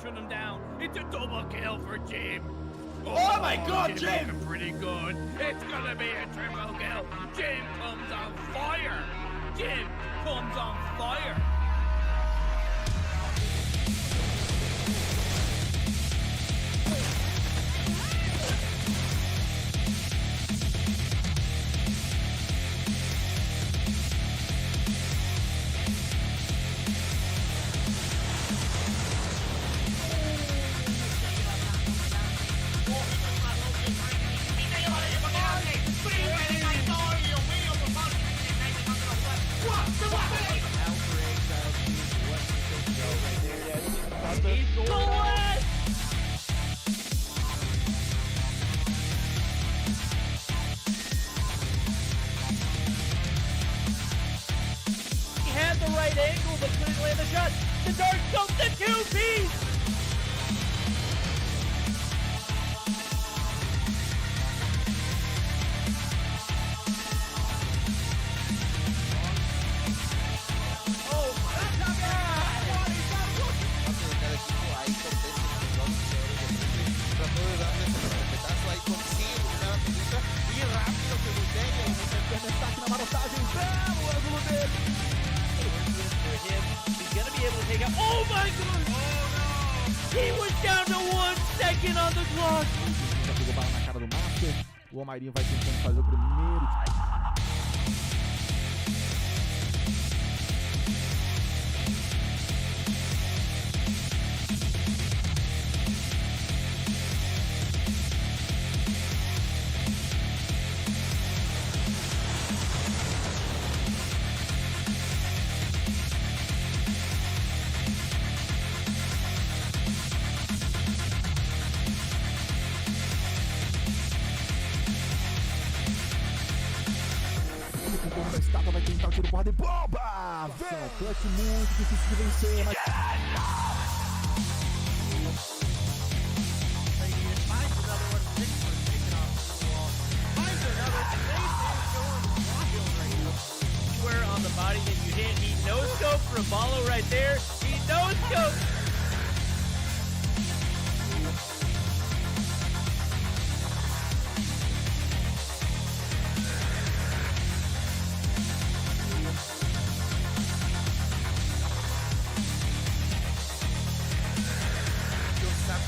smashing him down. It's a double kill for Jim. Oh my God, Jim! Jim! Pretty good. It's gonna be a triple kill. Jim comes on fire. Jim comes on fire. Angle, but couldn't land the shot. The dart comes to 2-piece. Oh my God! Trató de darle ese respetazo ahí, consigue eliminar a Pelita y rápido se voltea y se destaque na marotagem. Belo ângulo dele. He's gonna be able to take out. Oh my God! Oh no! He was down to 1 second on the clock. Já pegou bala na cara do Master. O Omairinho vai tentando fazer o primeiro. Da estátua vai tentar o tiro porrada e bomba! Vem! Clutch muito difícil de vencer, mas... Square on the body that you hit. He no-scope for Apollo right there. He no-scope.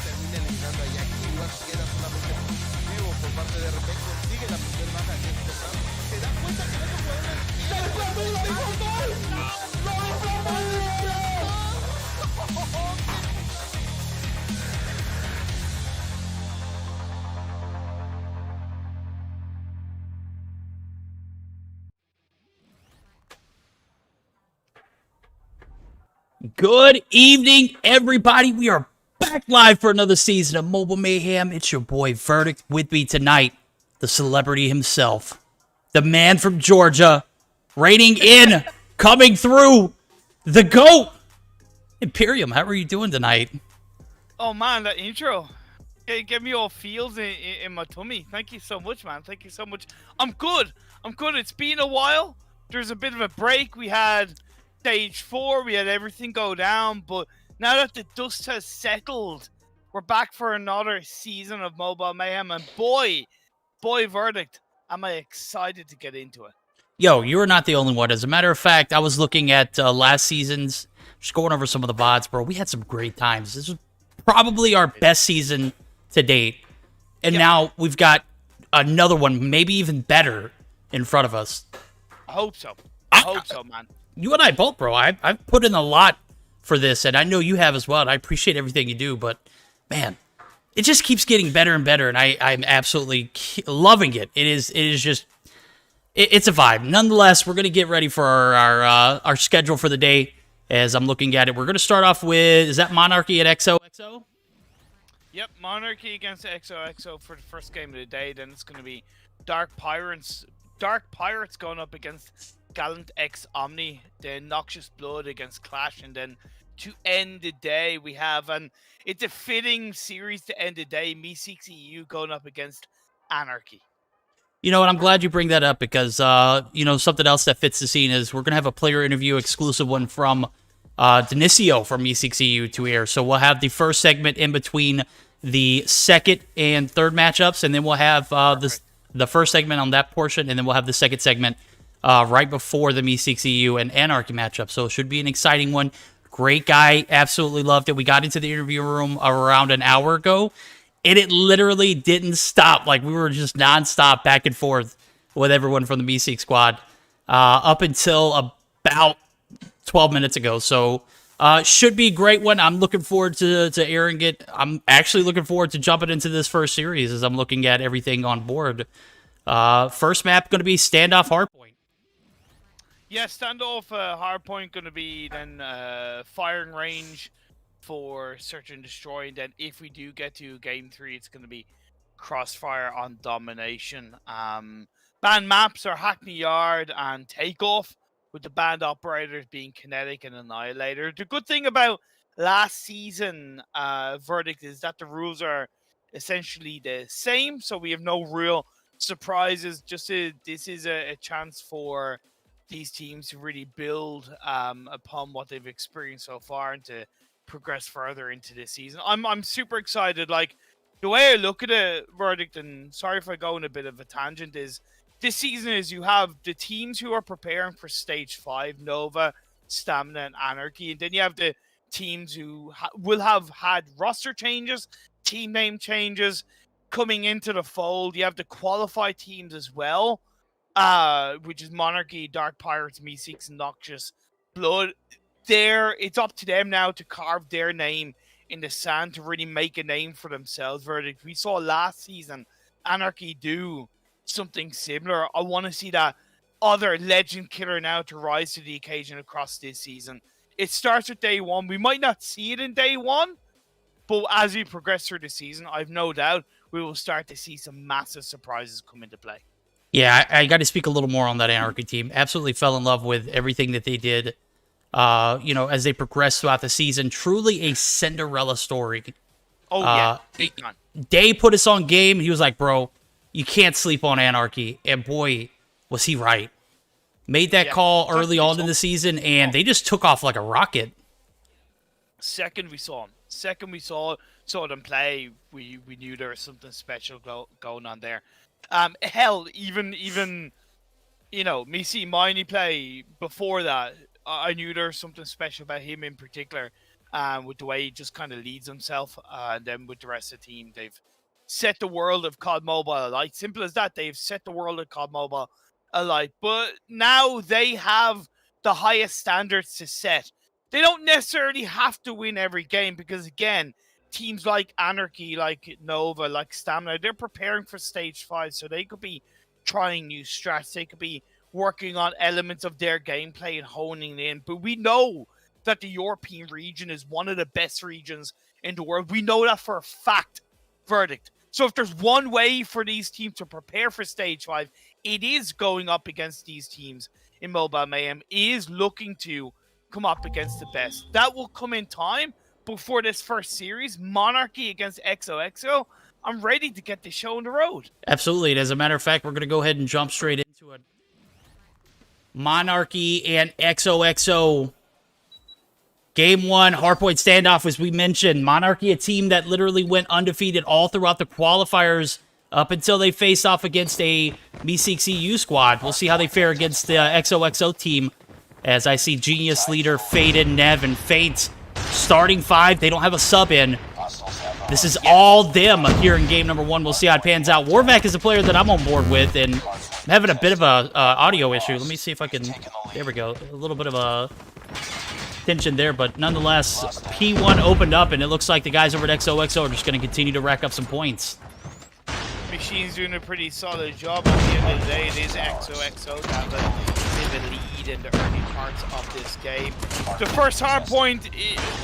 termina eliminando a Jackie. Igual queda solamente vivo por parte de repente. Consigue la primera baja que es total. Se da cuenta que no puede. Good evening, everybody. We are back live for another season of Mobile Mayhem. It's your boy Verdict. With me tonight, the celebrity himself, the man from Georgia, reigning in, coming through, the GOAT. Imperium, how are you doing tonight? Oh man, that intro. It gave me all feels in my tummy. Thank you so much, man. Thank you so much. I'm good. It's been a while. There's a bit of a break. We had Stage 4, we had everything go down, but now that the dust has settled, we're back for another season of Mobile Mayhem, and boy, Verdict, am I excited to get into it. Yo, you are not the only one. As a matter of fact, I was looking at last season's, just going over some of the VODs, bro. We had some great times. This was probably our best season to date, and now we've got another one, maybe even better, in front of us. I hope so. I hope so, man. You and I both, bro. I've put in a lot for this, and I know you have as well, and I appreciate everything you do, but, man, it just keeps getting better and better, and I'm absolutely loving it. It's a vibe. Nonetheless, we're going to get ready for our schedule for the day as I'm looking at it. We're going to start off with, is that Monarchy at XoXo? Yep, Monarchy against XoXo for the first game of the day. Then it's going to be Dark Pirates going up against Gallant X Omni, then Noxious Blood against Qlash, and then to end the day we have, and it's a fitting series to end the day, MeSeeks EU going up against Anarchy. You know what, I'm glad you bring that up because, something else that fits the scene is we're going to have a player interview, exclusive one from Dionisio from MeSeeks EU to air. So we'll have the first segment in between the second and third matchups, and then we'll have the first segment on that portion, and then we'll have the second segment right before the MeSeeks EU and Anarchy matchup. So it should be an exciting one. Great guy. Absolutely loved it. We got into the interview room around an hour ago, and it literally didn't stop. Like, we were just nonstop back and forth with everyone from the MeSeeks squad up until about 12 minutes ago. So should be a great one. I'm looking forward to airing it. I'm actually looking forward to jumping into this first series as I'm looking at everything on board. First map going to be Standoff Hardpoint. Yeah, Standoff Hardpoint going to be then firing range for Search and Destroy. And then if we do get to Game 3, it's going to be Crossfire on Domination. Banned maps are Hackney Yard and Takeoff, with the banned operators being Kinetic and Annihilator. The good thing about last season Verdict is that the rules are essentially the same, so we have no real surprises. This is a chance for these teams to really build upon what they've experienced so far and to progress further into this season. I'm super excited. Like, the way I look at it, Verdict, and sorry if I go in a bit of a tangent, is this season is you have the teams who are preparing for Stage 5, Nova, Stamina, and Anarchy, and then you have the teams who will have had roster changes, team name changes coming into the fold. You have the qualified teams as well, which is Monarchy, Dark Pirates, MeSeeks, Noxious, Blood. It's up to them now to carve their name in the sand to really make a name for themselves. Verdict. We saw last season Anarchy do something similar. I want to see that other legend killer now to rise to the occasion across this season. It starts with day one. We might not see it in day one, but as we progress through the season, I've no doubt we will start to see some massive surprises come into play. Yeah, I got to speak a little more on that Anarchy team. Absolutely fell in love with everything that they did, as they progressed throughout the season. Truly a Cinderella story. Oh, yeah. Big time. Day put us on game. He was like, bro, you can't sleep on Anarchy. And boy, was he right. Made that call early on in the season, and they just took off like a rocket. Second we saw them play, we knew there was something special going on there. Hell, even me seeing Miney play before that, I knew there was something special about him in particular, with the way he just kind of leads himself, and then with the rest of the team, they've set the world of COD Mobile alight. Simple as that. They've set the world of COD Mobile alight. But now they have the highest standards to set. They don't necessarily have to win every game because, again, teams like Anarchy, like Nova, like Stamina, they're preparing for Stage 5. So they could be trying new strats. They could be working on elements of their gameplay and honing it in. But we know that the European region is one of the best regions in the world. We know that for a fact. Verdict. So if there's one way for these teams to prepare for Stage 5, it is going up against these teams in Mobile Mayhem. It is looking to come up against the best. That will come in time. Before this first series, Monarchy against XoXo, I'm ready to get the show on the road. Absolutely. And as a matter of fact, we're going to go ahead and jump straight into it. Monarchy and XoXo. Game 1, Hardpoint standoff, as we mentioned. Monarchy, a team that literally went undefeated all throughout the qualifiers up until they faced off against a MeSeeks EU squad. We'll see how they fare against the XoXo team. As I see Genius Leader, Faden, Nev, and Faint starting 5. They don't have a sub in. This is all them here in game number 1. We'll see how it pans out. Warvac is a player that I'm on board with, and I'm having a bit of a audio issue. Let me see if I can... There we go. A little bit of a tension there, but nonetheless, P1 opened up, and it looks like the guys over at XoXo are just going to continue to rack up some points. Machine's doing a pretty solid job. At the end of the day, it is XoXo that have a lead in the early parts of this game. The first hard point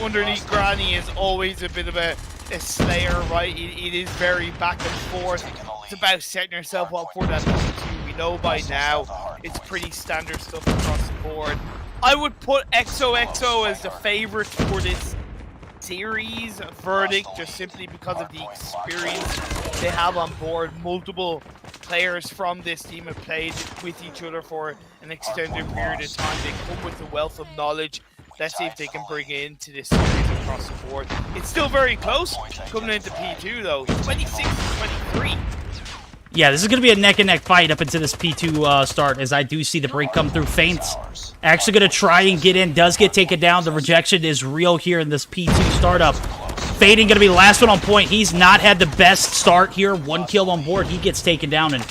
underneath Granny is always a bit of a slayer, right? It is very back and forth. It's about setting yourself up for that number 2. We know by now it's pretty standard stuff across the board. I would put XoXo as the favorite for this series. Verdict, just simply because of the experience they have on board. Multiple players from this team have played with each other for an extended period of time. They come with a wealth of knowledge. Let's see if they can bring it into this series across the board. It's still very close coming into P2 though. 26-23. Yeah, this is going to be a neck-and-neck fight up into this P2 start, as I do see the break come through. Feints actually going to try and get in, does get taken down. The rejection is real here in this P2 startup. Fading going to be the last one on point. He's not had the best start here. 1 kill on board. He gets taken down. And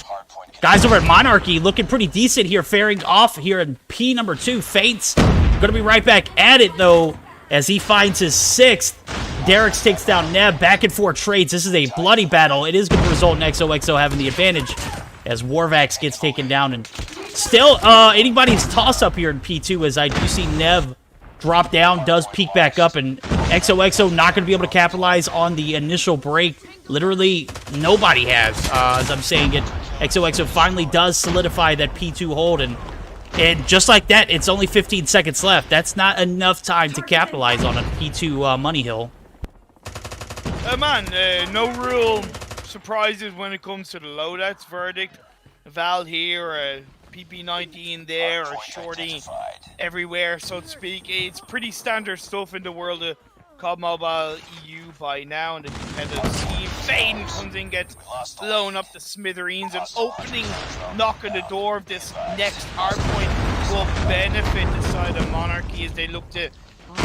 guys over at Monarchy looking pretty decent here, faring off here in P number 2. Feints going to be right back at it, though, as he finds his 6th. Derek takes down Neb, back and forth trades. This is a bloody battle. It is going to result in XoXo having the advantage as Warvax gets taken down. And still, anybody's toss-up here in P2 as I do see Neb drop down, does peek back up, and XoXo not going to be able to capitalize on the initial break. Literally, nobody has, as I'm saying it. XoXo finally does solidify that P2 hold, and just like that, it's only 15 seconds left. That's not enough time to capitalize on a P2 money hill. Man, no real surprises when it comes to the loadouts verdict. Val here, PP19 there, or Shorty everywhere, so to speak. It's pretty standard stuff in the world of COD Mobile EU by now, and the competitive scene. Faden comes in, gets blown up to smithereens, and opening knock on the door of this next hardpoint will benefit the side of Monarchy as they look to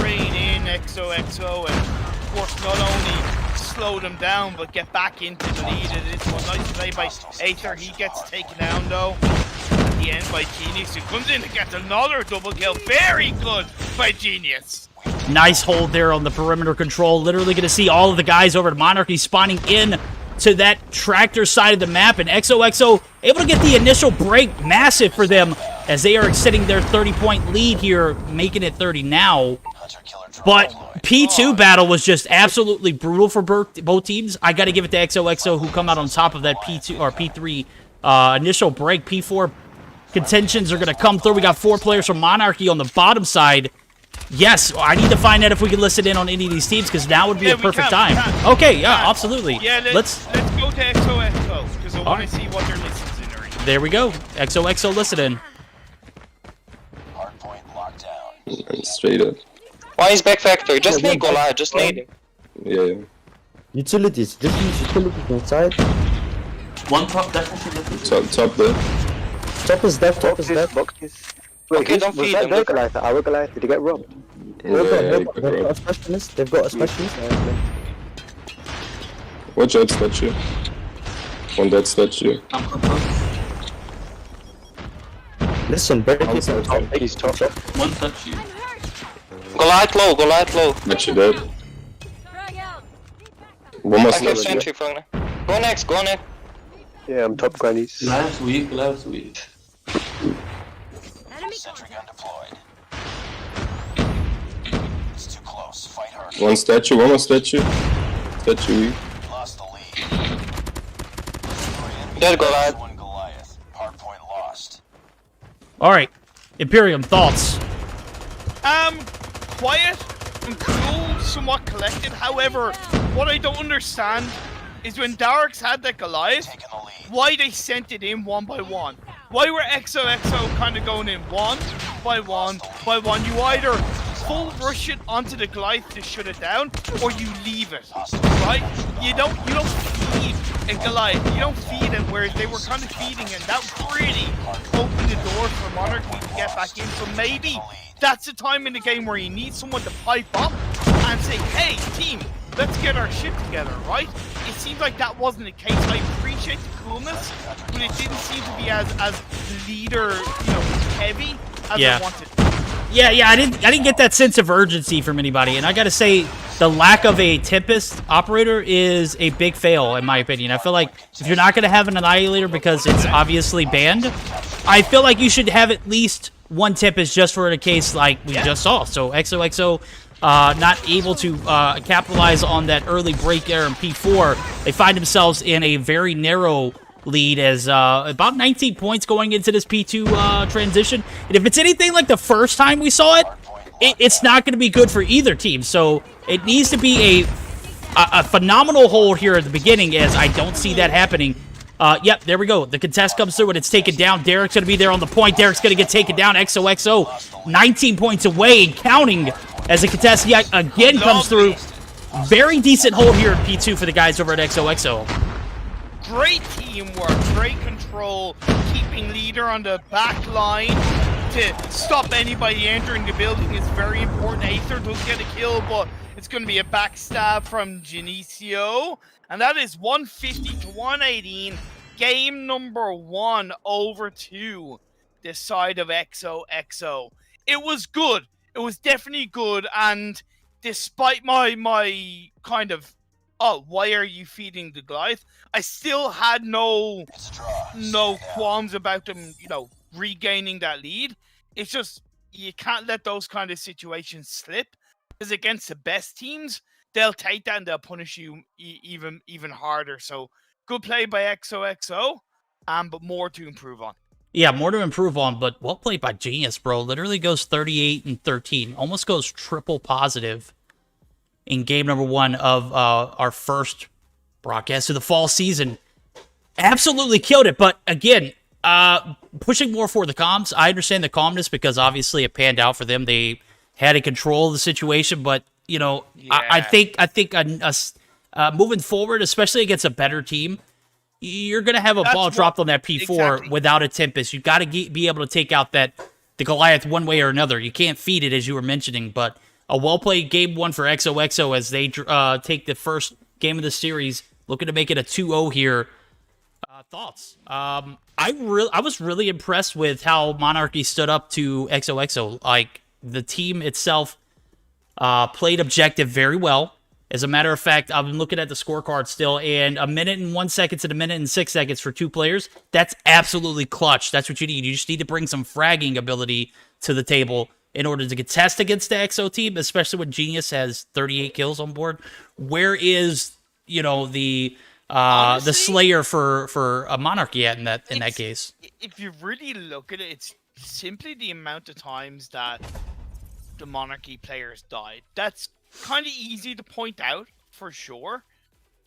rein in XoXo and, of course, not only slow them down, but get back into the lead. And it's one nice play by Aether. He gets taken down, though, at the end by Genius, who comes in to get another double kill. Very good by Genius. Nice hold there on the perimeter control. Literally going to see all of the guys over at Monarchy spawning in to that tractor side of the map, and XoXo able to get the initial break. Massive for them as they are extending their 30-point lead here, making it 30 now. But P2 battle was just absolutely brutal for both teams. I got to give it to XoXo, who come out on top of that P2 or P3 initial break. P4 contentions are going to come through. We got 4 players from Monarchy on the bottom side. Yes, I need to find out if we can listen in on any of these teams, because now would be a perfect time. Okay, yeah, absolutely. Yeah, let's go to XoXo, because I want to see what they're listening to. There we go. XoXo listening. Hardpoint locked down. Straight up. Why is back factor? Just need Qlash, just need him. Yeah. Utilities, just use utilities inside. One top, definitely. Top there. Top is dead, top is dead. Wait, Okay, don't feed them. Our Goliath, did he get robbed? They've got a specialist. They've got a specialist. Watch out, statue. On that statue. Listen, break it top. He's top. One touch you. Goliath low, Goliath low. Statue dead. One more I can statue. sentry from there. Go next, go next. Yeah, I'm top grannies. Last week, last week. Sentry gun deployed. It's too close. Fight hard. One statue, one more statue. Statue. Lost the lead. Dead Goliath. One Goliath. Hardpoint lost. All right, Imperium, thoughts? Quiet and cool, somewhat collected. However, what I don't understand is when Darks had that Goliath, Taking the lead. why they sent it in one by one. Why were XoXo kind of going in one by one by one? You either full rush it onto the Goliath to shut it down, or you leave it, right? You don't feed a Goliath. You don't feed it, whereas they were kind of feeding it. That really opened the door for Monarchy to get back in. So maybe that's the time in the game where you need someone to pipe up and say, hey, team, let's get our shit together, right? It seems like that wasn't the case. I appreciate the coolness, but it didn't seem to be as leader, heavy as I wanted. Yeah, I didn't get that sense of urgency from anybody, and I gotta say, the lack of a Tempest operator is a big fail, in my opinion. I feel like if you're not gonna have an Annihilator because it's obviously banned, I feel like you should have at least one Tempest just for a case like we just saw. So XoXo not able to capitalize on that early break there in P4. They find themselves in a very narrow lead as about 19 points going into this P2 transition. And if it's anything like the first time we saw it, it's not going to be good for either team. So it needs to be a phenomenal hold here at the beginning, as I don't see that happening. Yep, there we go. The contest comes through and it's taken down. Derek's going to be there on the point. Derek's going to get taken down. XoXo 19 points away and counting as the contest yet again comes through. Very decent hold here in P2 for the guys over at XoXo. Great teamwork, great control, keeping leader on the back line to stop anybody entering the building is very important. Aether does get a kill, but it's going to be a backstab from Dionisio. And that is 150 to 118. Game number 1 over to the side of XoXo. It was good. It was definitely good. And despite my kind of, oh, why are you feeding the Goliath? I still had no qualms about them, you know, regaining that lead. It's just, you can't let those kind of situations slip. Because against the best teams, they'll take that and they'll punish you even harder. So good play by XoXo, but more to improve on. Yeah, more to improve on, but well played by Genius, bro. Literally goes 38 and 13. Almost goes triple positive in game number 1 of our first broadcast of the fall season. Absolutely killed it, but again, pushing more for the comms. I understand the calmness because obviously it panned out for them. They had to control the situation, but you know, yeah. I think moving forward, especially against a better team, you're gonna have a ball dropped on that P4 without a Tempest. You got to be able to take out the Goliath one way or another. You can't feed it, as you were mentioning, but a well-played game 1 for XoXo as they take the first game of the series, looking to make it a 2-0 here. Thoughts? I was really impressed with how Monarchy stood up to XoXo. Like, the team itself played objective very well. As a matter of fact, I've been looking at the scorecard still, and 1 minute and 1 second to 1 minute and 6 seconds for 2 players. That's absolutely clutch. That's what you need. You just need to bring some fragging ability to the table in order to contest against the XO team, especially when Genius has 38 kills on board. Where is, you know, the Slayer for a Monarchy at in that case? If you really look at it, it's simply the amount of times that the Monarchy players died. That's kind of easy to point out, for sure.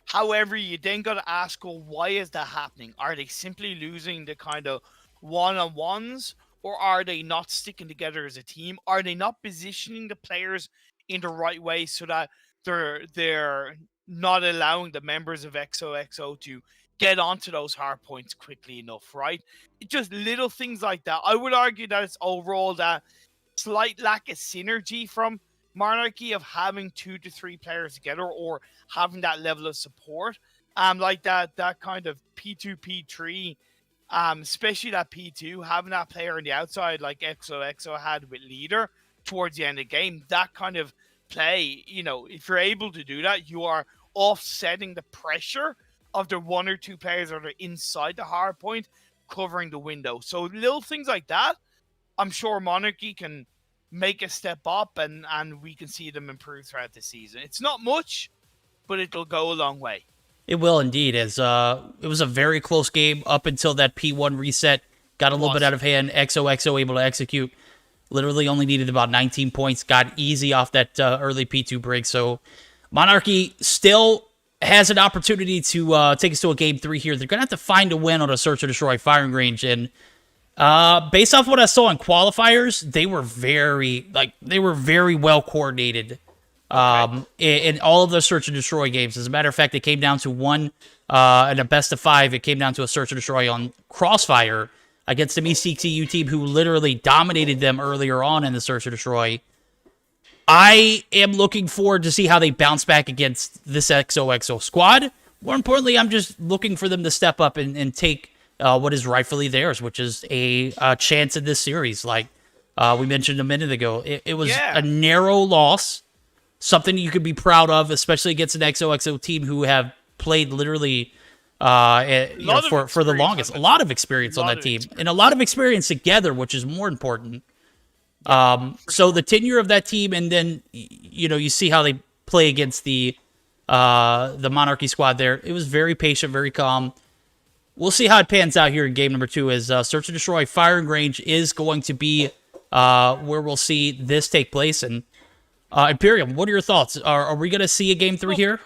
However, you then got to ask, well, why is that happening? Are they simply losing the kind of one-on-ones? Or are they not sticking together as a team? Are they not positioning the players in the right way so that they're not allowing the members of XoXo to get onto those hard points quickly enough, right? It's just little things like that. I would argue that it's overall that slight lack of synergy from Monarchy of having 2 to 3 players together or having that level of support. Like that kind of P2, P3, especially that P2, having that player on the outside like XoXo had with Leader towards the end of the game, that kind of play, you know, if you're able to do that, you are offsetting the pressure of the 1 or 2 players that are inside the hard point covering the window. So little things like that, I'm sure Monarchy can make a step up and we can see them improve throughout the season. It's not much, but it'll go a long way. It will indeed, as it was a very close game up until that P1 reset. Got a little bit out of hand. XoXo able to execute. Literally only needed about 19 points. Got easy off that early P2 break. So Monarchy still has an opportunity to take us to a game 3 here. They're going to have to find a win on a Search and Destroy firing range. And based off what I saw in qualifiers, they were very well coordinated. In all of the Search and Destroy games. As a matter of fact, it came down to one in a best of 5. It came down to a Search and Destroy on Crossfire against the MeSeeks EU team, who literally dominated them earlier on in the Search and Destroy. I am looking forward to see how they bounce back against this XoXo squad. More importantly, I'm just looking for them to step up and take what is rightfully theirs, which is a chance in this series. Like we mentioned a minute ago, it was a narrow loss. Something you could be proud of, especially against an XoXo team who have played literally for the longest. A lot of experience on that team. And a lot of experience together, which is more important. So the tenure of that team, and then, you know, you see how they play against the Monarchy squad there. It was very patient, very calm. We'll see how it pans out here in game number 2 as Search and Destroy firing range is going to be where we'll see this take place. And Imperium, what are your thoughts? Are we going to see a game 3 here?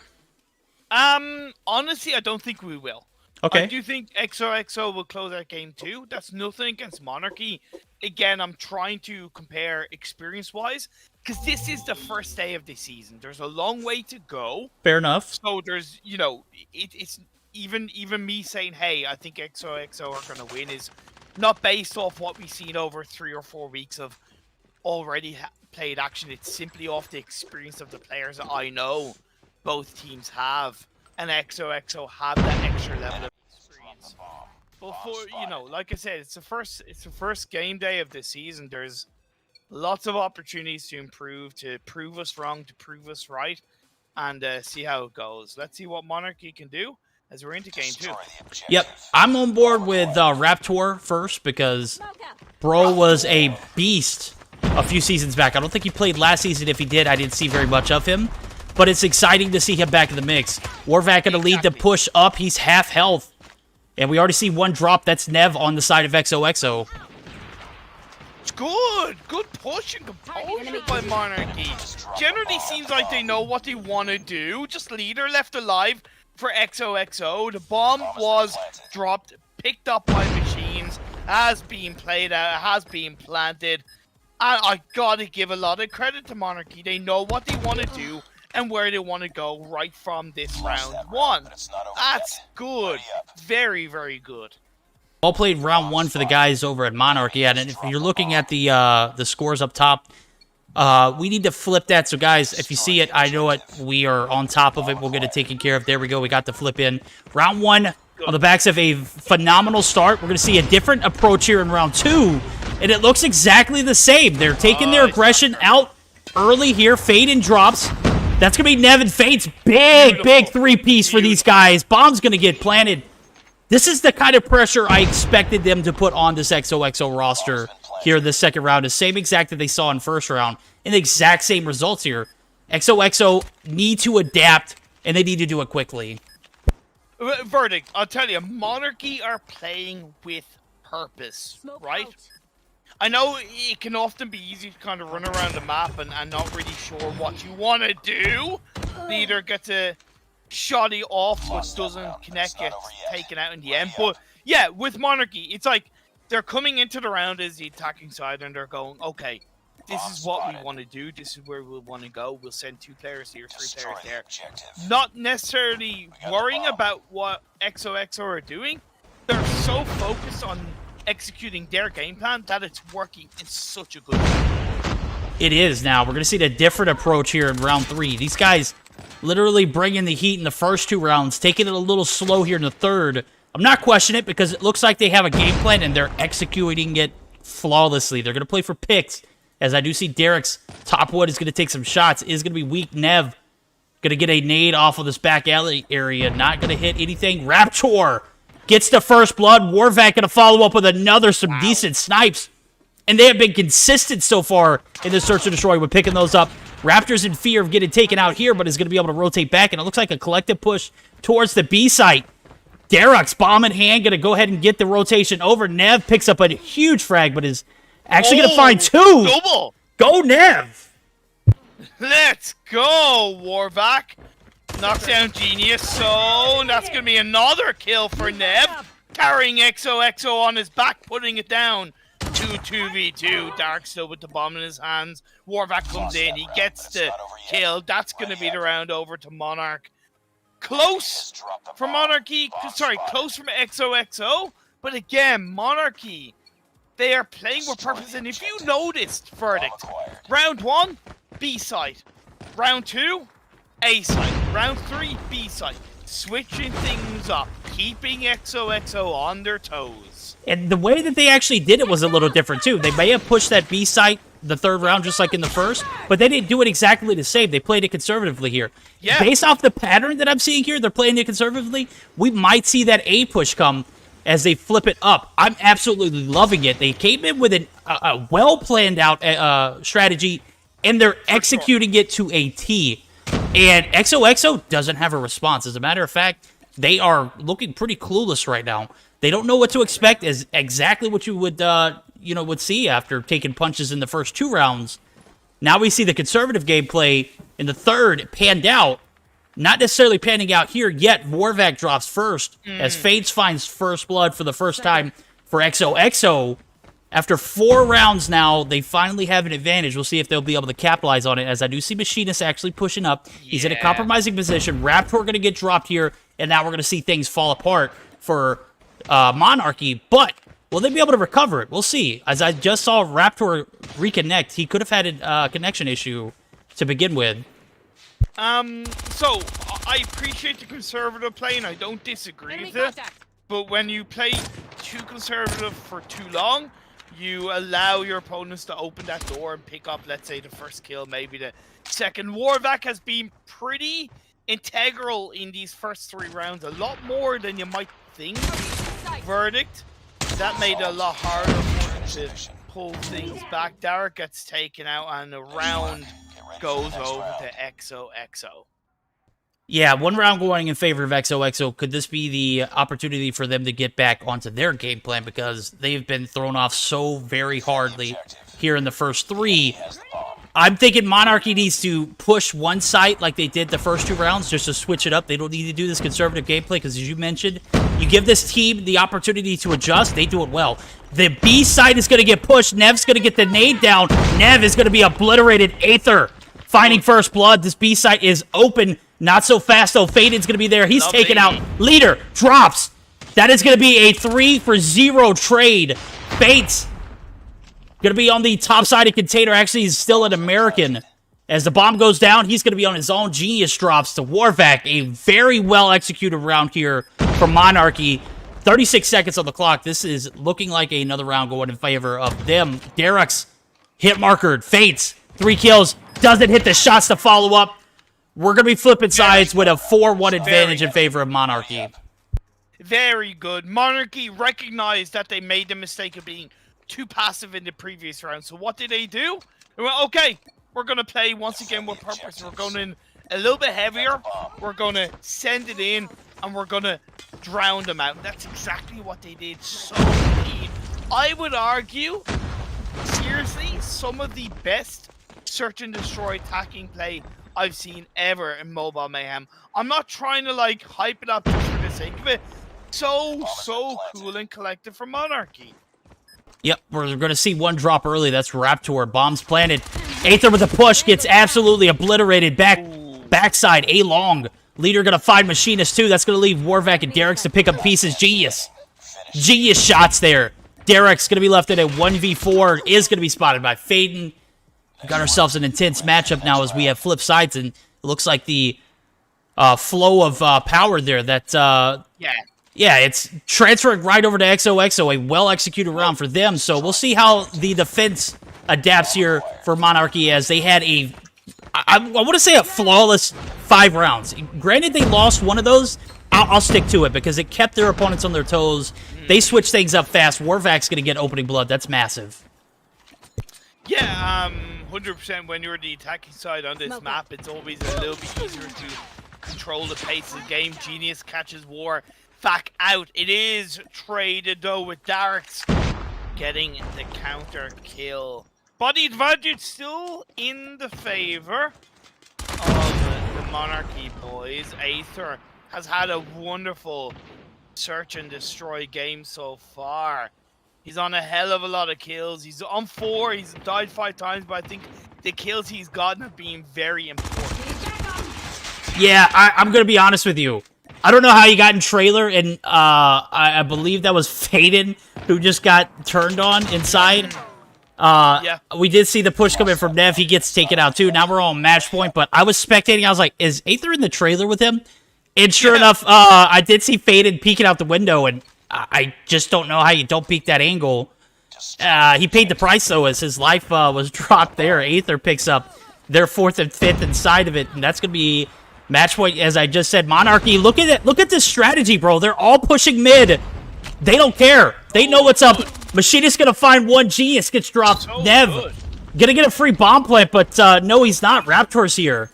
Honestly, I don't think we will. Okay. I do think XoXo will close out game 2. That's nothing against Monarchy. Again, I'm trying to compare experience-wise, because this is the first day of the season. There's a long way to go. Fair enough. So there's, you know, it's even me saying, hey, I think XoXo are going to win is not based off what we've seen over 3 or 4 weeks of already played action. It's simply off the experience of the players that I know both teams have. And XoXo have that extra level of experience. But for, you know, like I said, it's the first game day of the season. There's lots of opportunities to improve, to prove us wrong, to prove us right, and see how it goes. Let's see what Monarchy can do as we're into game 2. Yep, I'm on board with Raptor first because bro was a beast a few seasons back. I don't think he played last season. If he did, I didn't see very much of him. But it's exciting to see him back in the mix. Warvac going to lead the push up. He's half health. And we already see one drop. That's Nev on the side of XoXo. It's good. Good push and composure by Monarchy. Generally seems like they know what they want to do. Just leader left alive for XoXo. The bomb was dropped, picked up by machines, has been played out, has been planted. And I gotta give a lot of credit to Monarchy. They know what they want to do and where they want to go right from this round 1. That's good. Very, very good. All played round 1 for the guys over at Monarchy. And if you're looking at the scores up top, we need to flip that. So, guys, if you see it, I know it. We are on top of it. We'll get it taken care of. There we go. We got the flip in. Round 1 on the backs of a phenomenal start. We're going to see a different approach here in round 2. And it looks exactly the same. They're taking their aggression out early here. Fade and drops. That's going to be Nevin Fate's big 3-piece for these guys. Bomb's going to get planted. This is the kind of pressure I expected them to put on this XoXo roster here in the second round. The same exact that they saw in first round. And the exact same results here. XoXo need to adapt, and they need to do it quickly. Verdict, I'll tell you, Monarchy are playing with purpose, right? I know it can often be easy to kind of run around the map and not really sure what you want to do. Leader gets a shoddy off, but doesn't connect, gets taken out in the end. But yeah, with Monarchy, it's like they're coming into the round as the attacking side and they're going, okay, this is what we want to do. This is where we want to go. We'll send 2 players here, 3 players there. Not necessarily worrying about what XoXo are doing. They're so focused on executing their game plan that it's working in such a good way. It is now. We're going to see a different approach here in round 3. These guys literally bringing the heat in the first 2 rounds, taking it a little slow here in the third. I'm not questioning it because it looks like they have a game plan and they're executing it flawlessly. They're going to play for picks, as I do see Derek's top wood is going to take some shots. Is going to be weak. Nev going to get a nade off of this back alley area. Not going to hit anything. Raptor gets the first blood. Warvac going to follow up with some decent snipes. And they have been consistent so far in the search and destroy. We're picking those up. Raptor's in fear of getting taken out here, but is going to be able to rotate back. And it looks like a collective push towards the B site. Derek's bomb in hand. Going to go ahead and get the rotation over. Nev picks up a huge frag, but is actually going to find 2. Double. Go, Nev. Let's go, Warvac. Knocks down Genius, so that's going to be another kill for Nev. Carrying XoXo on his back, putting it down. 2v2. Dark still with the bomb in his hands. Warvac comes in. He gets the kill. That's going to be the round over to Monarch. Close for Monarchy. Sorry, close from XoXo. But again, Monarchy, they are playing with purpose. And if you noticed, Verdict, round 1, B side. Round 2, A side. Round 3, B side. Switching things up. Keeping XoXo on their toes. And the way that they actually did it was a little different, too. They may have pushed that B site the third round just like in the first, but they didn't do it exactly the same. They played it conservatively here. Yeah. Based off the pattern that I'm seeing here, they're playing it conservatively. We might see that A push come as they flip it up. I'm absolutely loving it. They came in with a well-planned out strategy, and they're executing it to a T. And XoXo doesn't have a response. As a matter of fact, they are looking pretty clueless right now. They don't know what to expect as exactly what you would, would see after taking punches in the first 2 rounds. Now we see the conservative gameplay in the third panned out. not necessarily panning out here yet. Warvac drops first as Fates finds first blood for the first time for XoXo. After 4 rounds now, they finally have an advantage. We'll see if they'll be able to capitalize on it, as I do see Machinist actually pushing up. He's in a compromising position. Raptor going to get dropped here, and now we're going to see things fall apart for Monarchy. But will they be able to recover it? We'll see. As I just saw Raptor reconnect, he could have had a connection issue to begin with. So, I appreciate the conservative play, and I don't disagree with it. But when you play too conservative for too long, you allow your opponents to open that door and pick up, let's say, the first kill, maybe the second. Warvac has been pretty integral in these first 3 rounds, a lot more than you might think. Verdict, that made it a lot harder for them to pull things back. Derek gets taken out, and the round goes over to XoXo. Yeah, 1 round going in favor of XoXo. Could this be the opportunity for them to get back onto their game plan? Because they've been thrown off so very hardly here in the first 3. I'm thinking Monarchy needs to push one site like they did the first 2 rounds just to switch it up. They don't need to do this conservative gameplay because, as you mentioned, you give this team the opportunity to adjust. They do it well. The B site is going to get pushed. Nev's going to get the nade down. Nev is going to be obliterated. Aether finding first blood. This B site is open. Not so fast, though. Faden's going to be there. He's taken out. Leader drops. That is going to be a 3-for-0 trade. Fates going to be on the top side of container. Actually, he's still an American. As the bomb goes down, he's going to be on his own. Genius drops to Warvac. A very well-executed round here for Monarchy. 36 seconds on the clock. This is looking like another round going in favor of them. Derek's hit marker. Fates. 3 kills. Doesn't hit the shots to follow up. We're going to be flipping sides with a 4-1 advantage in favor of Monarchy. Very good. Monarchy recognized that they made the mistake of being too passive in the previous round. So what did they do? They went, okay, we're going to play once again with purpose. We're going in a little bit heavier. We're going to send it in, and we're going to drown them out. That's exactly what they did. So clean. I would argue, seriously, some of the best search and destroy attacking play I've seen ever in Mobile Mayhem. I'm not trying to like hype it up just for the sake of it. So cool and collected from Monarchy. Yep, we're going to see 1 drop early. That's Raptor. Bombs planted. Aether with a push gets absolutely obliterated. Backside, A-long. Leader going to find Machinist too. That's going to leave Warvac and Derek's to pick up pieces. Genius shots there. Derek's going to be left in a 1v4. Is going to be spotted by Faden. Got ourselves an intense matchup now as we have flip sides, and it looks like the flow of power there. Yeah, it's transferring right over to XoXo. A well-executed round for them. So we'll see how the defense adapts here for Monarchy, as they had I want to say a flawless 5 rounds. Granted, they lost one of those. I'll stick to it because it kept their opponents on their toes. They switched things up fast. Warvac's going to get opening blood. That's massive. Yeah, 100% when you're the attacking side on this map, it's always a little bit easier to control the pace of the game. Genius catches Warvac out. It is traded, though, with Derek's getting the counter kill. Body advantage still in the favor of the Monarchy boys. Aether has had a wonderful search and destroy game so far. He's on a hell of a lot of kills. He's on 4. He's died 5 times, but I think the kills he's gotten have been very important. Yeah, I'm going to be honest with you. I don't know how he got in trailer, and I believe that was Faden who just got turned on inside. We did see the push coming from Nev. He gets taken out too. Now we're all on match point, but I was spectating. I was like, is Aether in the trailer with him? And sure enough, I did see Faden peeking out the window, and I just don't know how you don't peek that angle. He paid the price, though, as his life was dropped there. Aether picks up their 4th and 5th inside of it, and that's going to be match point, as I just said. Monarchy, look at it. Look at this strategy, bro. They're all pushing mid. They don't care. They know what's up. Machinist's going to find 1. Genius gets dropped. So Nev going to get a free bomb plant, but no, he's not. Raptor's here.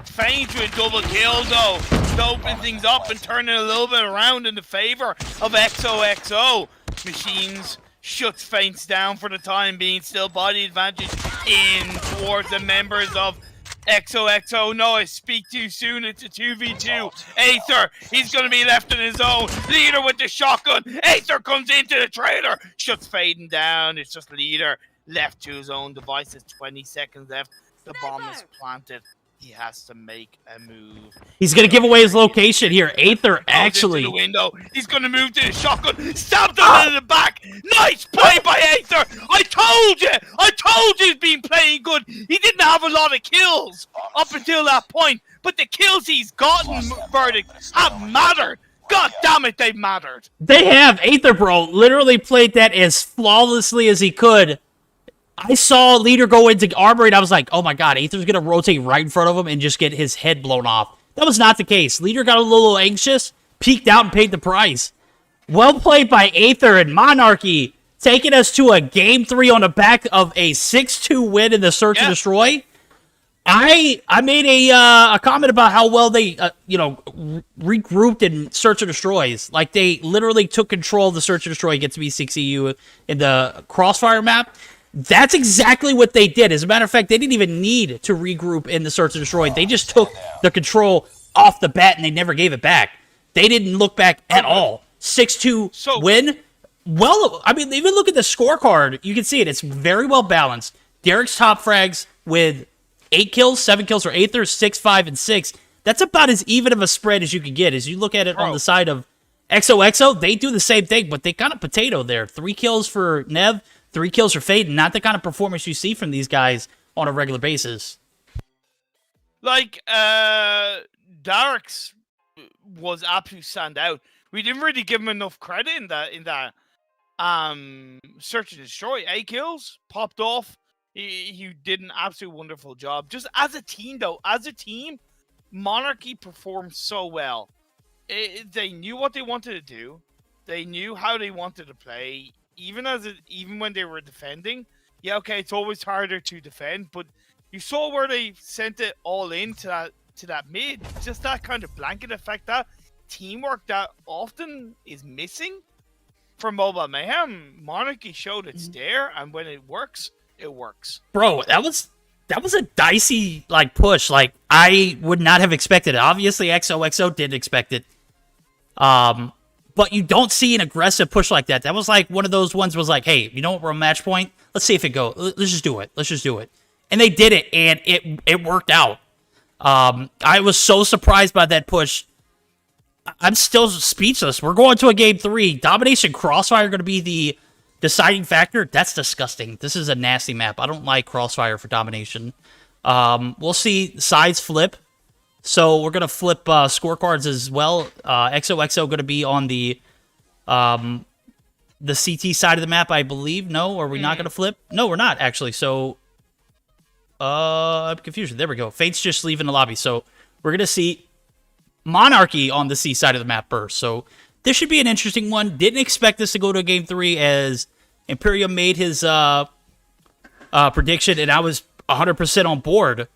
Feint to a double kill, though, to open things up and turn it a little bit around in the favor of XoXo. Machines shuts Feints down for the time being. Still body advantage in towards the members of XoXo, no, I speak too soon. It's a 2v2. Aether, he's going to be left in his own. Leader with the shotgun. Aether comes into the trailer. Shuts fading down. It's just Leader left to his own devices. 20 seconds left. The bomb is planted. He has to make a move. He's going to give away his location here. Aether actually. Into the window. He's going to move to the shotgun. Stabbed him in the back. Nice play by Aether. I told you. I told you he's been playing good. He didn't have a lot of kills up until that point. But the kills he's gotten, Verdict, have mattered. God damn it, they've mattered. They have. Aether, bro, literally played that as flawlessly as he could. I saw Leader go into Armory, and I was like, oh my god, Aether's going to rotate right in front of him and just get his head blown off. That was not the case. Leader got a little anxious, peeked out, and paid the price. Well played by Aether and Monarchy, taking us to a Game 3 on the back of a 6-2 win in the Search and Destroy. I made a comment about how well they, regrouped in Search and Destroys. Like, they literally took control of the Search and Destroy against MeSeeks EU in the Crossfire map. That's exactly what they did. As a matter of fact, they didn't even need to regroup in the Search and Destroy. They just took the control off the bat, and they never gave it back. They didn't look back at all. 6-2 win. Well, I mean, even look at the scorecard. You can see it. It's very well balanced. Derek's top frags with 8 kills, 7 kills for Aether, 6, 5, and 6. That's about as even of a spread as you could get. As you look at it on the side of XoXo, they do the same thing, but they kind of potato there. 3 kills for Nev, 3 kills for Fade, not the kind of performance you see from these guys on a regular basis. Like, Derek's was absolute standout. We didn't really give him enough credit in that Search and Destroy. 8 kills, popped off. He did an absolute wonderful job. Just as a team, though, Monarchy performed so well. They knew what they wanted to do. They knew how they wanted to play. Even when they were defending, yeah, okay, it's always harder to defend, but you saw where they sent it all into that mid. Just that kind of blanket effect, that teamwork that often is missing from Mobile Mayhem. Monarchy showed it's there, and when it works, it works. Bro, that was a dicey push. I would not have expected it. Obviously, XoXo didn't expect it. But you don't see an aggressive push like that. That was one of those ones was hey, you know what, we're on match point. Let's see if it goes. Let's just do it. And they did it, and it worked out. I was so surprised by that push. I'm still speechless. We're going to a Game 3. Domination Crossfire going to be the deciding factor? That's disgusting. This is a nasty map. I don't like Crossfire for Domination. We'll see sides flip. So we're going to flip scorecards as well. XoXo going to be on the CT side of the map, I believe. No, are we not going to flip? No, we're not, actually. So, I'm confused. There we go. Fate's just leaving the lobby. So we're going to see Monarchy on the C side of the map first. So this should be an interesting one. Didn't expect this to go to a Game 3 as Imperium made his prediction, and I was 100% on board.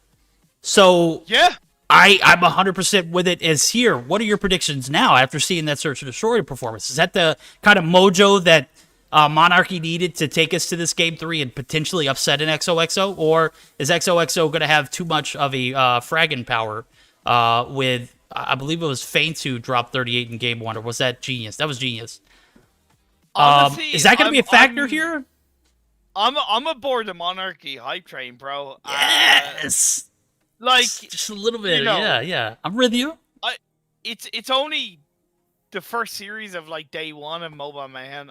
So yeah. I'm 100% with it as here. What are your predictions now after seeing that Search and Destroy performance? Is that the kind of mojo that Monarchy needed to take us to this Game 3 and potentially upset an XoXo? Or is XoXo going to have too much of a fragging power with, I believe it was Faint who dropped 38 in Game 1, or was that Genius? That was Genius. Honestly, is that going to be a factor here? I'm aboard the Monarchy hype train, bro. Yes! Just a little bit, yeah. I'm with you. It's only the first series of day 1 of Mobile Mayhem,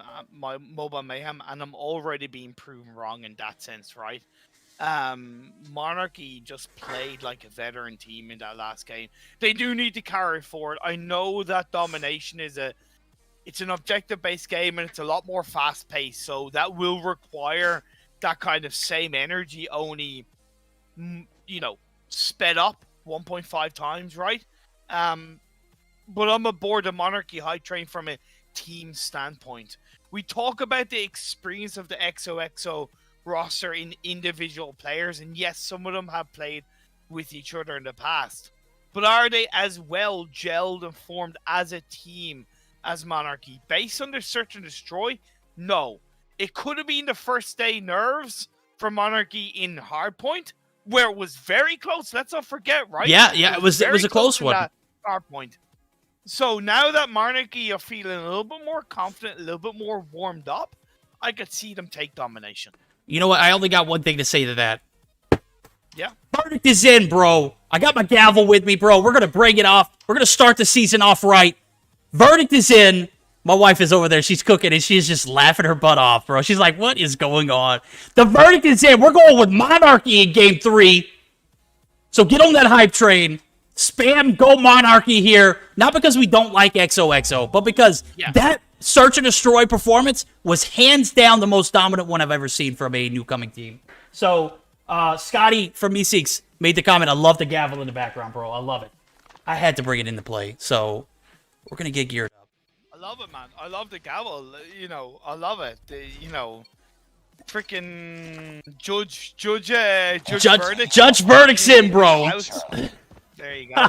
and I'm already being proven wrong in that sense, right? Monarchy just played like a veteran team in that last game. They do need to carry forward. I know that Domination is it's an objective-based game, and it's a lot more fast-paced, so that will require that kind of same energy, only, sped up 1.5 times, right? But I'm aboard the Monarchy hype train from a team standpoint. We talk about the experience of the XoXo roster in individual players, and yes, some of them have played with each other in the past. But are they as well gelled and formed as a team as Monarchy? Based on their Search and Destroy, no. It could have been the first day nerves for Monarchy in Hardpoint, where it was very close. Let's not forget, right? Yeah, it was very a close to one. that start point. So now that Monarchy are feeling a little bit more confident, a little bit more warmed up, I could see them take domination. You know what? I only got one thing to say to that. Yeah. Verdict is in, bro. I got my gavel with me, bro. We're going to bring it off. We're going to start the season off right. Verdict is in. My wife is over there. She's cooking, and she's just laughing her butt off, bro. She's like, what is going on? The verdict is in. We're going with Monarchy in Game 3. So get on that hype train. Spam Go Monarchy here. Not because we don't like XoXo, but because that Search and Destroy performance was hands down the most dominant one I've ever seen from a new coming team. So, Scotty from MeSeeks made the comment, I love the gavel in the background, bro. I love it. I had to bring it into play. So, we're going to get geared up. I love it, man. I love the gavel. You know, I love it. Freaking Judge Verdict. Judge Verdict's in, bro. There you go.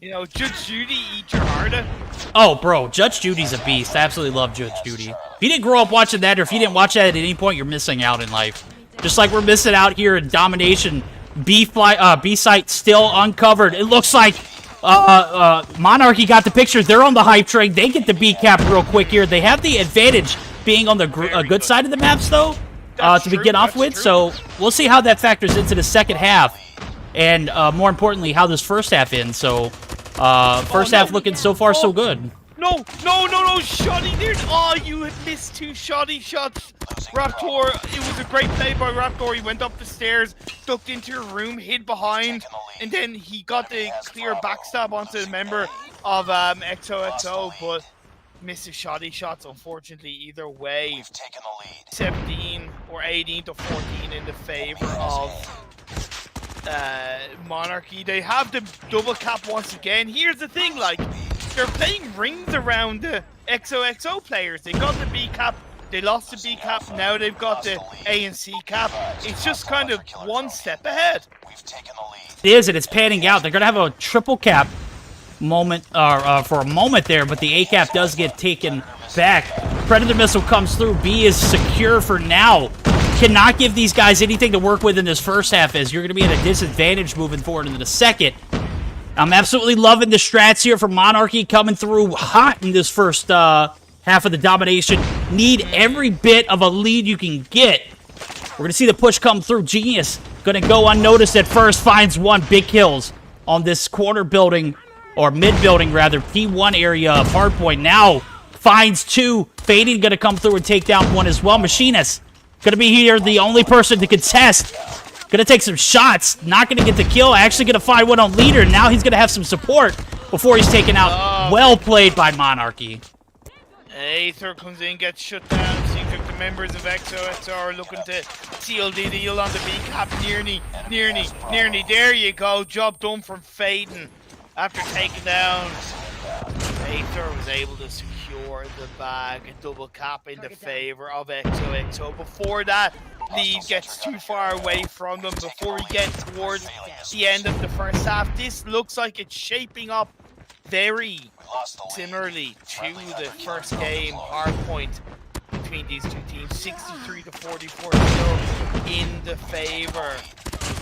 You know, Judge Judy, eat your heart out. Oh, bro, Judge Judy's a beast. I absolutely love Judge Judy. If you didn't grow up watching that, or if you didn't watch that at any point, you're missing out in life. Just like we're missing out here in Domination. B site still uncovered. It looks like Monarchy got the picture. They're on the hype train. They get the B cap real quick here. They have the advantage being on the good side of the maps, though, to begin off with. So we'll see how that factors into the second half. And more importantly, how this first half ends. So first half looking so far so good. No, shoddy there. Oh, you had missed 2 shoddy shots. Raptor, it was a great play by Raptor. He went up the stairs, ducked into a room, hid behind, and then he got the clear backstab onto the member of XoXo, but missed the shoddy shots, unfortunately, either way. 17 or 18 to 14 in the favor of Monarchy. They have the double cap once again. Here's the thing, like, they're playing rings around the XoXo players. They got the B cap, they lost the B cap, now they've got the A and C cap. It's just kind of one step ahead. It is, and it's panning out. They're going to have a triple cap moment for a moment there, but the A cap does get taken back. Predator missile comes through. B is secure for now. Cannot give these guys anything to work with in this first half, as you're going to be at a disadvantage moving forward into the second. I'm absolutely loving the strats here from Monarchy coming through hot in this first half of the domination. Need every bit of a lead you can get. We're going to see the push come through. Genius going to go unnoticed at first. Finds 1. Big kills on this corner building, or mid building rather, P1 area of Hardpoint. Now finds 2. Fading going to come through and take down 1 as well. Machinist going to be here, the only person to contest. Going to take some shots. Not going to get the kill. Actually going to find 1 on leader. Now he's going to have some support before he's taken out. Well played by Monarchy. Aether comes in, gets shut down. Seems like the members of XoXo are looking to seal the deal on the B cap. Nearly. There you go. Job done from Faden. After taking down, Aether was able to secure the bag. A double cap in the favor of XoXo. Before that lead gets too far away from them, before we get towards the end of the first half, this looks like it's shaping up very similarly to the first game. Hardpoint between these two teams, 63 to 44 still in the favor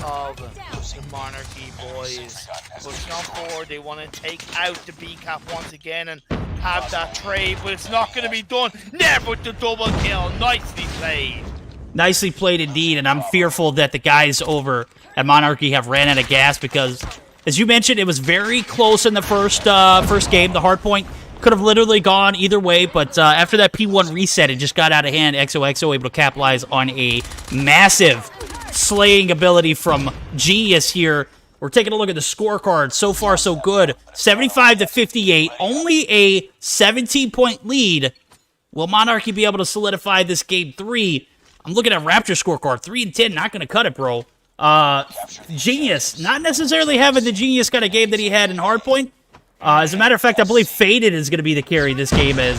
of the Monarchy boys. Pushing on forward, they want to take out the B cap once again and have that trade, but it's not going to be done. Never with the double kill. Nicely played. Nicely played indeed, and I'm fearful that the guys over at Monarchy have ran out of gas because, as you mentioned, it was very close in the first game. The hardpoint could have literally gone either way, but after that P1 reset, it just got out of hand. XoXo able to capitalize on a massive slaying ability from Genius here. We're taking a look at the scorecard. So far, so good. 75 to 58. Only a 17-point lead. Will Monarchy be able to solidify this game 3? I'm looking at Raptor scorecard. 3 and 10, not going to cut it, bro. Genius, not necessarily having the Genius kind of game that he had in Hardpoint. As a matter of fact, I believe Faded is going to be the carry this game, as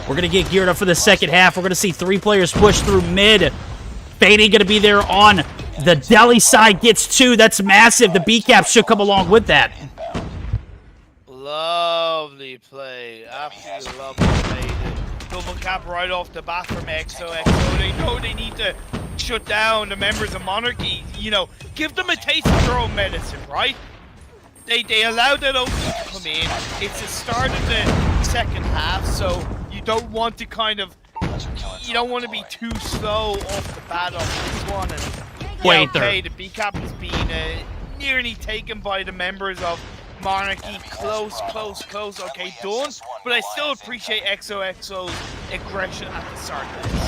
we're going to get geared up for the second half. We're going to see 3 players push through mid. Faded going to be there on the deli side, gets 2. That's massive. The B-cap should come along with that. Lovely play. Absolutely lovely play. Double cap right off the bat from XoXo. They know they need to shut down the members of Monarchy, you know, give them a taste of their own medicine, right? They allowed that OP to come in. It's the start of the second half, so you don't want to kind of, you don't want to be too slow off the bat on this one. And Wait, okay, the B cap has been nearly taken by the members of Monarchy. Close. Okay, done. But I still appreciate XoXo's aggression at the start of this.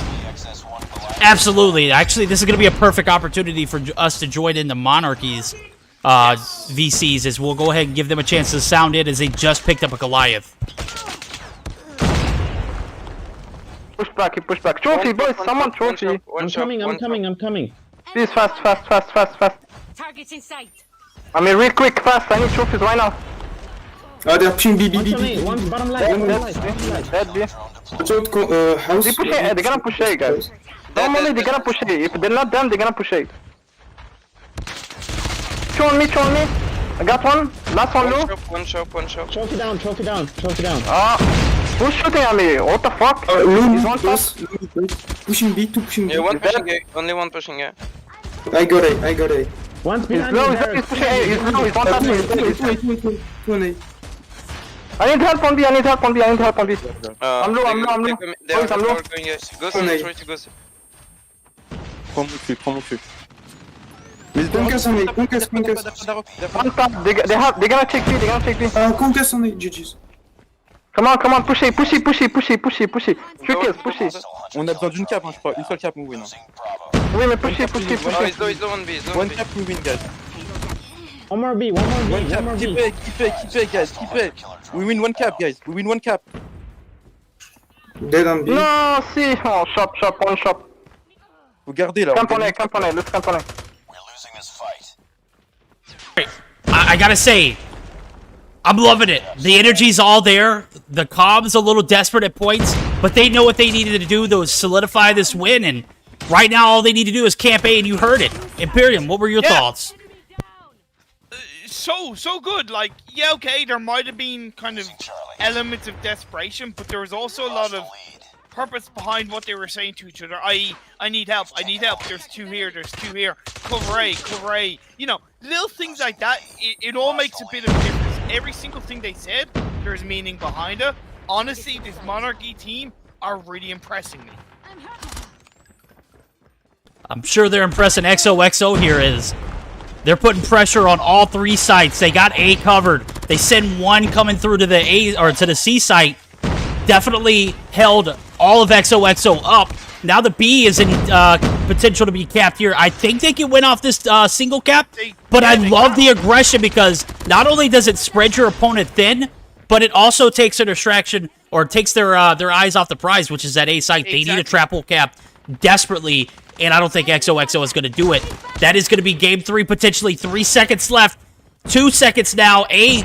Absolutely. Actually, this is going to be a perfect opportunity for us to join in the Monarchy's VCs, as we'll go ahead and give them a chance to sound in as they just picked up a Goliath. Push back. Trophy, boys, someone trophy. I'm coming. Please, fast. Targets in sight. I mean, real quick, fast. I need trophies right now. They're pushing B. One bottom left. Dead B. Watch out, house. They're gonna push A, guys. Normally, they're gonna push A. If they're not done, they're gonna push A. Show me. I got one. Last one, low. One shot. Trophy down. Who's shooting at me? What the fuck? He's one shot. Pushing B, two pushing B. Yeah, one pushing A. Only one pushing A. I got A. One's behind me. He's pushing A. He's low. He's one shot. Wait. I need help on B. I'm low. Boys, I'm low. Go see. Prends mon cul. Mais Conquest on A, Conquest. One tap. They're gonna take B. Conquest on A, GG's. Come on, push it. 3 kills, push it. On a besoin d'une cap, je crois. Une seule cap, on win. Oui, mais push it. Oh, he's low on B. One cap, we win, guys. One more B. One cap, keep it, guys, keep it. We win one cap, guys. We win one cap. Dead on B. No, see. Oh, shop, one shop. Faut garder là. Camp on A, let's camp on A. We're losing this fight. I gotta say, I'm loving it. The energy's all there. The comms a little desperate at points, but they know what they needed to do to solidify this win, and right now all they need to do is camp A, and you heard it. Imperium, what were your thoughts? So good. Like, yeah, okay, there might have been kind of elements of desperation, but there was also a lot of purpose behind what they were saying to each other, i.e., I need help, there's two here, cover A, you know, little things like that. It all makes a bit of a difference. Every single thing they said, there's meaning behind it. Honestly, this Monarchy team are really impressing me. I'm sure they're impressing XoXo here is they're putting pressure on all 3 sites. They got A covered. They send one coming through to the A or to the C site. Definitely held all of XoXo up. Now the B is in potential to be capped here. I think they can win off this single cap, but I love the aggression because not only does it spread your opponent thin, but it also takes a distraction or takes their eyes off the prize, which is that A site. They need a triple cap desperately, and I don't think XoXo is going to do it. That is going to be game 3, potentially 3 seconds left. 2 seconds now. A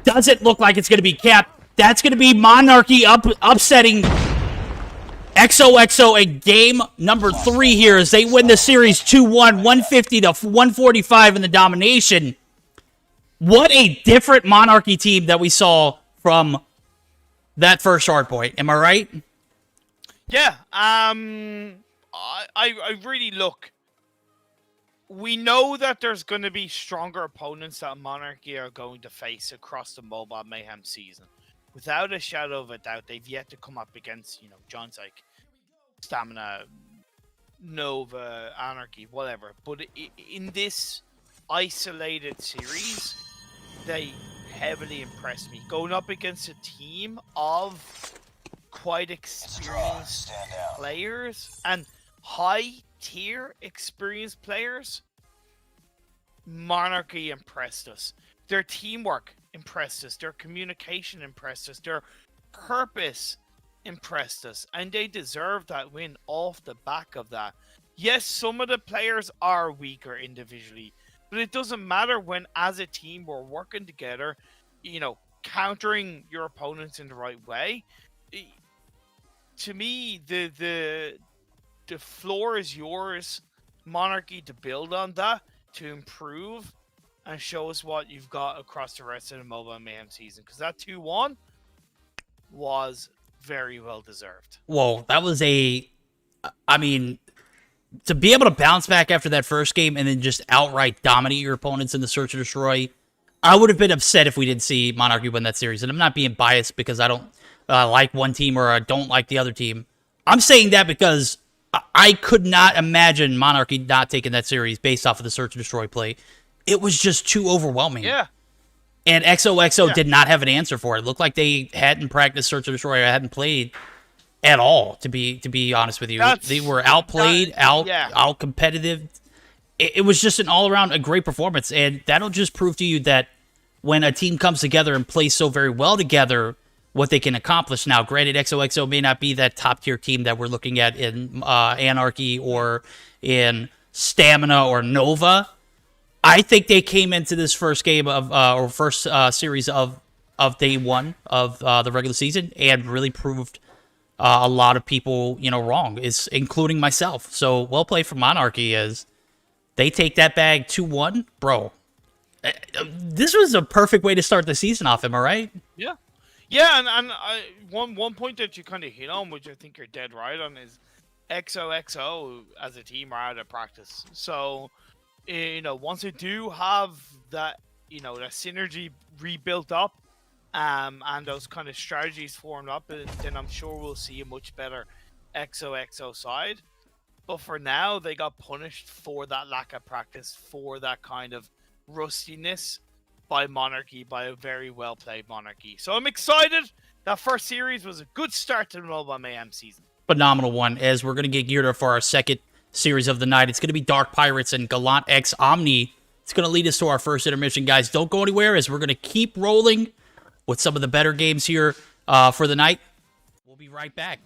doesn't look like it's going to be capped. That's going to be Monarchy upsetting XoXo in game number 3 here as they win the series 2-1, 150 to 145 in the domination. What a different Monarchy team that we saw from that first hard point. Am I right? Yeah, I really look. We know that there's going to be stronger opponents that Monarchy are going to face across the Mobile Mayhem season. Without a shadow of a doubt, they've yet to come up against, you know, John's like Stamina, Nova, Anarchy, whatever. But in this isolated series, they heavily impressed me. Going up against a team of quite experienced players and high-tier experienced players, Monarchy impressed us. Their teamwork impressed us. Their communication impressed us. Their purpose impressed us. And they deserve that win off the back of that. Yes, some of the players are weaker individually, but it doesn't matter when, as a team, we're working together, you know, countering your opponents in the right way. To me, the floor is yours, Monarchy, to build on that, to improve, and show us what you've got across the rest of the Mobile Mayhem season. Because that 2-1 was very well deserved. Whoa, that was a... I mean, to be able to bounce back after that first game and then just outright dominate your opponents in the Search and Destroy, I would have been upset if we didn't see Monarchy win that series. And I'm not being biased because I don't like one team or I don't like the other team. I'm saying that because I could not imagine Monarchy not taking that series based off of the Search and Destroy play. It was just too overwhelming. Yeah. And XoXo did not have an answer for it. It looked like they hadn't practiced Search and Destroy or hadn't played at all, to be honest with you. They were outplayed, out competitive. It was just an all-around a great performance, and that'll just prove to you that when a team comes together and plays so very well together, what they can accomplish. Now, granted, XoXo may not be that top-tier team that we're looking at in Anarchy or in Stamina or Nova. I think they came into this first game of or first series of day one of the regular season and really proved a lot of people, wrong, including myself. So well played for Monarchy as they take that bag 2-1, bro. This was a perfect way to start the season off. Am I right? Yeah, yeah, and one point that you kind of hit on, which I think you're dead right on, is XoXo as a team are out of practice. So, once they do have that, that synergy rebuilt up, and those kind of strategies formed up, then I'm sure we'll see a much better XoXo side. But for now, they got punished for that lack of practice, for that kind of rustiness by Monarchy, by a very well played Monarchy. So I'm excited. That first series was a good start to the Mobile Mayhem season. Phenomenal one, as we're going to get geared up for our second series of the night. It's going to be Dark Pirates and Gallant X Omni. It's going to lead us to our first intermission, guys. Don't go anywhere, as we're going to keep rolling with some of the better games here for the night. We'll be right back.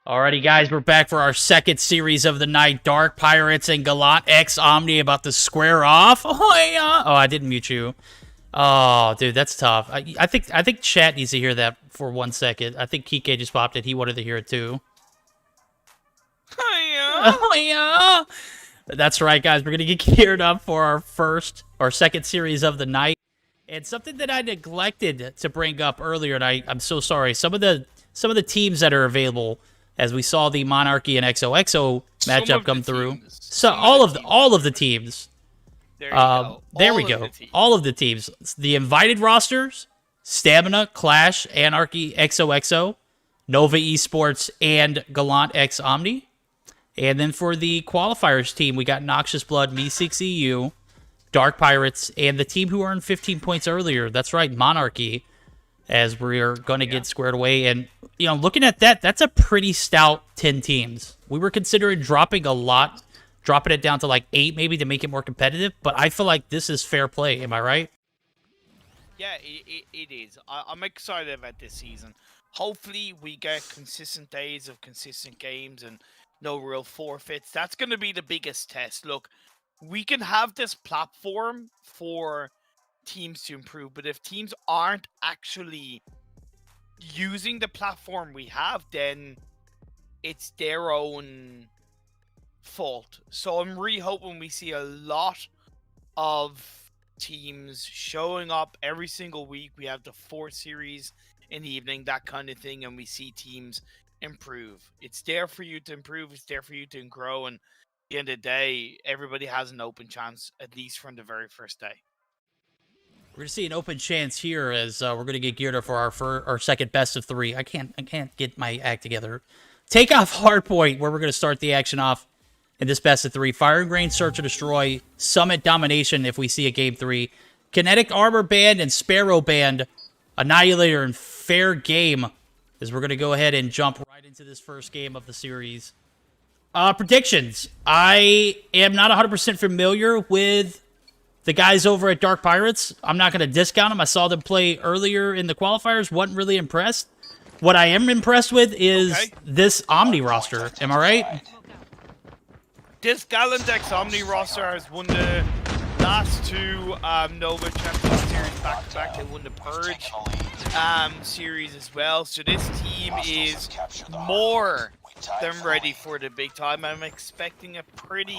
Alrighty, guys, we're back for our second series of the night. Dark Pirates and Gallant X Omni about to square off. Oh, yeah. Oh, I didn't mute you. Oh, dude, that's tough. I think chat needs to hear that for 1 second. I think Kike just popped it. He wanted to hear it too. Oh, yeah. Oh, yeah. That's right, guys. We're gonna get geared up for our second series of the night. And something that I neglected to bring up earlier, and I'm so sorry. Some of the teams that are available, as we saw the Monarchy and XoXo matchup come through. So all of the teams. There you go. There we go. All of the teams. The invited rosters: Stamina, Qlash, Anarchy, XoXo, Nova Esports, and Gallant X Omni. And then for the qualifiers team, we got Noxious Blood, MeSeeks EU, Dark Pirates, and the team who earned 15 points earlier. That's right, Monarchy, as we're going to get squared away. And, you know, looking at that, that's a pretty stout 10 teams. We were considering dropping it down to like 8 maybe to make it more competitive, but I feel like this is fair play. Am I right? Yeah, it is. I'm excited about this season. Hopefully, we get consistent days of consistent games and no real forfeits. That's going to be the biggest test. Look, we can have this platform for teams to improve, but if teams aren't actually using the platform we have, then it's their own fault. So I'm really hoping we see a lot of teams showing up every single week. We have the 4 series in the evening, that kind of thing, and we see teams improve. It's there for you to improve. It's there for you to grow. And at the end of the day, everybody has an open chance, at least from the very first day. We're gonna see an open chance here as we're gonna get geared up for our second best of 3. I can't get my act together. Take off Hardpoint, where we're gonna start the action off in this best of 3. Fire and Grain, Search or Destroy, Summit Domination if we see a game 3. Kinetic Armor Band and Sparrow Band, Annihilator and Fair Game. As we're going to go ahead and jump right into this first game of the series. Predictions. I am not 100% familiar with the guys over at Dark Pirates. I'm not going to discount them. I saw them play earlier in the qualifiers. Wasn't really impressed. What I am impressed with is this Omni roster. Am I right? This Gallant X Omni roster has won the last 2 Nova Champions Series back-to-back. They won the Purge series as well. So this team is more than ready for the big time. I'm expecting a pretty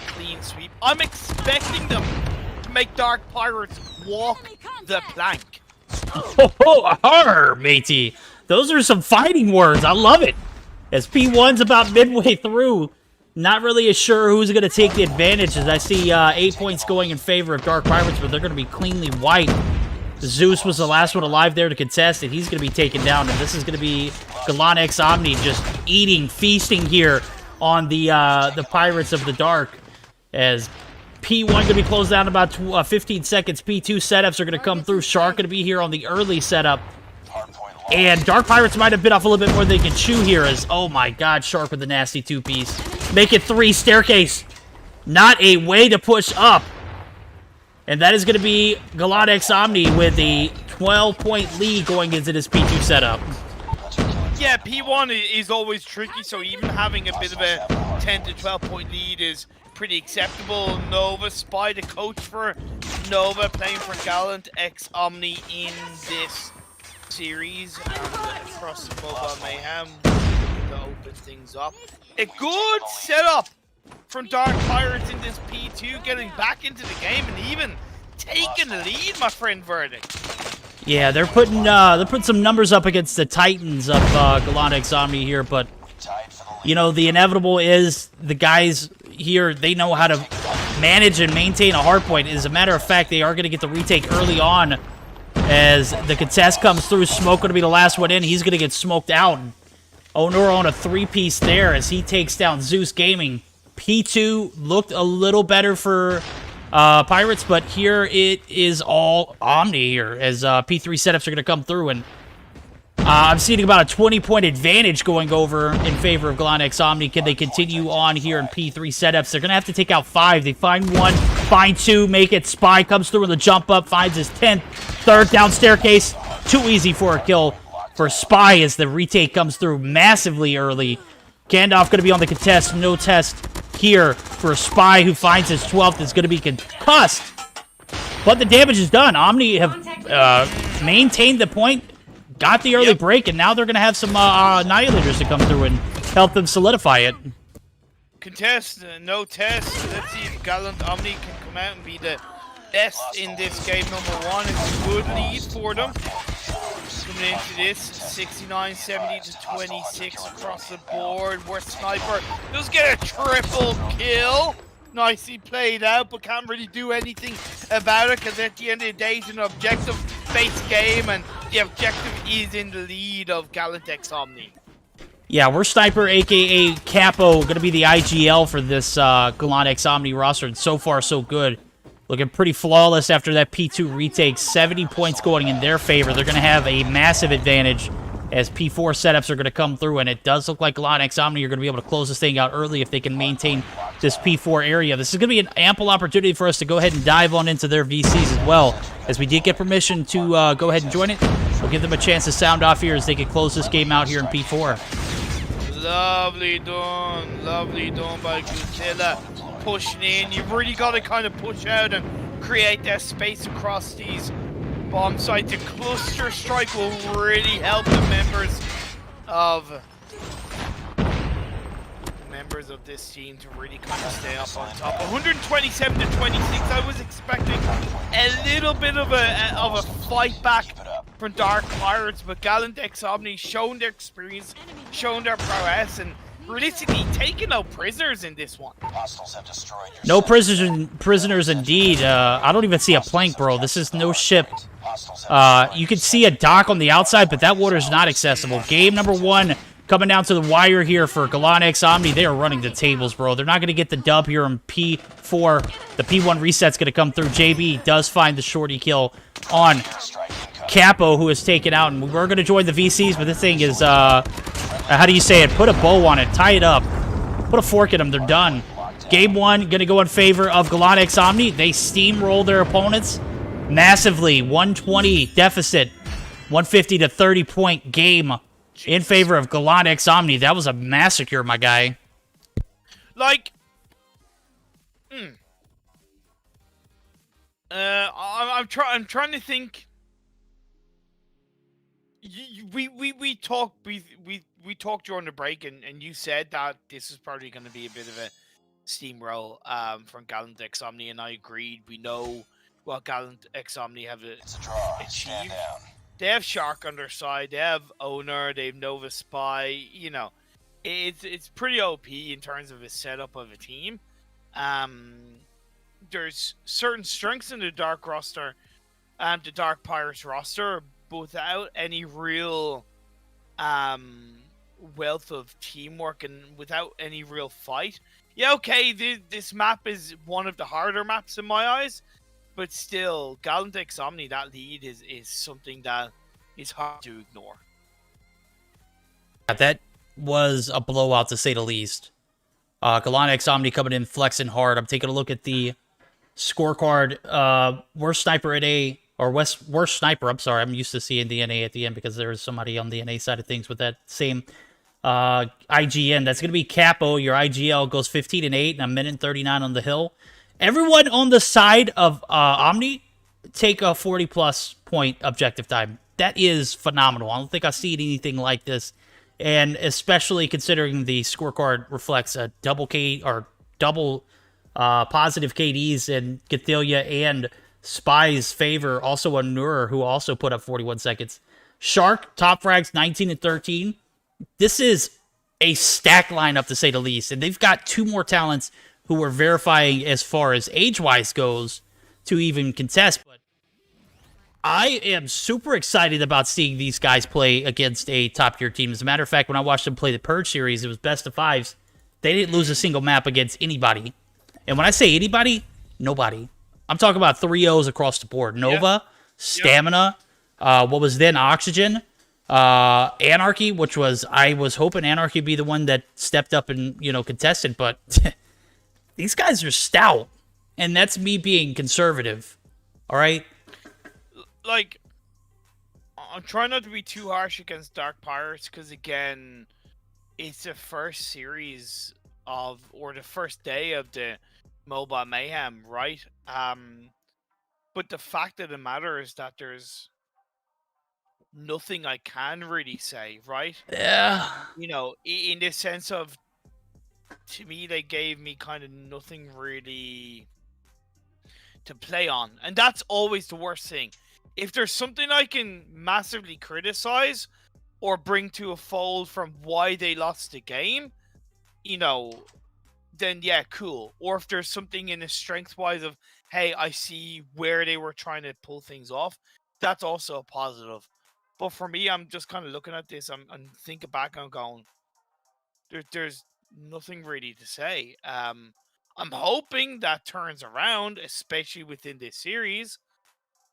clean sweep. I'm expecting them to make Dark Pirates walk the plank. Oh, matey. Those are some fighting words. I love it. As P1's about midway through, not really sure who's going to take the advantage, as I see 8 points going in favor of Dark Pirates, but they're going to be cleanly wiped. Zeus was the last one alive there to contest, and he's going to be taken down, and this is going to be Gallant X Omni just feasting here on the Pirates of the Dark, as P1 going to be closed down in about 15 seconds. P2 setups are going to come through. Shark going to be here on the early setup. And Dark Pirates might have bit off a little bit more than they can chew here, as, oh my god, Shark with the nasty 2-piece. Make it 3, Staircase. Not a way to push up. And that is going to be Gallant X Omni with a 12-point lead going into this P2 setup. Yeah, P1 is always tricky, so even having a bit of a 10 to 12-point lead is pretty acceptable. Nova, Spy, the coach for Nova, playing for Gallant X Omni in this series. And across the mobile Mayhem to open things up. A good setup from Dark Pirates in this P2, getting back into the game and even taking the lead, my friend Verdict. Yeah, they're putting some numbers up against the Titans of Gallant X Omni here, but you know, the inevitable is the guys here, they know how to manage and maintain a hard point. As a matter of fact, they are going to get the retake early on as the contest comes through. Smoke going to be the last one in. He's going to get smoked out. Onur on a 3-piece there as he takes down Zeus Gaming. P2 looked a little better for Pirates, but here it is all Omni here as P3 setups are going to come through, and I'm seeing about a 20-point advantage going over in favor of Gallant X Omni. Can they continue on here in P3 setups? They're going to have to take out 5. They find 1, find 2, make it. Spy comes through with a jump up, finds his 10th. Third down Staircase. Too easy for a kill. for Spy as the retake comes through massively early. Gandalf going to be on the contest. No test here for Spy, who finds his 12th. Is going to be concussed. But the damage is done. Omni have maintained the point, got the early break, and now they're going to have some Annihilators to come through and help them solidify it. Contest, no test. Let's see if Gallant Omni can come out and be the best in this game. Number 1, it's a good lead for them. Coming into this, 69-70 to 26 across the board. Where Sniper does get a triple kill. Nicely played out, but can't really do anything about it because at the end of the day, it's an objective-based game, and the objective is in the lead of Gallant X Omni. Yeah, we're Sniper, a.k.a. Capo, going to be the IGL for this Gallant X Omni roster, and so far, so good. Looking pretty flawless after that P2 retake. 70 points going in their favor. They're going to have a massive advantage as P4 setups are going to come through, and it does look like Gallant X Omni are going to be able to close this thing out early if they can maintain this P4 area. This is going to be an ample opportunity for us to go ahead and dive on into their VCs as well, as we did get permission to go ahead and join it. We'll give them a chance to sound off here as they can close this game out here in P4. Lovely done by Gutilla. Pushing in, you've really got to kind of push out and create that space across these bomb sites. The cluster strike will really help the members of this team to really kind of stay up on top. 127 to 26. I was expecting a little bit of a fight back from Dark Pirates, but Gallant X Omni shown their experience, shown their prowess, and realistically taking no prisoners in this one. No prisoners indeed. I don't even see a plank, bro. This is no ship. You can see a dock on the outside, but that water is not accessible. Game number 1 coming down to the wire here for Gallant X Omni. They are running the tables, bro. They're not going to get the dub here in P4. The P1 reset's going to come through. JB does find the shorty kill on Capo, who is taken out, and we're going to join the VCs, but this thing is, how do you say it? Put a bow on it, tie it up, put a fork in them, they're done. Game 1 going to go in favor of Gallant X Omni. They steamroll their opponents massively. 120 deficit, 150 to 30 point game in favor of Gallant X Omni. That was a massacre, my guy. Like, I'm trying to think. We talked during the break, and you said that this is probably going to be a bit of a steamroll from Gallant X Omni, and I agreed. We know what Gallant X Omni have achieved. They have Shark on their side, they have Owner, they have Nova Spy. You know, it's pretty OP in terms of a setup of a team. There's certain strengths in the Dark roster, the Dark Pirates roster, but without any real wealth of teamwork and without any real fight. Yeah, okay, this map is one of the harder maps in my eyes, but still, Gallant X Omni, that lead is something that is hard to ignore. That was a blowout, to say the least. Gallant X Omni coming in, flexing hard. I'm taking a look at the scorecard. Worst sniper at A, or worst sniper, I'm sorry. I'm used to seeing the NA at the end because there was somebody on the NA side of things with that same IGN. That's going to be Capo. Your IGL goes 15 and 8 and a minute and 39 on the hill. Everyone on the side of Omni take a 40-plus point objective time. That is phenomenal. I don't think I've seen anything like this, and especially considering the scorecard reflects a double positive KDs in Cathilia and Spy's favor. Also a Nur, who also put up 41 seconds. Shark, top frags, 19 and 13. This is a stack lineup, to say the least, and they've got 2 more talents who are verifying as far as age-wise goes to even contest. But I am super excited about seeing these guys play against a top-tier team. As a matter of fact, when I watched them play the Purge series, it was best of 5s. They didn't lose a single map against anybody. And when I say anybody, nobody. I'm talking about 3-0s across the board. Nova, Stamina, what was then Oxygen, Anarchy, which was, I was hoping Anarchy would be the one that stepped up and, contested, but these guys are stout. And that's me being conservative. All right? Like, I'm trying not to be too harsh against Dark Pirates because again, it's the first series of, or the first day of the Mobile Mayhem, right? But the fact of the matter is that there's nothing I can really say, right? Yeah. You know, in the sense of, to me, they gave me kind of nothing really to play on. And that's always the worst thing. If there's something I can massively criticize or bring to a fold from why they lost the game, you know, then yeah, cool. Or if there's something in the strength-wise of, hey, I see where they were trying to pull things off, that's also a positive. But for me, I'm just kind of looking at this, I'm thinking back and going, there's nothing really to say. I'm hoping that turns around, especially within this series.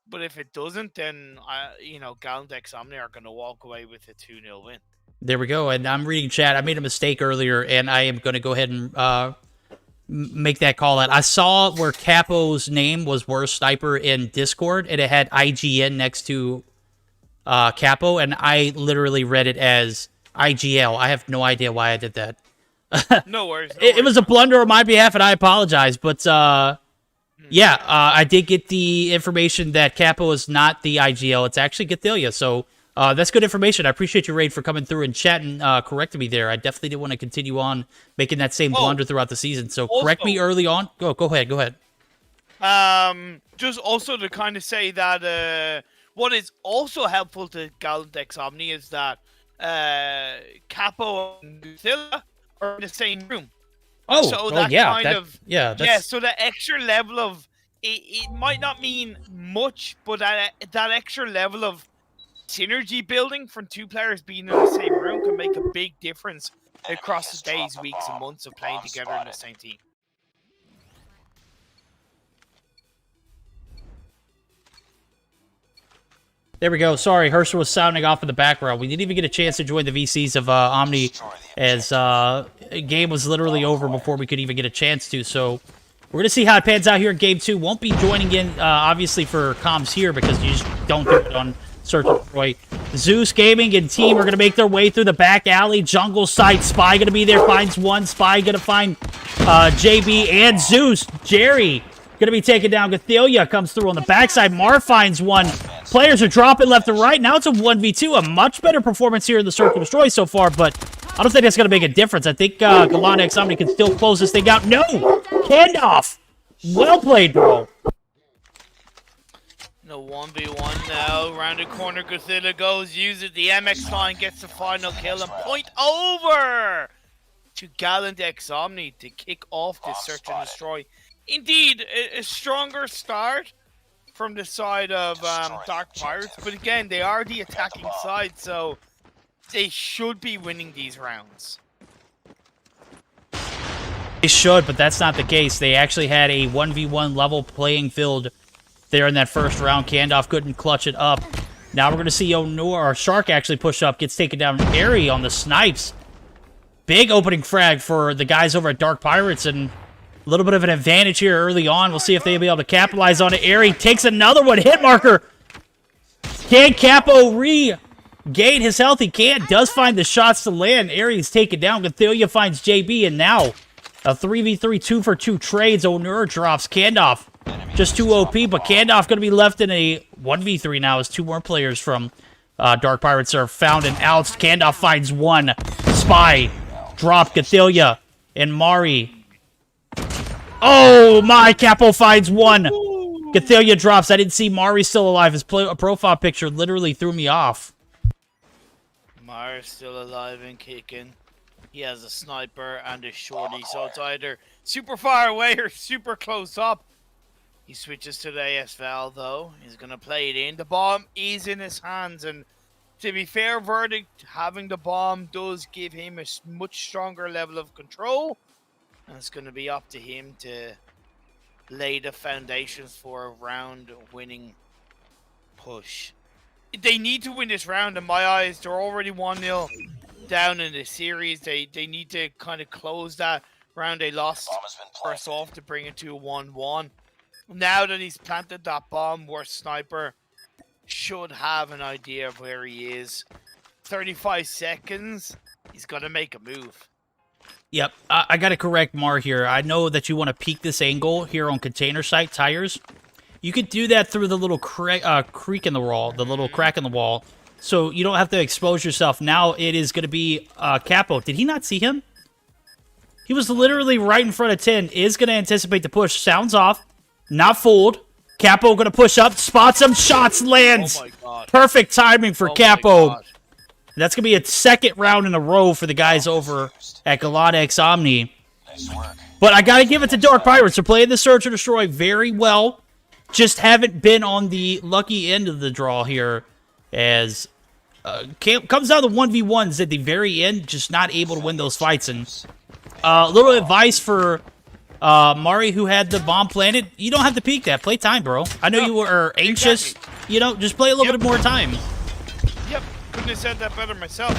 But if it doesn't, then you know, Gallant X Omni are going to walk away with a 2-0 win. There we go. And I'm reading chat. I made a mistake earlier, and I am going to go ahead and make that call out. I saw where Capo's name was Worst Sniper in Discord, and it had IGN next to Capo, and I literally read it as IGL. I have no idea why I did that. No worries. It was a blunder on my behalf, and I apologize. But yeah, I did get the information that Capo is not the IGL. It's actually Gathelia. So that's good information. I appreciate you, Raid, for coming through and chatting, correcting me there. I definitely didn't want to continue on making that same blunder throughout the season. So correct me early on. Go ahead. Just also to kind of say that what is also helpful to Gallant X Omni is that Capo and Gathelia are in the same room. So that so the extra level of it might not mean much, but that extra level of synergy building from two players being in the same room can make a big difference across the days, weeks, and months of playing together in the same team. There we go. Sorry, Herschel was sounding off in the background. We didn't even get a chance to join the VCs of Omni, as game was literally over before we could even get a chance to. So we're going to see how it pans out here in Game 2. Won't be joining in, obviously, for comms here because you just don't do it on Search and Destroy. Zeus Gaming and team are going to make their way through the back alley. Jungle site. Spy going to be there. Finds one. Spy going to find JB and Zeus. Jerry going to be taking down Gathelia. Comes through on the backside. Mar finds one. Players are dropping left and right. Now it's a 1v2. A much better performance here in the Search and Destroy so far, but I don't think that's going to make a difference. I think Gallant X Omni can still close this thing out. No! Kickoff! Well played, bro. No 1v1 now. Around the corner, Gathelia goes, uses the MX line, gets the final kill, and point over to Gallant X Omni to kick off this Search and Destroy. Indeed, a stronger start from the side of Dark Pirates, but again, they are the attacking side, so they should be winning these rounds. They should, but that's not the case. They actually had a 1v1 level playing field there in that first round. Kickoff couldn't clutch it up. Now we're going to see Shark actually push up, gets taken down Airy on the snipes. Big opening frag for the guys over at Dark Pirates, and a little bit of an advantage here early on. We'll see if they'll be able to capitalize on it. Airy takes another one. Hit marker. Can Capo regain his health? He can't. Does find the shots to land. Airy's taken down. Gathelia finds JB, and now a 3v3 2-for-2 trades. Onur drops Kickoff. Just too OP, but Kickoff going to be left in a 1v3 now as two more players from Dark Pirates are found and ousted. Kickoff finds one. Spy. Drop Gathelia and Mari. Oh my, Capo finds one. Gathelia drops. I didn't see Mari still alive. His profile picture literally threw me off. Mari's still alive and kicking. He has a sniper and a shorty, so it's either super far away or super close up. He switches to the ASVAL though. He's going to play it in. The bomb is in his hands, and to be fair, Verdict, having the bomb does give him a much stronger level of control. And it's going to be up to him to lay the foundations for a round-winning push. They need to win this round, in my eyes. They're already 1-0 down in the series. They need to kind of close that round they lost first off to bring it to a 1-1. Now that he's planted that bomb, worst sniper, should have an idea of where he is. 35 seconds, he's gonna make a move. Yep, I gotta correct Mar here. I know that you want to peek this angle here on container site tires. You could do that through the little creak in the wall, the little crack in the wall, so you don't have to expose yourself. Now it is gonna be Capo. Did he not see him? He was literally right in front of 10. Is gonna anticipate the push. Sounds off. Not fooled. Capo gonna push up, spots him, shots, lands. Oh my God. Perfect timing for Oh my Capo. God. That's going to be a second round in a row for the guys over at Galactic Omni. But I got to give it to Dark Pirates. They're playing the Search and Destroy very well. Just haven't been on the lucky end of the draw here. As comes down to 1v1s at the very end. Just not able to win those fights. And a little advice for Mari, who had the bomb planted. You don't have to peek that. Play time, bro. I know you were anxious. Exactly. You know, just play a little bit more time. Yep, couldn't have said that better myself.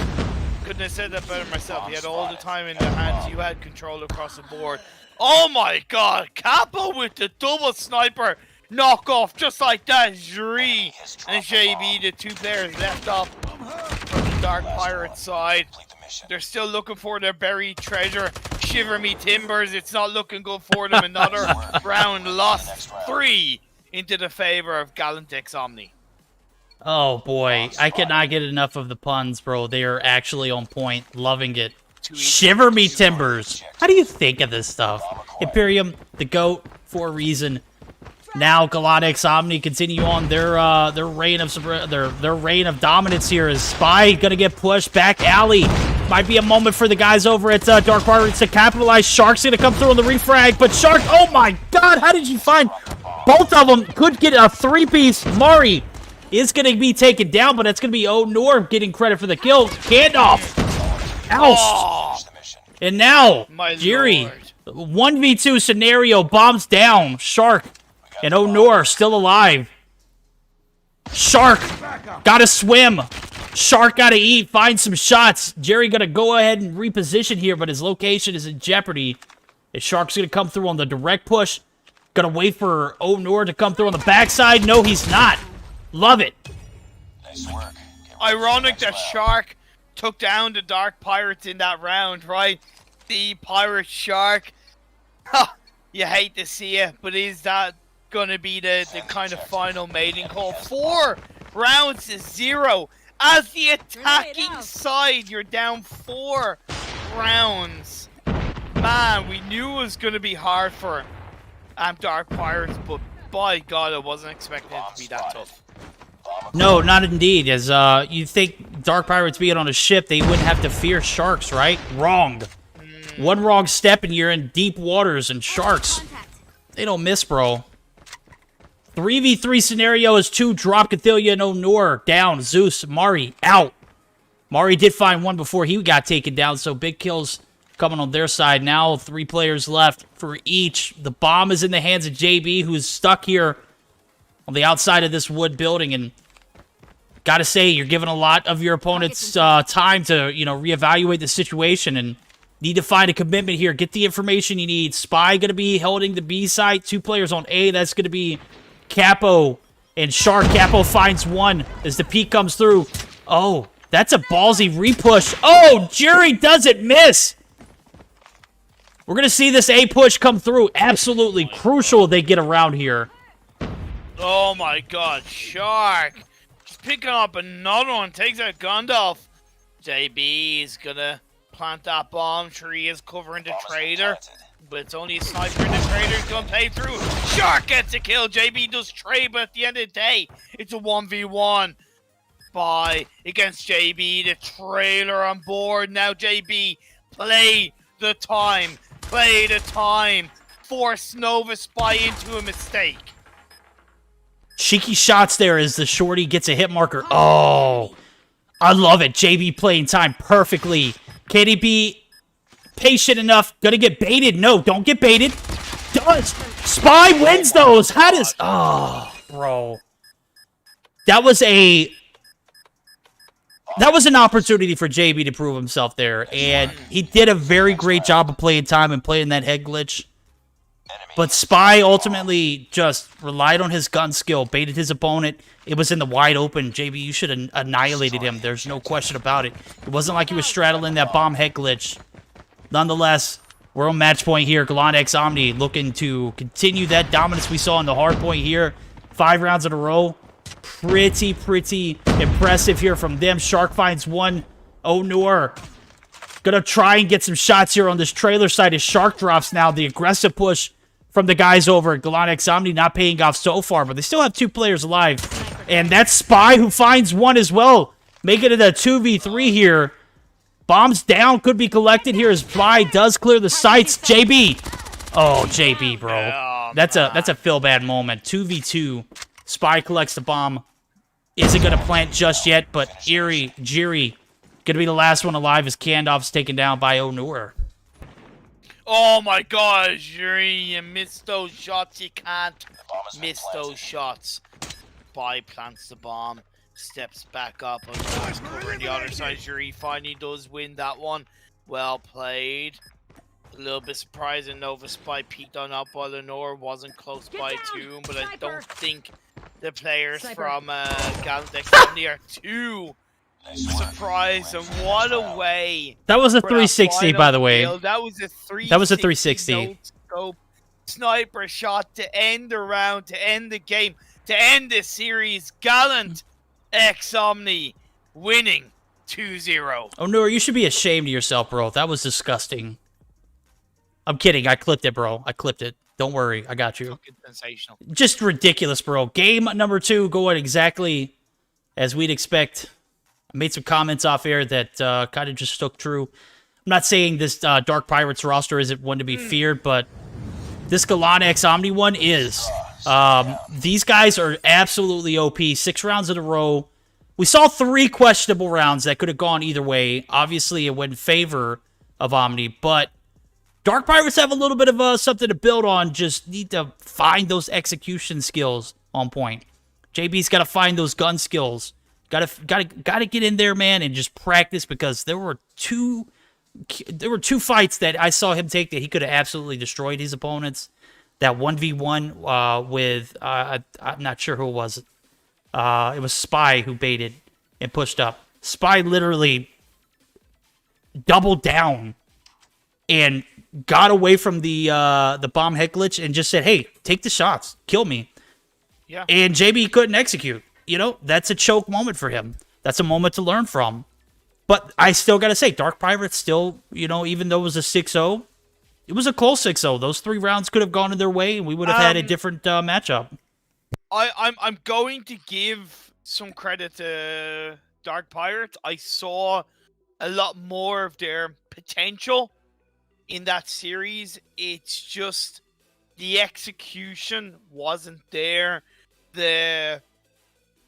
Couldn't have said that better myself. He had all the time in their hands. You had control across the board. Oh my God, Capo with the double sniper knockoff just like that. Juri and JB, the two players left off from the Dark Pirate side. They're still looking for their buried treasure. Shiver me timbers, it's not looking good for them. Another round lost 3 into the favor of Galactic Omni. Oh boy, I cannot get enough of the puns, bro. They are actually on point. Loving it. Shiver me timbers. How do you think of this stuff? Imperium, the GOAT, for a reason. Now Galactic Omni continue on their reign of dominance here. Is Spy gonna get pushed back alley? Might be a moment for the guys over at Dark Pirates to capitalize. Shark's gonna come through on the refrag, but Shark, oh my God, how did you find both of them? Could get a 3-piece. Mari is going to be taken down, but it's going to be Norm getting credit for the kill. Handoff. Oust. And now, Jerry, 1v2 scenario, bombs down. Shark and Nor still alive. Shark got to swim. Shark got to eat, find some shots. Jerry going to go ahead and reposition here, but his location is in jeopardy. Is Shark's going to come through on the direct push? Going to wait for Nor to come through on the backside? No, he's not. Love it. Nice work. Ironic that Shark took down the Dark Pirates in that round, right? The Pirate Shark. Ha! You hate to see it, but is that gonna be the kind of final mating call? 4 rounds to 0. As the attacking side, you're down 4 rounds. Man, we knew it was gonna be hard for Dark Pirates, but by God, I wasn't expecting it to be that tough. No, not indeed. As you think Dark Pirates being on a ship, they wouldn't have to fear sharks, right? Wrong. One wrong step and you're in deep waters, and sharks, they don't miss, bro. 3v3 scenario is 2 drop Cathilia and Onor down. Zeus, Mari out. Mari did find one before he got taken down, so big kills coming on their side. Now 3 players left for each. The bomb is in the hands of JB, who's stuck here on the outside of this wood building, and gotta say, you're giving a lot of your opponents time to, you know, reevaluate the situation and need to find a commitment here. Get the information you need. Spy gonna be holding the B site. 2 players on A. That's gonna be Capo and Shark. Capo finds one as the peek comes through. Oh, that's a ballsy repush. Oh, Jury doesn't miss. We're gonna see this A push come through. Absolutely crucial they get around here. Oh my God, Shark! Just picking up another one, takes out Gandalf. JB is gonna plant that bomb. Tree is covering the trader, but it's only a sniper and the trader's gonna play through. Shark gets a kill. JB does trade, but at the end of the day, it's a 1v1. Spy against JB, the trailer on board. Now JB, play the time. Play the time. Force Nova Spy into a mistake. Cheeky shots there as the shorty gets a hit marker. Oh, I love it. JB playing time perfectly. Can he be patient enough? Gonna get baited? No, don't get baited. Does. Spy wins those. How does... Oh, bro. That was an opportunity for JB to prove himself there, and he did a very great job of playing time and playing that head glitch. But Spy ultimately just relied on his gun skill, baited his opponent. It was in the wide open. JB, you should have annihilated him. There's no question about it. It wasn't like he was straddling that bomb head glitch. Nonetheless, we're on match point here. Qlash Omni looking to continue that dominance we saw in the hard point here. 5 rounds in a row. Pretty impressive here from them. Shark finds one. Onur gonna try and get some shots here on this trailer side as Shark drops now. The aggressive push from the guys over at Qlash Omni not paying off so far, but they still have 2 players alive. And that's Spy who finds one as well. Making it a 2v3 here. Bombs down, could be collected here as Spy does clear the sights. JB. Oh, JB, bro. That's a feel bad moment. 2v2. Spy collects the bomb. Isn't going to plant just yet, but Jiri going to be the last one alive as Kandov's taken down by Onur. Oh my gosh, Jiri, you missed those shots. You can't miss those shots. Spy plants the bomb, steps back up. Onur's covering the other side. Jiri finally does win that one. Well played. A little bit surprising Nova Spy peeked on up while Onur wasn't close by to him, but I don't think the players from Galactic Omni are too surprised. And what a way! That was a 360, by the way. That was a 360. That was a 360. No-scope sniper shot to end the round, to end the game, to end the series. Gallant X Omni winning 2-0. Onur, you should be ashamed of yourself, bro. That was disgusting. I'm kidding. I clipped it, bro. I clipped it. Don't worry. I got you. Fucking sensational. Just ridiculous, bro. Game number 2 going exactly as we'd expect. I made some comments off air that kind of just stuck true. I'm not saying this Dark Pirates roster isn't one to be feared, but this Qlash Omni one is. These guys are absolutely OP. 6 rounds in a row. We saw 3 questionable rounds that could have gone either way. Obviously, it went in favor of Omni, but Dark Pirates have a little bit of something to build on. Just need to find those execution skills on point. JB's got to find those gun skills. Got to get in there, man, and just practice, because there were two fights that I saw him take that he could have absolutely destroyed his opponents. That 1v1 with I'm not sure who it was. It was Spy who baited and pushed up. Spy literally doubled down and got away from the bomb head glitch and just said, "Hey, take the shots, kill me." Yeah. And JB couldn't execute. You know, that's a choke moment for him. That's a moment to learn from. But I still got to say, Dark Pirates still, you know, even though it was a 6-0, it was a close 6-0. Those 3 rounds could have gone in their way, and we would have had a different matchup. I'm going to give some credit to Dark Pirates. I saw a lot more of their potential in that series. It's just the execution wasn't there. The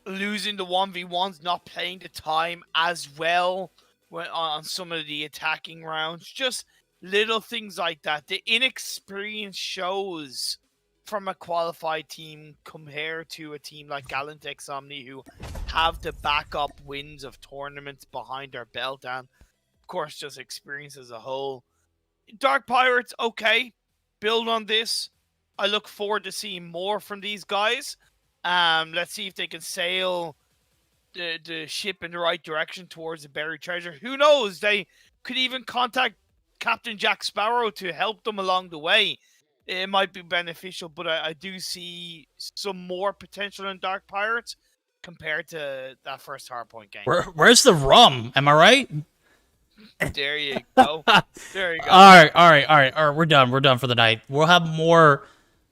losing the 1v1s, not playing the time as well on some of the attacking rounds. Just little things like that. The inexperience shows from a qualified team compared to a team like Gallant X Omni, who have the backup wins of tournaments behind their belt, and of course just experience as a whole. Dark Pirates, okay, build on this. I look forward to seeing more from these guys. Let's see if they can sail the ship in the right direction towards the buried treasure. Who knows? They could even contact Captain Jack Sparrow to help them along the way. It might be beneficial, but I do see some more potential in Dark Pirates compared to that first hardpoint game. Where's the rum? Am I right? There you go. There you go. All right. We're done. We're done for the night. We'll have more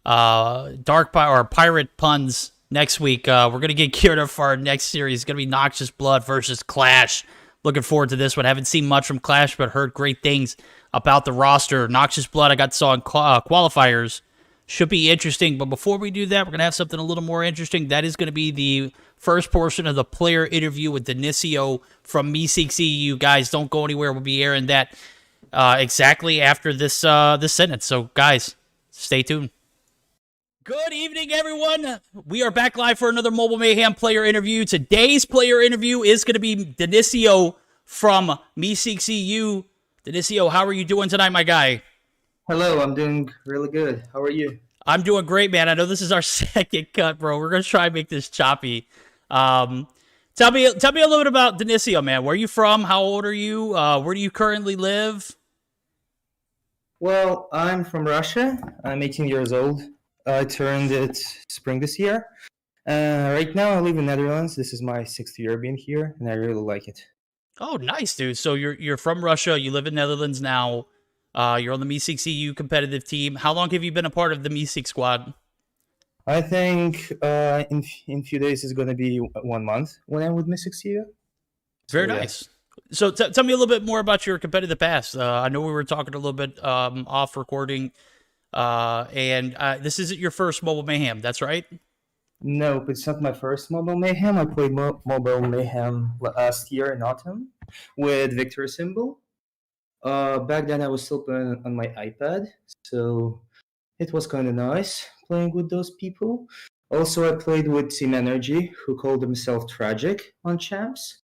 pirate puns next week. We're going to get geared up for our next series. It's going to be Noxious Blood versus Qlash. Looking forward to this one. Haven't seen much from Qlash, but heard great things about the roster. Noxious Blood, I saw in qualifiers. Should be interesting. But before we do that, we're going to have something a little more interesting. That is going to be the first portion of the player interview with Dionisio from MeSeeks EU. Guys, don't go anywhere. We'll be airing that exactly after this sentence. So, guys, stay tuned. Good evening, everyone. We are back live for another Mobile Mayhem player interview. Today's player interview is going to be Dionisio from MeSeeks EU. Dionisio, how are you doing tonight, my guy? Hello, I'm doing really good. How are you? I'm doing great, man. I know this is our second cut, bro. We're gonna try and make this choppy. Tell me a little bit about Dionisio, man. Where are you from? How old are you? Where do you currently live? Well, I'm from Russia. I'm 18 years old. I turned it spring this year. Right now, I live in Netherlands. This is my 6th year being here, and I really like it. Oh, nice, dude. So you're from Russia. You live in Netherlands now. You're on the MeSeeks EU competitive team. How long have you been a part of the MeSeeks squad? I think in few days is going to be 1 month when I'm with MeSeeks EU. Very nice. So tell me a little bit more about your competitive past. I know we were talking a little bit off recording, and this isn't your first Mobile Mayhem. That's right? No, it's not my first Mobile Mayhem. I played Mobile Mayhem last year in autumn with Victory Symbol. Back then, I was still playing on my iPad, so it was kind of nice playing with those people. Also, I played with Team Energy, who called themselves Tragic on Champs.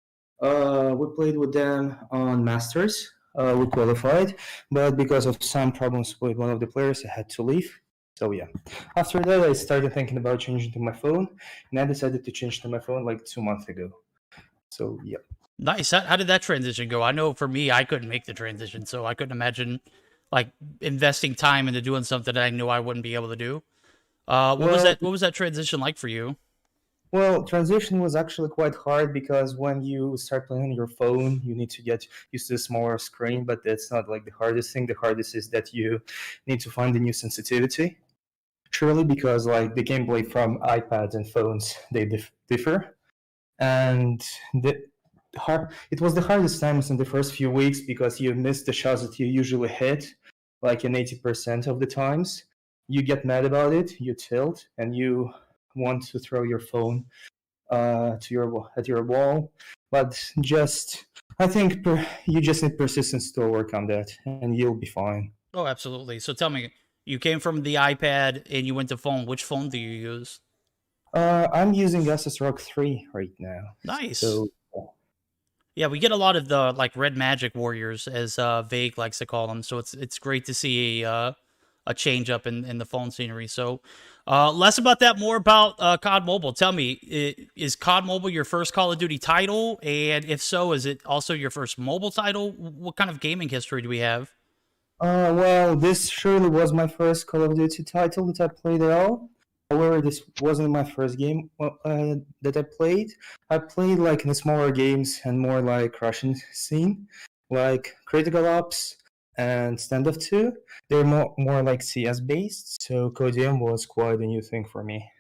We played with them on Masters. We qualified, but because of some problems with one of the players, I had to leave. So yeah, after that, I started thinking about changing to my phone, and I decided to change to my phone like 2 months ago. So yeah. Nice. How did that transition go? I know for me, I couldn't make the transition, so I couldn't imagine like investing time into doing something that I knew I wouldn't be able to do. What was that transition like for you? Well, transition was actually quite hard because when you start playing on your phone, you need to get used to the smaller screen, but that's not like the hardest thing. The hardest is that you need to find a new sensitivity. Surely, because like the gameplay from iPads and phones, they differ. And it was the hardest times in the first few weeks because you miss the shots that you usually hit, like in 80% of the times. You get mad about it, you tilt, and you want to throw your phone at your wall. But I think you just need persistence to work on that, and you'll be fine. Oh, absolutely. So tell me, you came from the iPad and you went to phone. Which phone do you use? I'm using Asus ROG 3 right now. Nice. So, yeah, we get a lot of the like Red Magic Warriors, as Vague likes to call them. So it's great to see a change up in the phone scenery. So less about that, more about COD Mobile. Tell me, is COD Mobile your first Call of Duty title? And if so, is it also your first mobile title? What kind of gaming history do we have? Well, this surely was my first Call of Duty title that I played at all. However, this wasn't my first game that I played. I played like in the smaller games and more like Russian scene, like Critical Ops and Standoff 2. They're more like CS based, so CODM was quite a new thing for me.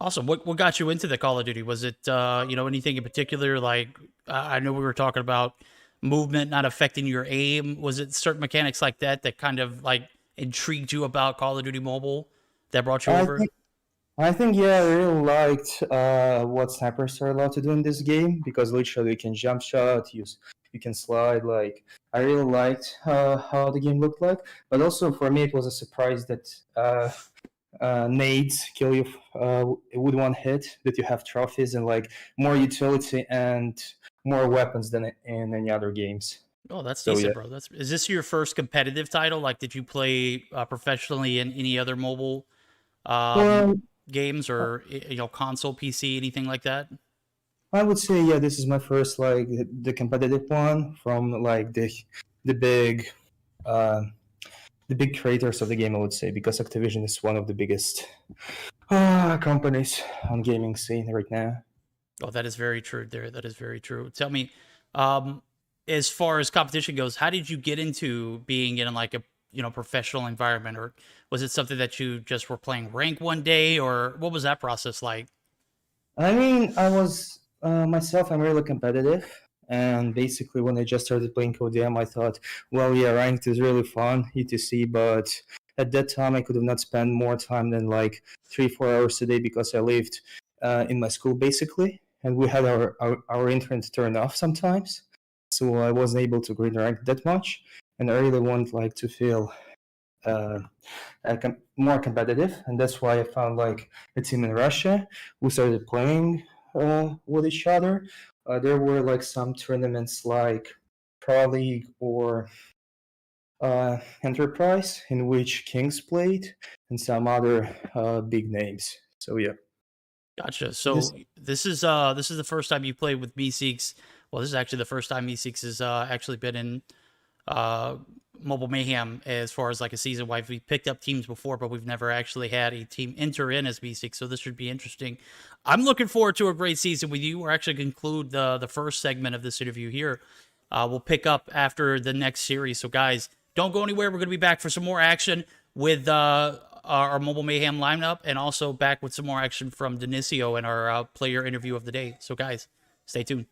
Awesome. What got you into the Call of Duty? Was it anything in particular? Like I know we were talking about movement not affecting your aim. Was it certain mechanics like that kind of like intrigued you about Call of Duty Mobile that brought you over? I think I really liked what snipers are allowed to do in this game because literally you can jump shot, you can slide. Like I really liked how the game looked like, but also for me it was a surprise that nades kill you with one hit, that you have trophies and like more utility and more weapons than in any other games. Oh, that's decent, bro. Is this your first competitive title? Like, did you play professionally in any other mobile games or console, PC, anything like that? I would say this is my first like the competitive one from like the big creators of the game. I would say because Activision is one of the biggest companies on gaming scene right now. Oh, that is very true. That is very true. Tell me, as far as competition goes, how did you get into being in like a professional environment, or was it something that you just were playing rank one day, or what was that process like? I mean, I was myself. I'm really competitive, and basically when I just started playing CODM, I thought, well, yeah, ranked is really fun, etc. But at that time, I could have not spent more time than like 3-4 hours a day because I lived in my school basically, and we had our internet turned off sometimes, so I wasn't able to grind rank that much. And I really want like to feel more competitive, and that's why I found like a team in Russia. We started playing with each other. There were like some tournaments like Pro League or Enterprise, in which Kings played, and some other big names. So yeah. Gotcha. So this is the first time you played with MeSeeks. Well, this is actually the first time MeSeeks has actually been in Mobile Mayhem as far as like a season wide. We picked up teams before, but we've never actually had a team enter in as MeSeeks, so this should be interesting. I'm looking forward to a great season with you. We're actually going to conclude the first segment of this interview here. We'll pick up after the next series. So guys, don't go anywhere. We're going to be back for some more action with our Mobile Mayhem lineup, and also back with some more action from Dionisio and our player interview of the day. So guys, stay tuned.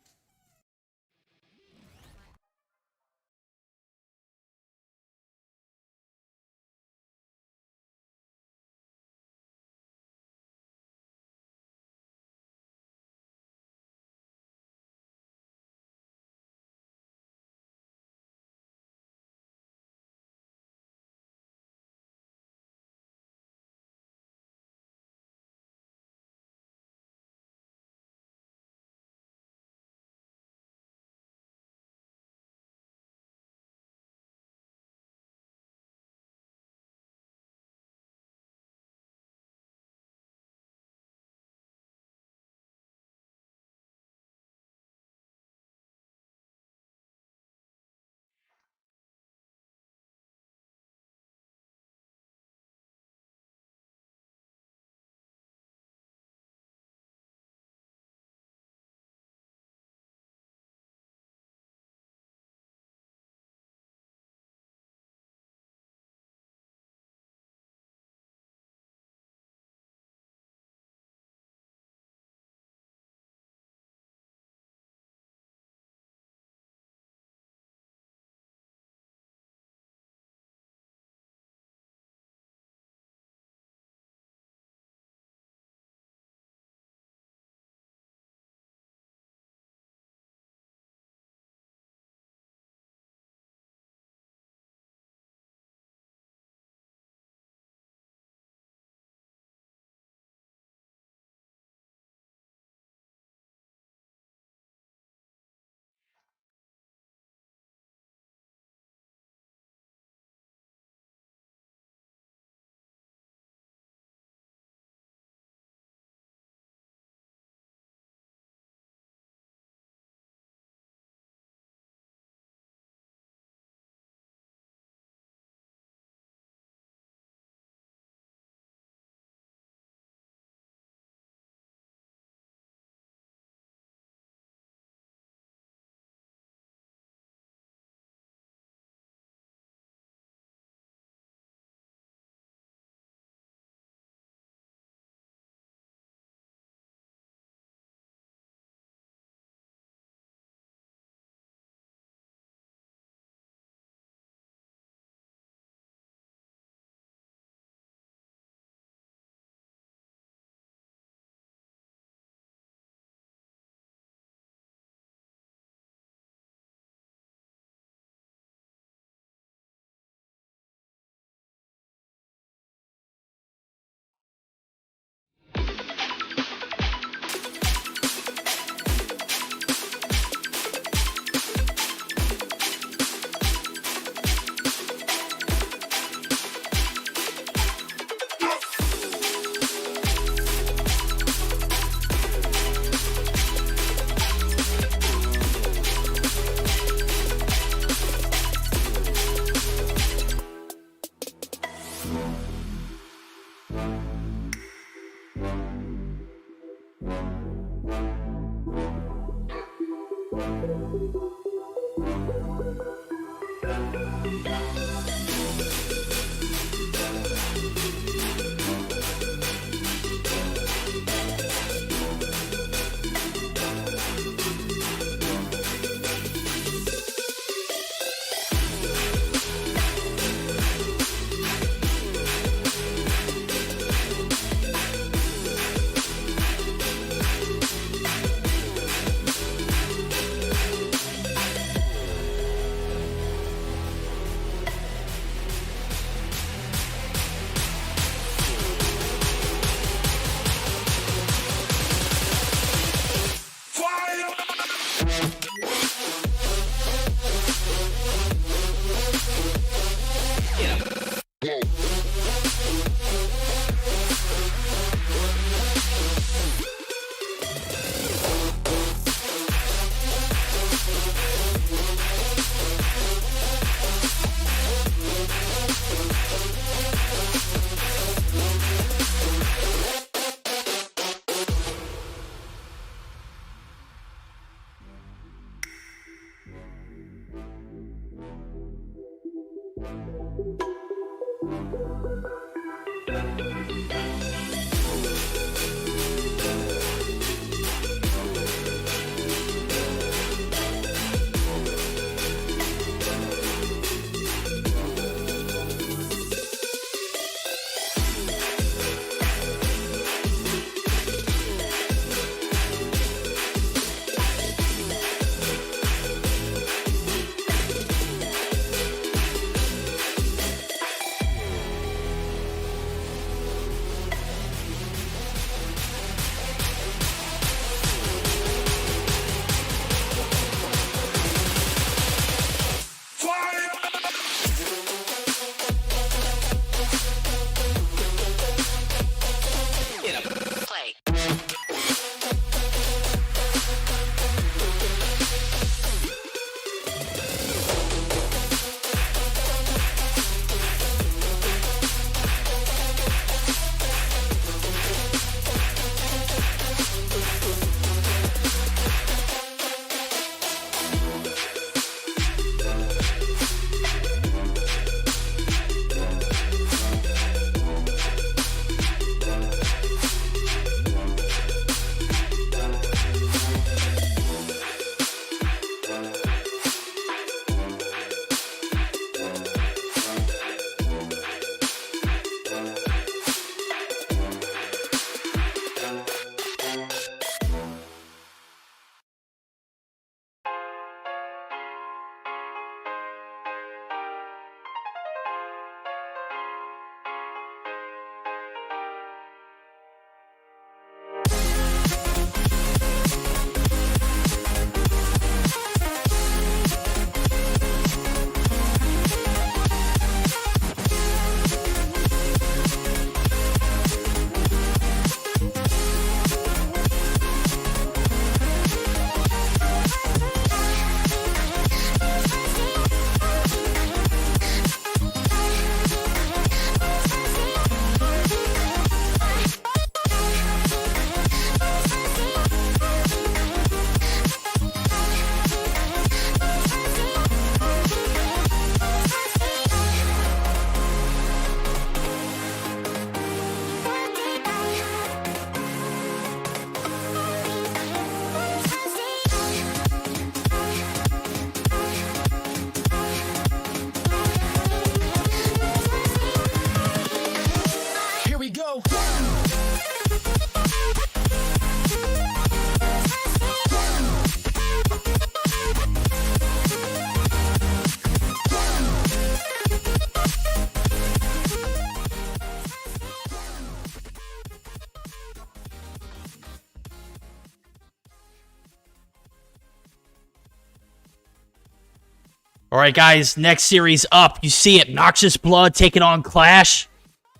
All right, guys, next series up. You see it. Noxious Blood taking on Qlash.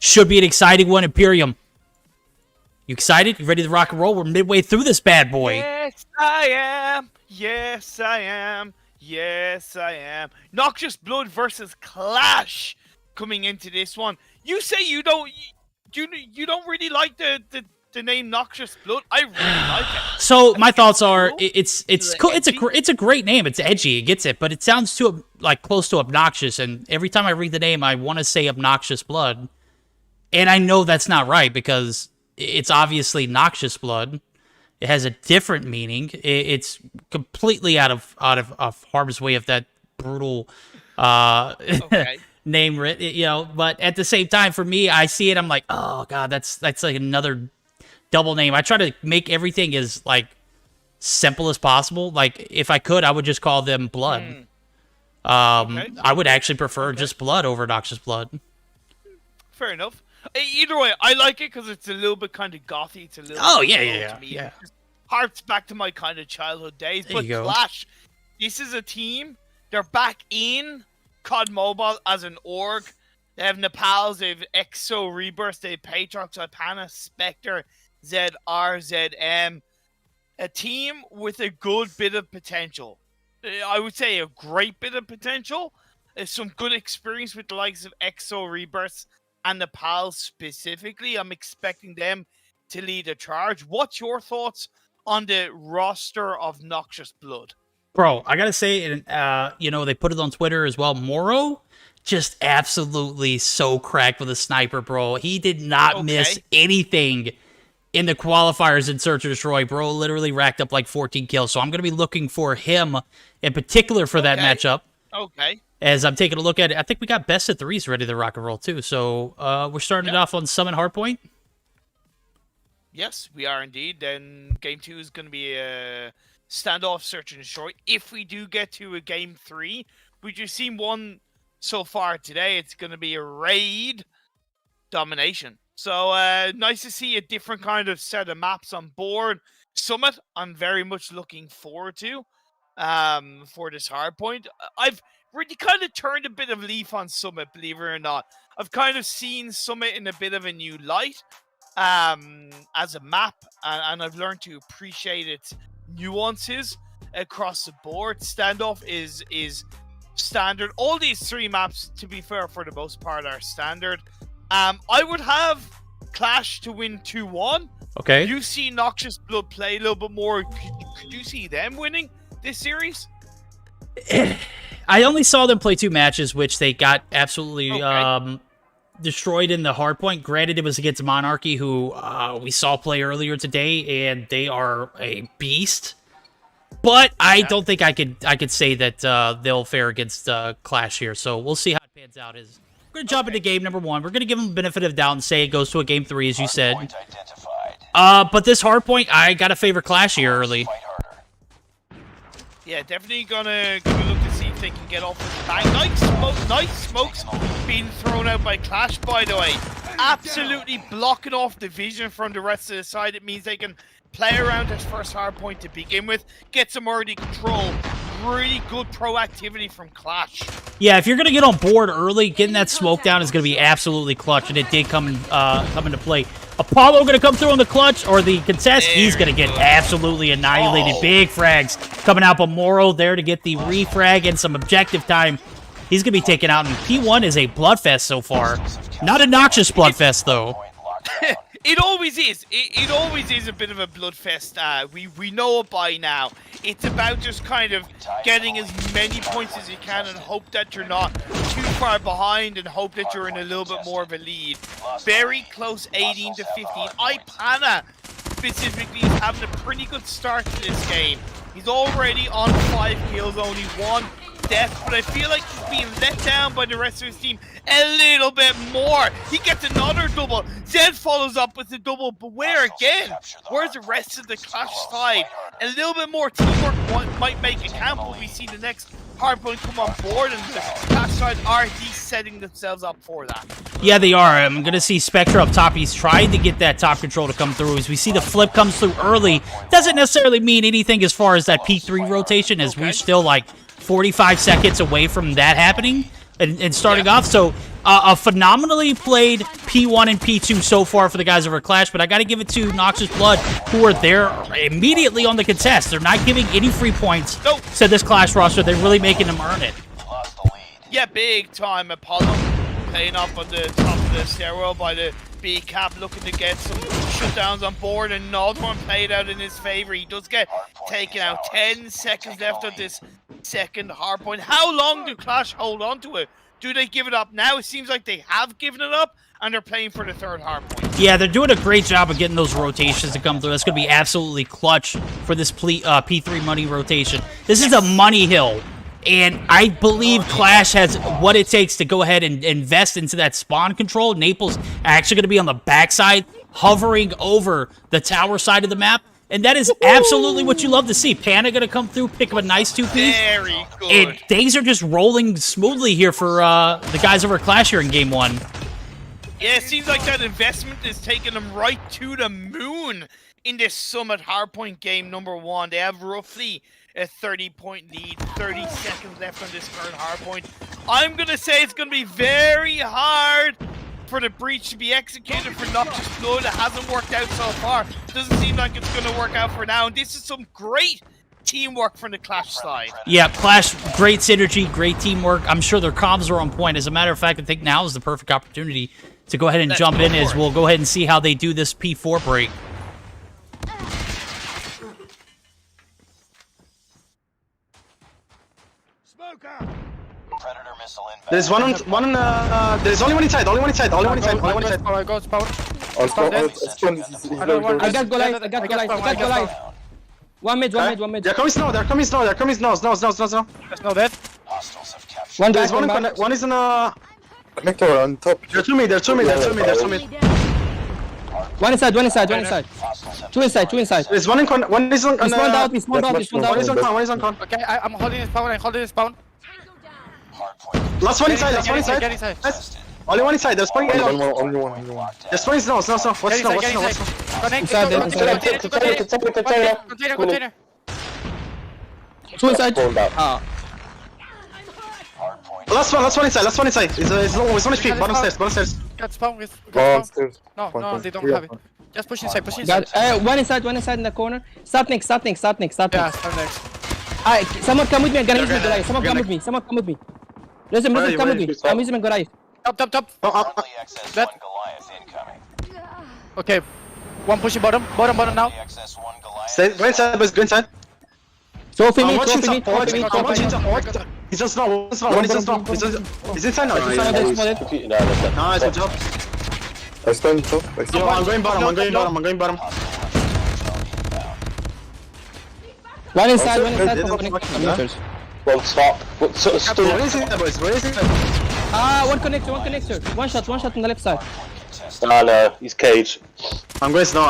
Should be an exciting one, Imperium. You excited? You ready to rock and roll? We're midway through this bad boy. Yes, I am. Yes, I am. Yes, I am. Noxious Blood versus Qlash coming into this one. You say you don't really like the name Noxious Blood. I really like it. So my thoughts are, it's cool. It's a great name. It's edgy. It gets it, but it sounds too like close to obnoxious. And every time I read the name, I want to say Obnoxious Blood, and I know that's not right because it's obviously Noxious Blood. It has a different meaning. It's completely out of harm's way of that brutal name, you know. But at the same time, for me, I see it. I'm like, oh god, that's like another double name. I try to make everything as like simple as possible. Like if I could, I would just call them Blood. I would actually prefer just Blood over Noxious Blood. Fair enough. Either way, I like it because it's a little bit kind of gothy. It's a little. Oh bit yeah. It harks back to my kind of childhood days. There But you go. Qlash, this is a team. They're back in COD Mobile as an org. They have Nepals, they have XoXo Rebirth, they have Patrox, Ipana, Spectre, ZRZM. A team with a good bit of potential. I would say a great bit of potential. Some good experience with the likes of XoXo Rebirth and Nepal specifically. I'm expecting them to lead a charge. What's your thoughts on the roster of Noxious Blood? Bro, I gotta say, you know, they put it on Twitter as well. Moro, just absolutely so cracked with a sniper, bro. He did not miss anything in the qualifiers in Search and Destroy, bro. Literally racked up like 14 kills. So I'm gonna be looking for him in particular for that matchup. Okay. As I'm taking a look at it, I think we got best of threes ready to rock and roll too. So we're starting it off on Summon Hardpoint. Yes, we are indeed. Then game 2 is going to be a standoff, Search and Destroy. If we do get to a game 3, we just seen one so far today. It's going to be a raid domination. So nice to see a different kind of set of maps on board. Summit, I'm very much looking forward to for this hardpoint. I've really kind of turned a bit of leaf on Summit, believe it or not. I've kind of seen Summit in a bit of a new light as a map, and I've learned to appreciate its nuances across the board. Standoff is standard. All these 3 maps, to be fair, for the most part, are standard. I would have Qlash to win 2-1. Okay. You see Noxious Blood play a little bit more. Could you see them winning this series? I only saw them play 2 matches, which they got absolutely destroyed in the hardpoint. Granted, it was against Monarchy, who we saw play earlier today, and they are a beast. But I don't think I could say that they'll fare against Qlash here. So we'll see how it pans out. We're going to jump into game number 1. We're going to give them the benefit of the doubt and say it goes to a game 3, as you said. But this hardpoint, I got to favor Qlash here early. Yeah, definitely gonna look to see if they can get off with the bang. Nice smokes being thrown out by Qlash, by the way. Absolutely blocking off the vision from the rest of the side. It means they can play around this first hardpoint to begin with, get some early control. Really good proactivity from Qlash. Yeah, if you're going to get on board early, getting that smoke down is going to be absolutely clutch, and it did come into play. Apollo going to come through on the clutch, or the contest, he's going to get absolutely annihilated. Big frags coming out, but Moro there to get the refrag and some objective time. He's going to be taken out, and P1 is a bloodfest so far. Not a Noxious bloodfest, though. It always is. It always is a bit of a bloodfest. We know it by now. It's about just kind of getting as many points as you can and hope that you're not too far behind and hope that you're in a little bit more of a lead. Very close, 18 to 15. Ipana specifically is having a pretty good start to this game. He's already on 5 kills, only 1 death, but I feel like he's being let down by the rest of his team a little bit more. He gets another double. Zed follows up with the double, but where again? Where's the rest of the Qlash side? A little bit more teamwork might make it count, but we see the next hardpoint come on board, and the Qlash side are setting themselves up for that. Yeah, they are. I'm going to see Spectre up top. He's trying to get that top control to come through. As we see the flip comes through early, doesn't necessarily mean anything as far as that P3 rotation, as we're still like 45 seconds away from that happening and starting off. So a phenomenally played P1 and P2 so far for the guys over at Qlash, but I got to give it to Noxious Blood, who are there immediately on the contest. They're not giving any free points to this Qlash roster. They're really making them earn it. Yeah, big time Apollo playing up on the top of the stairwell by the B cap, looking to get some shutdowns on board, and another one played out in his favor. He does get taken out. 10 seconds left of this second hard point. How long do Qlash hold on to it? Do they give it up now? It seems like they have given it up, and they're playing for the third hard point. Yeah, they're doing a great job of getting those rotations to come through. That's going to be absolutely clutch for this P3 money rotation. This is a money hill. And I believe Qlash has what it takes to go ahead and invest into that spawn control. Naples actually going to be on the backside, hovering over the tower side of the map. And that is absolutely what you love to see. Panda going to come through, pick up a nice 2-piece. Very good. And things are just rolling smoothly here for the guys over at Qlash here in Game 1. Yeah, it seems like that investment is taking them right to the moon in this Summit Hardpoint game number 1. They have roughly a 30-point lead, 30 seconds left on this current hardpoint. I'm going to say it's going to be very hard for the breach to be executed for Noxious Blood. It hasn't worked out so far. Doesn't seem like it's going to work out for now. And this is some great teamwork from the Qlash side. Yeah, Qlash, great synergy, great teamwork. I'm sure their comms are on point. As a matter of fact, I think now is the perfect opportunity to go ahead and jump in, as we'll go ahead and see how they do this P4 break. Predator missile inbound. There's there's only one inside, only one inside. I got spawn. I got go live. One mid. They're coming snow. No. No dead. Hostiles have captured. One There's back. one is in a... Connector on top. They're two mid. One inside. Two inside. There's one in con... One is on... He spawned out. One is on con. Okay, I'm holding his spawn. Hardpoint. Last one inside. Get inside. Yes. Only one inside. They're spawning A. Only one. They're spawning snow. What's snow? Container. Two inside. Hardpoint. Last one inside. It's on his peak. Bottom stairs. Got spawn with. Downstairs. No, they don't have it. Just push inside. One inside in the corner. Start next. Yeah, start next. Alright, someone come with me. I'm gonna use my Goliath. Someone come with me. Listen, come with me. I'm using my Goliath. Top. Early access That- 1 Goliath incoming. Okay. One pushing bottom now. Early access 1 Goliath. Stay. Go inside, boys. Go inside. Trophy me. He's on snow. One is on snow. He's inside now. Nice, good job. I stand top. Yo, I'm going bottom. One inside. Well, stop. What sort of Where stuff? is it, boys? Where is it? One connector. One shot on the left side. No, he's caged. I'm going snow.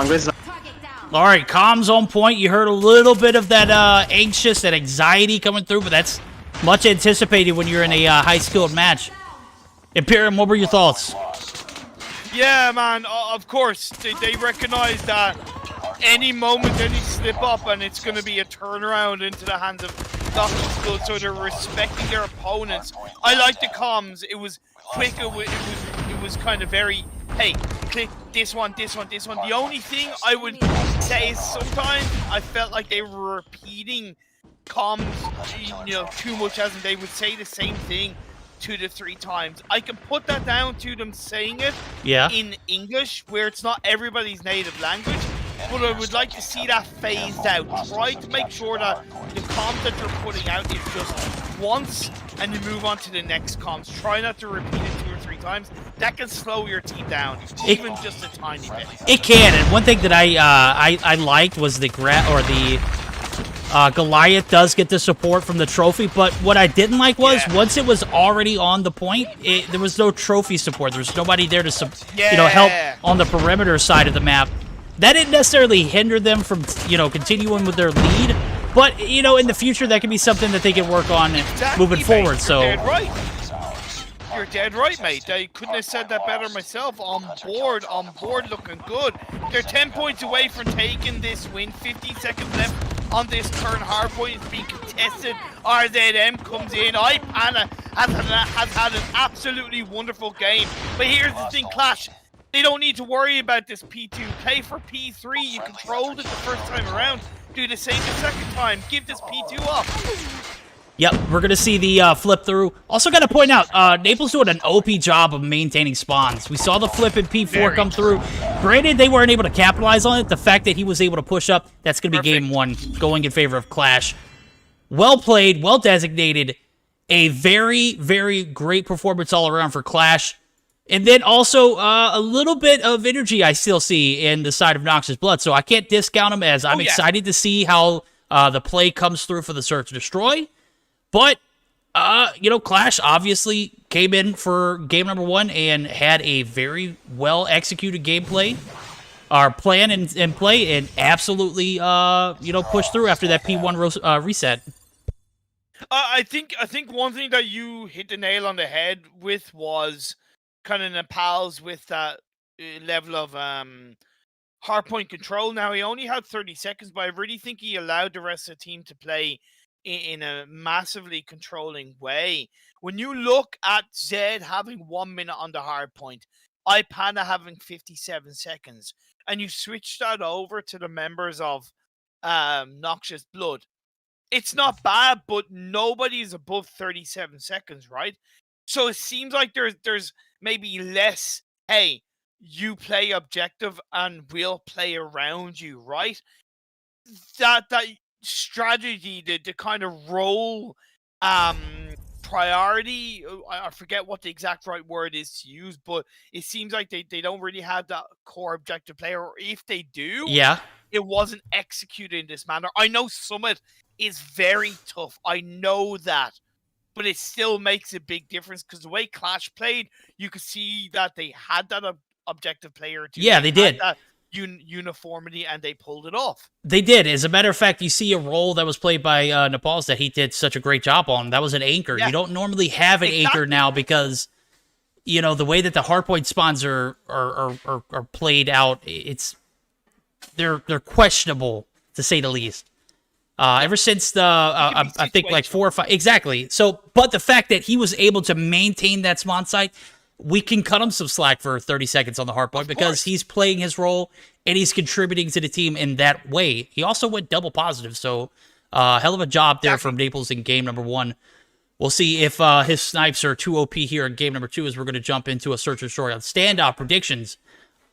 All right, comms on point. You heard a little bit of that that anxiety coming through, but that's much anticipated when you're in a high-skilled match. Imperium, what were your thoughts? Yeah, man, of course. They recognize that any moment, any slip up, and it's going to be a turnaround into the hands of Noxious Blood, so they're respecting their opponents. I like the comms. It was quick. It was kind of very, hey, click this one. The only thing I would say is sometimes I felt like they were repeating comms, too much, as in they would say the same thing 2 to 3 times. I can put that down to them saying it in English, where it's not everybody's native language, but I would like to see that phased out. Try to make sure that the comms that you're putting out is just once, and you move on to the next comms. Try not to repeat it 2 or 3 times. That can slow your team down, even just a tiny bit. It can, and one thing that I liked was the Goliath does get the support from the trophy, but what I didn't like was once it was already on the point, there was no trophy support. There was nobody there to help on the perimeter side of the map. That didn't necessarily hinder them from continuing with their lead, but in the future that could be something that they can work on moving forward. So you're dead right, mate. I couldn't have said that better myself. On board, looking good. They're 10 points away from taking this win. 15 seconds left on this current hardpoint. It's being contested. RZM comes in. Ipana has had an absolutely wonderful game. But here's the thing, Qlash. They don't need to worry about this P2. Play for P3. You controlled it the first time around. Do the same the second time. Give this P2 up. Yep, we're going to see the flip through. Also got to point out, Naples doing an OP job of maintaining spawns. We saw the flip in P4 come through. Granted, they weren't able to capitalize on it. The fact that he was able to push up, that's going to be game one, going in favor of Qlash. Well played, well designated. A very, very great performance all around for Qlash. And then also a little bit of energy I still see in the side of Noxious Blood. So I can't discount him, as I'm excited to see how the play comes through for the Search and Destroy. But, you know, Qlash obviously came in for game number one and had a very well-executed gameplay, or plan and play, and absolutely, you know, pushed through after that P1 reset. I think one thing that you hit the nail on the head with was kind of Nepal's with that level of hardpoint control. Now, he only had 30 seconds, but I really think he allowed the rest of the team to play in a massively controlling way. When you look at Zed having 1 minute on the hard point, Ipana having 57 seconds, and you switch that over to the members of Noxious Blood, it's not bad, but nobody is above 37 seconds, right? So it seems like there's maybe less, hey, you play objective and we'll play around you, right? That strategy, the kind of role priority, I forget what the exact right word is to use, but it seems like they don't really have that core objective player, or if they do, it wasn't executed in this manner. I know Summit is very tough, I know that, but it still makes a big difference, because the way Qlash played, you could see that they had that objective player too. Yeah, they did. That uniformity, and they pulled it off. They did. As a matter of fact, you see a role that was played by Nepal's that he did such a great job on. That was an anchor. You don't normally have an anchor now, because, you know, the way that the hardpoint spawns are played out, they're questionable, to say the least. Ever since the I think like 4 or 5 exactly. So, but the fact that he was able to maintain that spawn site, we can cut him some slack for 30 seconds on the hardpoint, because he's playing his role and he's contributing to the team in that way. He also went double positive, so hell of a job there from Naples in game number one. We'll see if his snipes are too OP here in game number two, as we're going to jump into a Search and Destroy on standout predictions.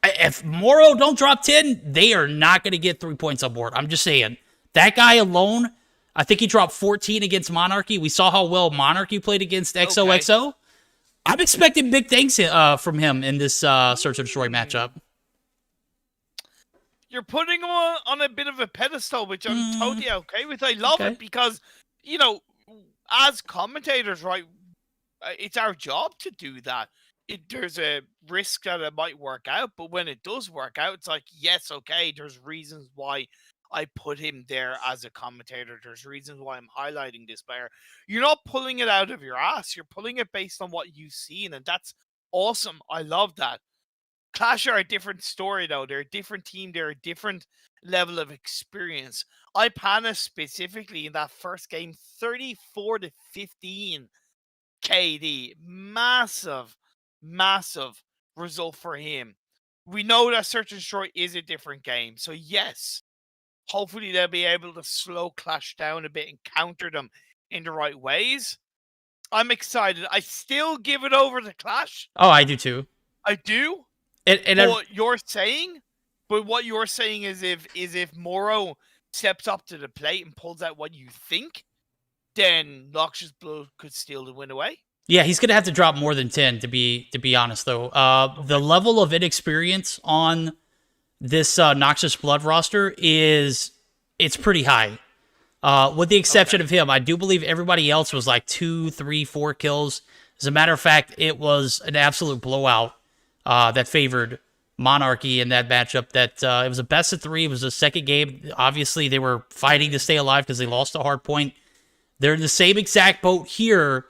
If Moro don't drop 10, they are not going to get 3 points on board. I'm just saying. That guy alone, I think he dropped 14 against Monarchy. We saw how well Monarchy played against XoXo. I'm expecting big things from him in this Search and Destroy matchup. You're putting him on a bit of a pedestal, which I'm totally okay with. I love it, because, you know, as commentators, right, it's our job to do that. There's a risk that it might work out, but when it does work out, it's like, yes, okay, there's reasons why I put him there as a commentator. There's reasons why I'm highlighting this player. You're not pulling it out of your ass. You're pulling it based on what you've seen, and that's awesome. I love that. Qlash are a different story, though. They're a different team. They're a different level of experience. Ipana specifically in that first game, 34-15 KD. Massive, massive result for him. We know that Search and Destroy is a different game. So yes, hopefully they'll be able to slow Qlash down a bit and counter them in the right ways. I'm excited. I still give it over to Qlash. Oh, I do too. I do. And what you're saying is if Moro steps up to the plate and pulls out what you think, then Noxious Blood could steal the win away. Yeah, he's gonna have to drop more than 10 to be honest, though. The level of inexperience on this Noxious Blood roster it's pretty high. With the exception of him, I do believe everybody else was like 2, 3, 4 kills. As a matter of fact, it was an absolute blowout that favored Monarchy in that matchup. That it was a best of 3. It was a second game. Obviously, they were fighting to stay alive because they lost a hard point. They're in the same exact boat here.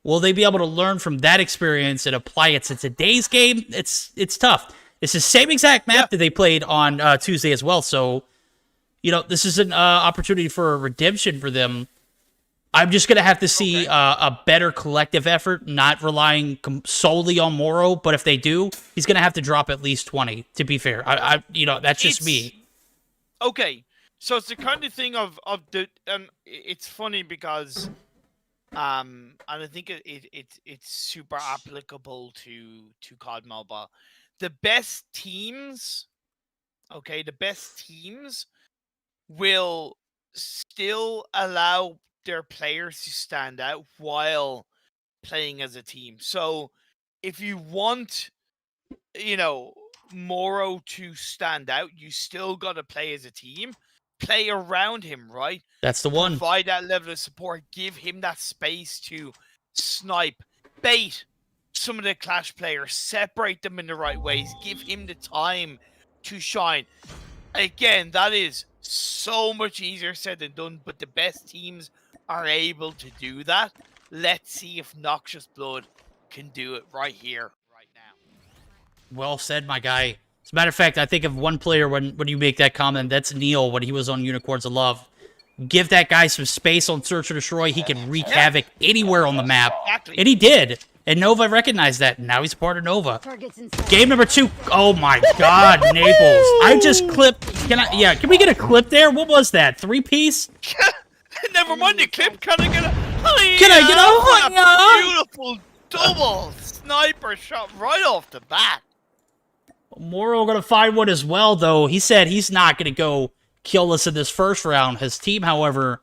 Will they be able to learn from that experience and apply it to today's game? It's tough. It's the same exact map that they played on Tuesday as well. So, you know, this is an opportunity for a redemption for them. I'm just going to have to see a better collective effort, not relying solely on Moro. But if they do, he's going to have to drop at least 20, to be fair. You know, that's just me. Okay. So it's the kind of thing of the, it's funny because, and I think it's super applicable to COD Mobile. The best teams, okay, the best teams will still allow their players to stand out while playing as a team. So if you want, you know, Moro to stand out, you still got to play as a team. Play around him, right? That's the one. Provide that level of support. Give him that space to snipe, bait some of the Qlash players, separate them in the right ways, give him the time to shine. Again, that is so much easier said than done, but the best teams are able to do that. Let's see if Noxious Blood can do it right here, right now. Well said, my guy. As a matter of fact, I think of one player when you make that comment, that's Neil when he was on Unicorns of Love. Give that guy some space on Search or Destroy, he can wreak havoc anywhere on the map. Exactly. And he did. And Nova recognized that. Now he's part of Nova. Game number 2. Oh my god, Naples. I just clipped. Can we get a clip there? What was that? 3-piece? Never mind the clip. Can I get a beautiful double sniper shot right off the bat? Moro gonna find one as well, though. He said he's not gonna go kill us in this first round. His team, however,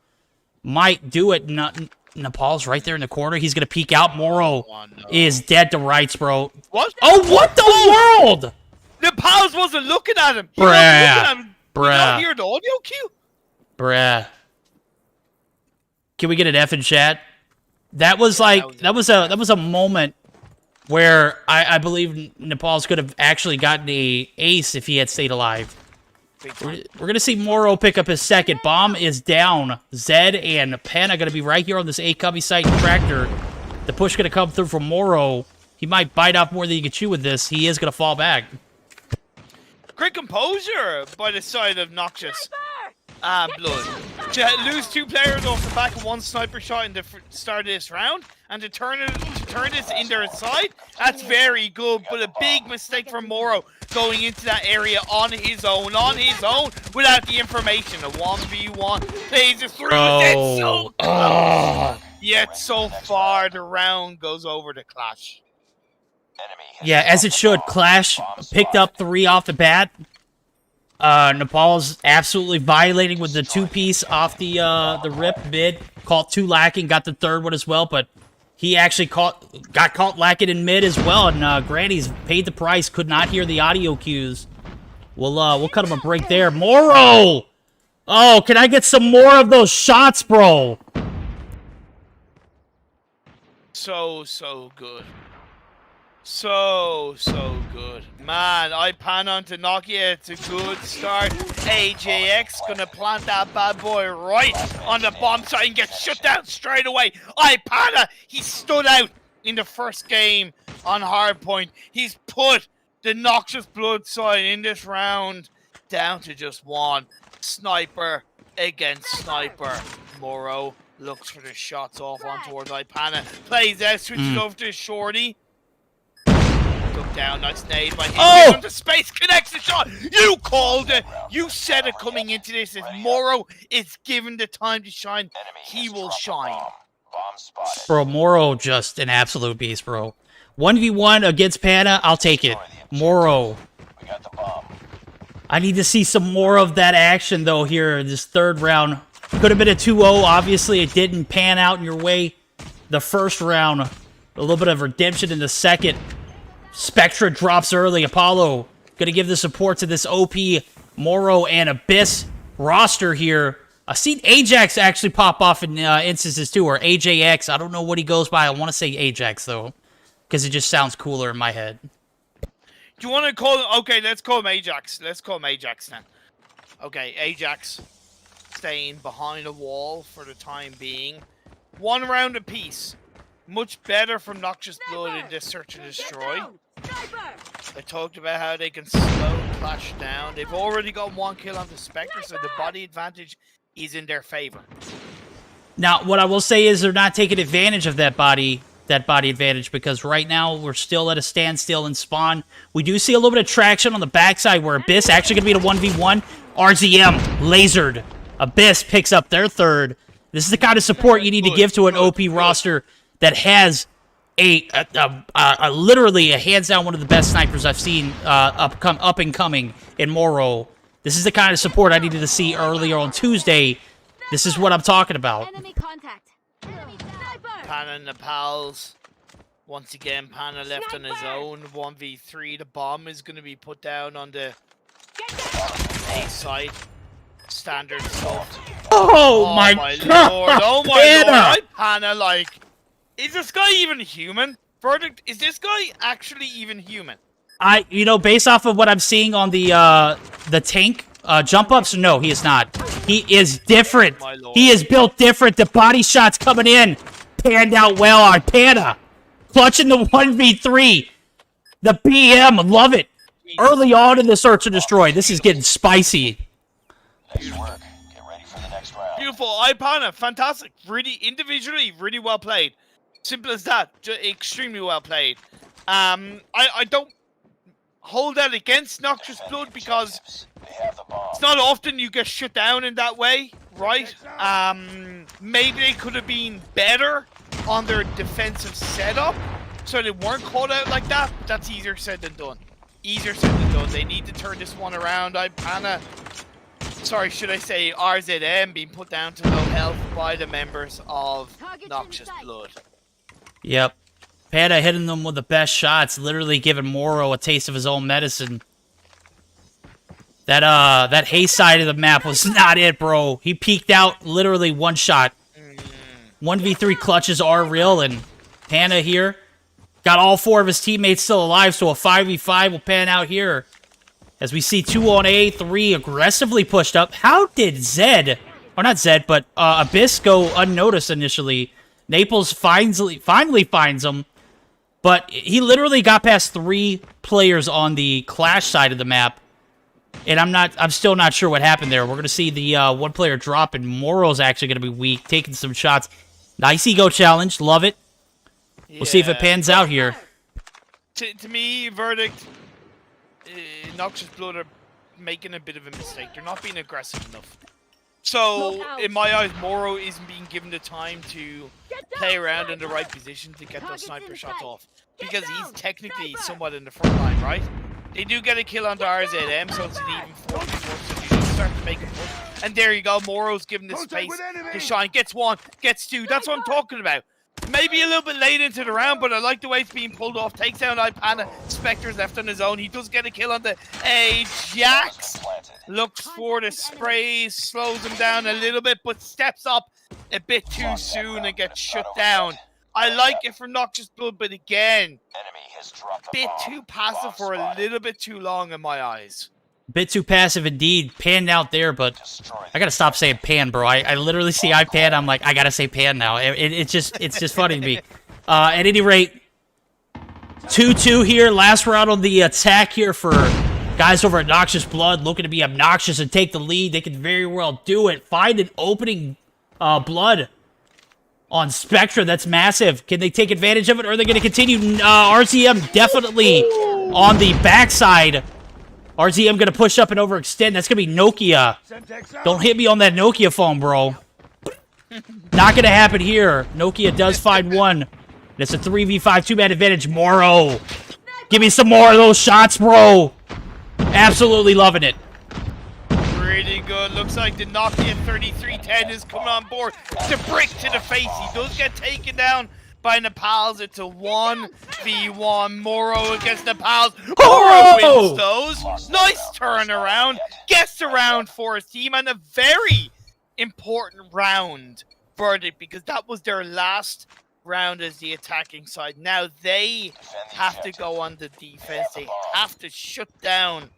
might do it. Nepal's right there in the corner. He's gonna peek out. Moro is dead to rights, bro. What? Oh, what the world? Nepal's wasn't looking at him. Bruh. You don't hear the audio cue? Bruh. Can we get an F in chat? That was like that was a moment where I believe Nepal's could have actually gotten a ace if he had stayed alive. We're gonna see Moro pick up his second. Bomb is down. Zed and Pen are gonna be right here on this A-Cubby site tractor. The push gonna come through from Moro. He might bite off more than he can chew with this. He is gonna fall back. Great composure by the side of Noxious. Blood. To lose 2 players off the back of 1 sniper shot in the start of this round, and to turn this in their side, that's very good. But a big mistake from Moro going into that area on his own, without the information. A 1v1 plays it through. It's so close. Yet so far, the round goes over to Qlash. Yeah, as it should. Qlash picked up 3 off the bat. Nepal's absolutely violating with the 2-piece off the rip mid. Caught 2 lacking, got the 3rd one as well, but he actually got caught lacking in mid as well, and Granny's paid the price, could not hear the audio cues. We'll cut him a break there. Moro! Oh, can I get some more of those shots, bro? So good. So good. Man, I pan on to Nokia. It's a good start. AJX gonna plant that bad boy right on the bomb site and get shut down straight away. Ipana, he stood out in the first game on hardpoint. He's put the Noxious Blood side in this round down to just 1. Sniper against sniper. Moro looks for the shots off on towards Ipana. Plays out, switches over to Shorty. Down, nice nade by him. Oh! Into space, connects the shot. You called it. You said it coming into this. If Moro is given the time to shine, he will shine. Bro, Moro just an absolute beast, bro. 1v1 against Pana, I'll take it. Moro. I need to see some more of that action, though, here in this 3rd round. Could have been a 2-0. Obviously, it didn't pan out in your way the first round. A little bit of redemption in the second. Spectra drops early. Apollo gonna give the support to this OP Moro and Abyss roster here. I've seen Ajax actually pop off in instances too, or AJX. I don't know what he goes by. I want to say Ajax though, because it just sounds cooler in my head. Do you want to call him? Okay, let's call him Ajax. Let's call him Ajax then. Okay, Ajax staying behind a wall for the time being. 1 round apiece. Much better from Noxious Blood in this search and destroy. I talked about how they can slow Qlash down. They've already got 1 kill on the Spectre, so the body advantage is in their favor. Now, what I will say is they're not taking advantage of that body advantage, because right now we're still at a standstill in spawn. We do see a little bit of traction on the backside where Abyss actually going to be a 1v1. RZM lasered. Abyss picks up their third. This is the kind of support you need to give to an OP roster that has literally a hands down one of the best snipers I've seen up and coming in Moro. This is the kind of support I needed to see earlier on Tuesday. This is what I'm talking about. Enemy contact. Enemy sniper. Pana and the pals. Once again, Pana left on his own. 1v3. The bomb is going to be put down on the A side. Standard stuff. Oh my god! Lord. Oh my lord! Pana, like, is this guy even human? Verdict: is this guy actually even human? Based off of what I'm seeing on the tank jump ups, no, he is not. He is different. He is built different. The body shots coming in panned out well on Pana, clutching the 1v3. The BM, love it. Early on in the search and destroy, this is getting spicy. Nice work. Get ready for the next round. Beautiful. Pana, fantastic. Really, individually, really well played. Simple as that. Extremely well played. I don't hold that against Noxious Blood because it's not often you get shut down in that way, right? Maybe they could have been better on their defensive setup, so they weren't caught out like that. But that's easier said than done. Easier said than done. They need to turn this one around. Sorry, should I say RZM being put down to low health by the members of Noxious Blood. Yep. Pana hitting them with the best shots, literally giving Moro a taste of his own medicine. That haze side of the map was not it, bro. He peeked out literally one shot. 1v3 clutches are real, and Pana here got all 4 of his teammates still alive, so a 5v5 will pan out here. As we see 2 on A, 3 aggressively pushed up. How did Zed, or not Zed, but Abyss go unnoticed initially? Naples finally finds him, but he literally got past 3 players on the Qlash side of the map, and I'm still not sure what happened there. We're going to see the 1 player drop, and Moro's actually going to be weak, taking some shots. Nice ego challenge, love it. We'll see if it pans out here. To me, verdict, Noxious Blood are making a bit of a mistake. They're not being aggressive enough. So, in my eyes, Moro isn't being given the time to play around in the right position to get those sniper shots off. Because he's technically somewhat in the front line, right? They do get a kill on the RZM, so it's an even 4v4, so you just start to make a push. And there you go, Moro's given the space to shine. Gets 1, gets 2, that's what I'm talking about. Maybe a little bit late into the round, but I like the way it's being pulled off. Takes down Pana. Spectre's left on his own. He does get a kill on the Ajax. Looks for the sprays, slows him down a little bit, but steps up a bit too soon and gets shut down. I like it from Noxious Blood, but again, bit too passive for a little bit too long in my eyes. Bit too passive indeed. Panned out there, but I gotta stop saying pan, bro. I literally see I pan. I'm like, I gotta say pan now. It's just funny to me. At any rate, 2-2 here. Last round on the attack here for guys over at Noxious Blood, looking to be obnoxious and take the lead. They could very well do it. Find an opening Blood on Spectre. That's massive. Can they take advantage of it, or are they going to continue? RZM definitely on the backside. RZM going to push up and overextend. That's going to be Nokia. Don't hit me on that Nokia phone, bro. Not going to happen here. Nokia does find 1. It's a 3v5 2-man advantage. Moro. Give me some more of those shots, bro. Absolutely loving it. Really good. Looks like the Nokia 3310 is coming on board. It's a brick to the face. He does get taken down by Nepals. It's a 1v1. Moro against Nepals. Moro wins those. Nice turnaround. Gets around for his team, and a very important round verdict, because that was their last round as the attacking side. Now they have to go on the defense. They have to shut down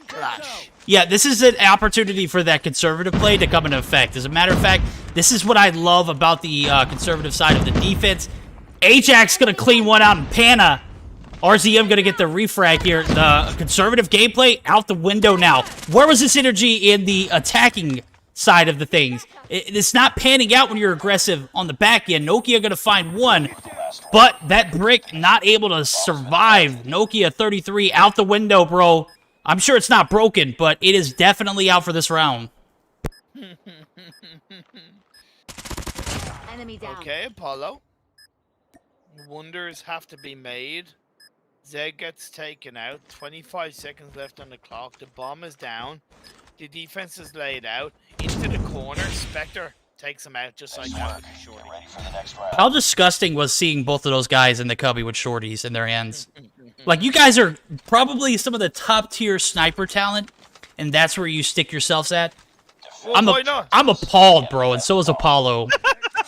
Qlash. Yeah, this is an opportunity for that conservative play to come into effect. As a matter of fact, this is what I love about the conservative side of the defense. Ajax gonna clean one out, and Pana RZM gonna get the refrag here. The conservative gameplay out the window now. Where was the synergy in the attacking side of the things? It's not panning out when you're aggressive on the back end. Nokia gonna find one, but that brick not able to survive. Nokia 33 out the window, bro. I'm sure it's not broken, but it is definitely out for this round. Enemy down. Okay, Apollo. Wonders have to be made. Zed gets taken out. 25 seconds left on the clock. The bomb is down. The defense is laid out. Into the corner. Spectre takes him out just like that with the shorty. How disgusting was seeing both of those guys in the cubby with shorties in their hands? Like, you guys are probably some of the top-tier sniper talent, and that's where you stick yourselves at? Well, why not? I'm appalled, bro, and so is Apollo.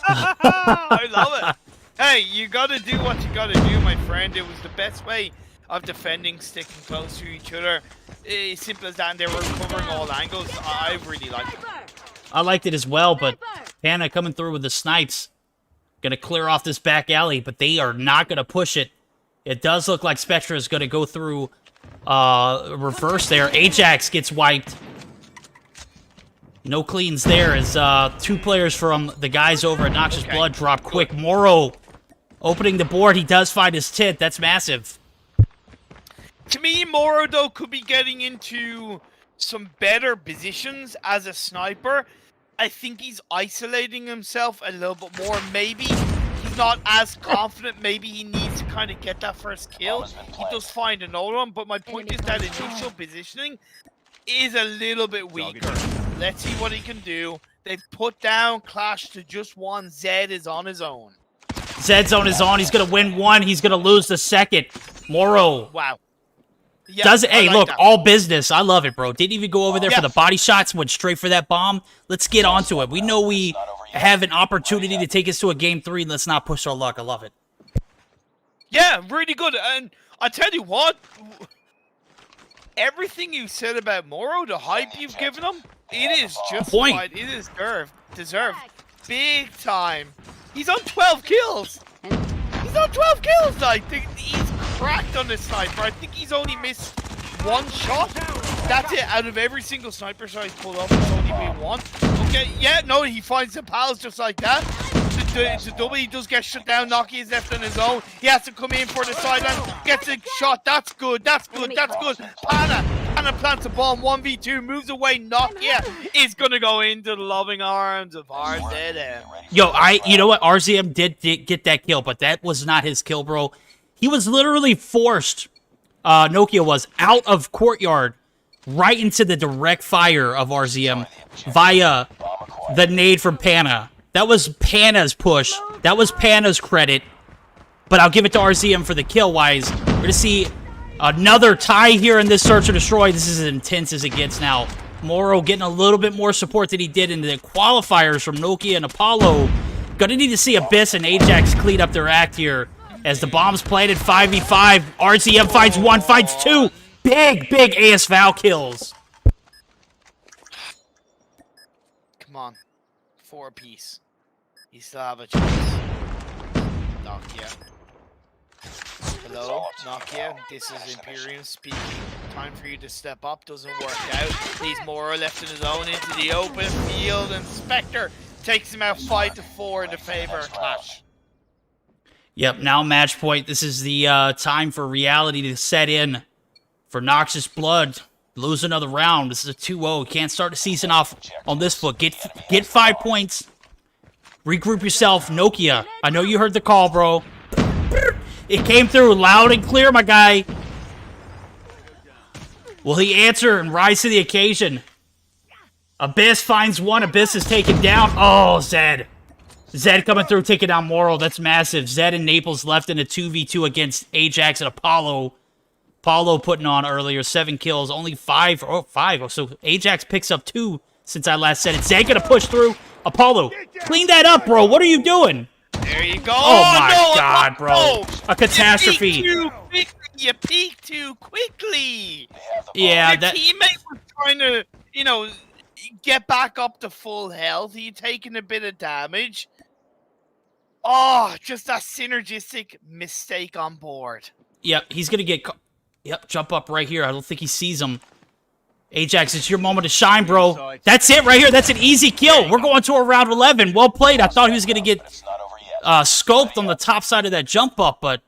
I love it. Hey, you gotta do what you gotta do, my friend. It was the best way of defending, sticking close to each other. Simple as that, and they were covering all angles. I really liked it. I liked it as well, but Panna coming through with the snipes. Gonna clear off this back alley, but they are not gonna push it. It does look like Spectre is gonna go through reverse there. Ajax gets wiped. No cleans there as two players from the guys over at Noxious Blood drop quick. Moro opening the board. He does find his tit. That's massive. To me, Moro, though, could be getting into some better positions as a sniper. I think he's isolating himself a little bit more. Maybe he's not as confident. Maybe he needs to kind of get that first kill. He does find another one, but my point is that initial positioning is a little bit weaker. Let's see what he can do. They've put down Qlash to just one. Zed is on his own. Zed's on his own. He's going to win one. He's going to lose the second. Moro. Wow. Yeah, Does it? Hey, like look, that. all business. I love it, bro. Didn't even go over there for the body shots. Went straight for that bomb. Let's get onto it. We know we have an opportunity to take us to a game 3. Let's not push our luck. I love it. Yeah, really good. And I tell you what, everything you said about Moro, the hype you've given him, it is justified. It is deserved. Big time. He's on 12 kills. He's on 12 kills. I think he's cracked on this sniper. I think he's only missed one shot. That's it. Out of every single sniper shot he's pulled off, it's only been one. Okay, yeah, no, he finds the pals just like that. The double, he does get shut down. Nocky is left on his own. He has to come in for the sideline. Gets a shot. That's good. That's good. That's good. Panna plants a bomb. 1v2. Moves away. Nokia is going to go into the loving arms of RZM. Yo, you know what? RZM did get that kill, but that was not his kill, bro. He was literally forced, Nokia was, out of courtyard right into the direct fire of RZM via the nade from Panna. That was Panna's push. That was Panna's credit. But I'll give it to RZM for the kill-wise. We're going to see another tie here in this Search or Destroy. This is as intense as it gets now. Moro getting a little bit more support than he did in the qualifiers from Nokia and Apollo. Gonna need to see Abyss and Ajax clean up their act here. As the bomb's planted, 5v5. RZM finds one, finds two. Big AS Val kills. Come on. 4 apiece. You still have a chance. Nokia. Hello, Nokia. This is Imperium speaking. Time for you to step up. Doesn't work out. Leaves Moro left in his own into the open field. And Spectre takes him out 5-4 in the favor of Qlash. Yep, now match point. This is the time for reality to set in for Noxious Blood. Lose another round. This is a 2-0. Can't start the season off on this foot. Get 5 points. Regroup yourself. Nokia, I know you heard the call, bro. It came through loud and clear, my guy. Will he answer and rise to the occasion? Abyss finds one. Abyss is taken down. Oh, Zed. Zed coming through, taking down Moro. That's massive. Zed and Naples left in a 2v2 against Ajax and Apollo. Apollo putting on earlier 7 kills, only 5. Oh, 5. So Ajax picks up 2 since I last said it. Zed gonna push through. Apollo, clean that up, bro. What are you doing? There you go. Oh my God, bro. A catastrophe. You peeked too quickly. Yeah, Your teammate was trying to, get back up to full health. He taking a bit of damage. Oh, just that synergistic mistake on board. Yep, he's gonna get. Yep, jump up right here. I don't think he sees him. Ajax, it's your moment to shine, bro. That's it right here. That's an easy kill. We're going to a round 11. Well played. I thought he was gonna get scoped on the top side of that jump up, but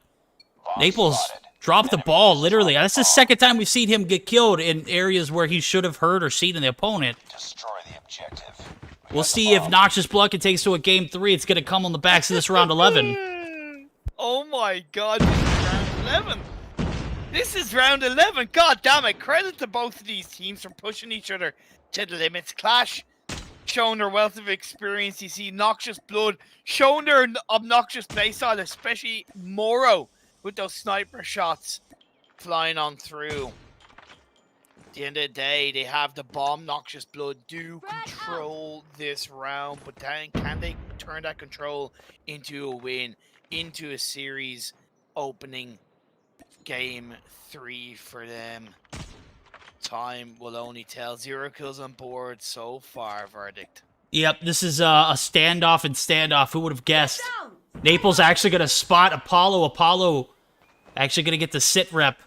Naples dropped the ball. Literally, that's the second time we've seen him get killed in areas where he should have heard or seen the opponent. Destroy the objective. We'll see if Noxious Blood can take us to a game 3. It's gonna come on the backs of this round 11. Oh my god, this is round 11. This is round 11. God damn it. Credit to both of these teams for pushing each other to the limits. Qlash showing their wealth of experience. You see Noxious Blood showing their obnoxious playstyle, especially Moro with those sniper shots flying on through. At the end of the day, they have the bomb. Noxious Blood do control this round, but then can they turn that control into a win, into a series opening game 3 for them? Time will only tell. 0 kills on board so far. Verdict. Yep, this is a standoff and standoff. Who would have guessed? Naples actually going to spot Apollo. Apollo actually going to get the sit rep.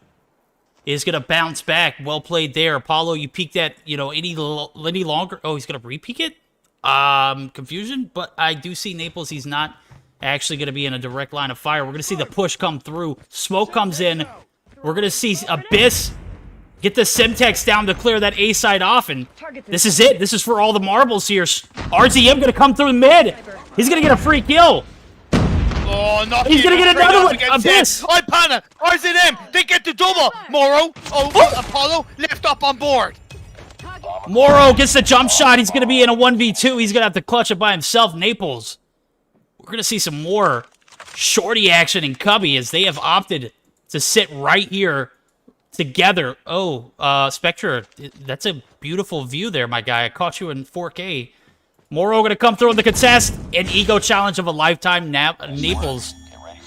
Is going to bounce back. Well played there. Apollo, you peeked that, you know, any longer. Oh, he's going to re-peek it? Confusion. But I do see Naples. He's not actually going to be in a direct line of fire. We're going to see the push come through. Smoke comes in. We're going to see Abyss get the Simtex down to clear that A side off. And this is it. This is for all the marbles here. RZM going to come through the mid. He's going to get a free kill. Oh, not he's gonna get another one. Abyss. Ipana, RZM, they get the double. Moro over Apollo, left up on board. Moro gets the jump shot. He's gonna be in a 1v2. He's gonna have to clutch it by himself. Naples. We're gonna see some more shorty action in Cubby as they have opted to sit right here together. Oh, Spectre, that's a beautiful view there, my guy. I caught you in 4K. Moro going to come through in the contest. An ego challenge of a lifetime. Naples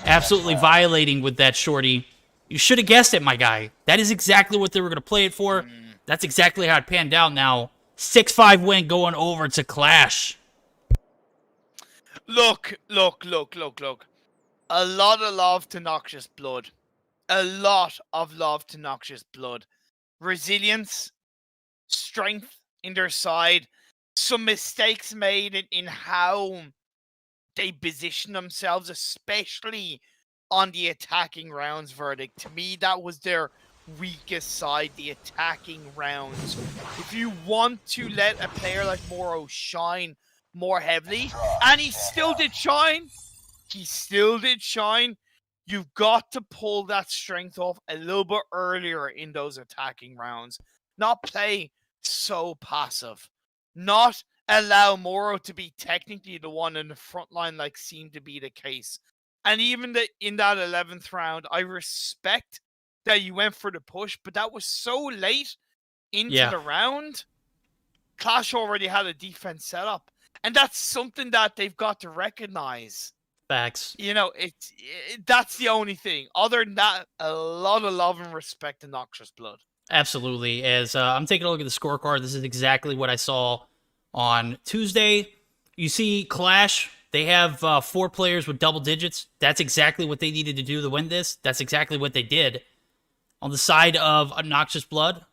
absolutely violating with that shorty. You should have guessed it, my guy. That is exactly what they were going to play it for. That's exactly how it panned out now. 6-5 win going over to Qlash. Look. A lot of love to Noxious Blood. A lot of love to Noxious Blood. Resilience, strength in their side. Some mistakes made in how they position themselves, especially on the attacking rounds. Verdict. To me, that was their weakest side, the attacking rounds. If you want to let a player like Moro shine more heavily, and he still did shine, you've got to pull that strength off a little bit earlier in those attacking rounds. Not play so passive. Not allow Moro to be technically the one in the front line like seemed to be the case. And even in that 11th round, I respect that you went for the push, but that was so late into the round. Qlash already had a defense set up. And that's something that they've got to recognize. Facts. You know, that's the only thing. Other than that, a lot of love and respect to Noxious Blood. Absolutely. As I'm taking a look at the scorecard, this is exactly what I saw on Tuesday. You see Qlash, they have 4 players with double digits. That's exactly what they needed to do to win this. That's exactly what they did. On the side of Noxious Blood,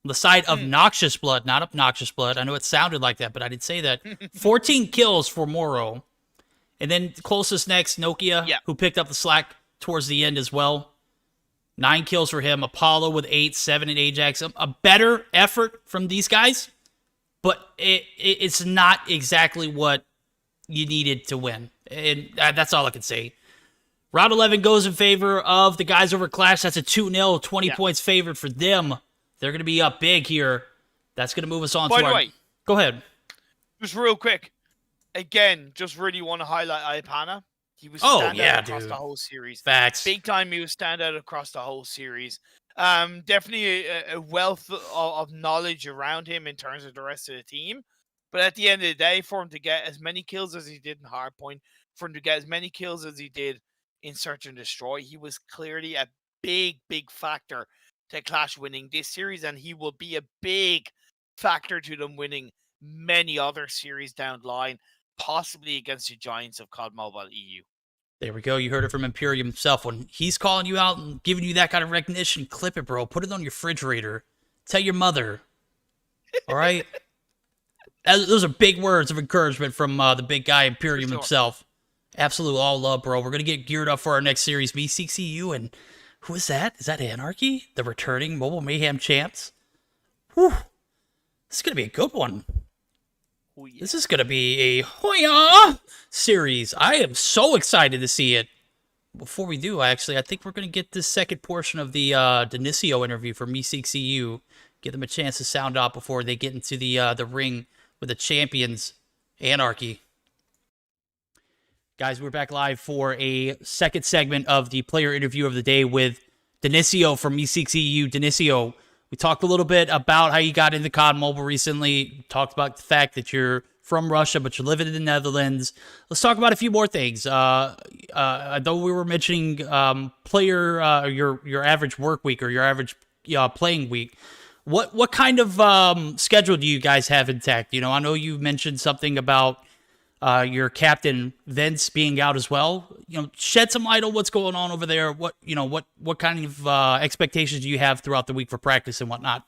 Noxious Blood, not Obnoxious Blood. I know it sounded like that, but I didn't say that. 14 kills for Moro. And then closest next, Nokia, who picked up the slack towards the end as well. 9 kills for him. Apollo with 8, 7 in Ajax. A better effort from these guys, but it's not exactly what you needed to win. And that's all I can say. Round 11 goes in favor of the guys over Qlash. That's a 2-0, 20 points favored for them. They're going to be up big here. That's going to move us on to our... By the way, go ahead. Just real quick. Again, just really want to highlight Ipana. He was standout across the whole series. Facts. Big time, he was standout across the whole series. Definitely a wealth of knowledge around him in terms of the rest of the team. But at the end of the day, for him to get as many kills as he did in Hardpoint, for him to get as many kills as he did in Search and Destroy, he was clearly a big factor to Qlash winning this series, and he will be a big factor to them winning many other series down the line, possibly against the giants of COD Mobile EU. There we go. You heard it from Imperium himself. When he's calling you out and giving you that kind of recognition, clip it, bro. Put it on your refrigerator. Tell your mother. All right? Those are big words of encouragement from the big guy, Imperium himself. Absolute all love, bro. We're going to get geared up for our next series, MeSeeks EU. And who is that? Is that Anarchy? The returning Mobile Mayhem champs? Whew. This is going to be a good one. Oh, yeah. This is going to be a Hoya series. I am so excited to see it. Before we do, I think we're going to get this second portion of the Dionisio interview for MeSeeks EU. Give them a chance to sound out before they get into the ring with the champions, Anarchy. Guys, we're back live for a second segment of the player interview of the day with Dionisio from MeSeeks EU. Dionisio, we talked a little bit about how you got into COD Mobile recently. We talked about the fact that you're from Russia, but you're living in the Netherlands. Let's talk about a few more things. Though we were mentioning your average work week or your average playing week, what kind of schedule do you guys have intact? I know you mentioned something about your captain Vince being out as well. Shed some light on what's going on over there. What kind of expectations do you have throughout the week for practice and whatnot?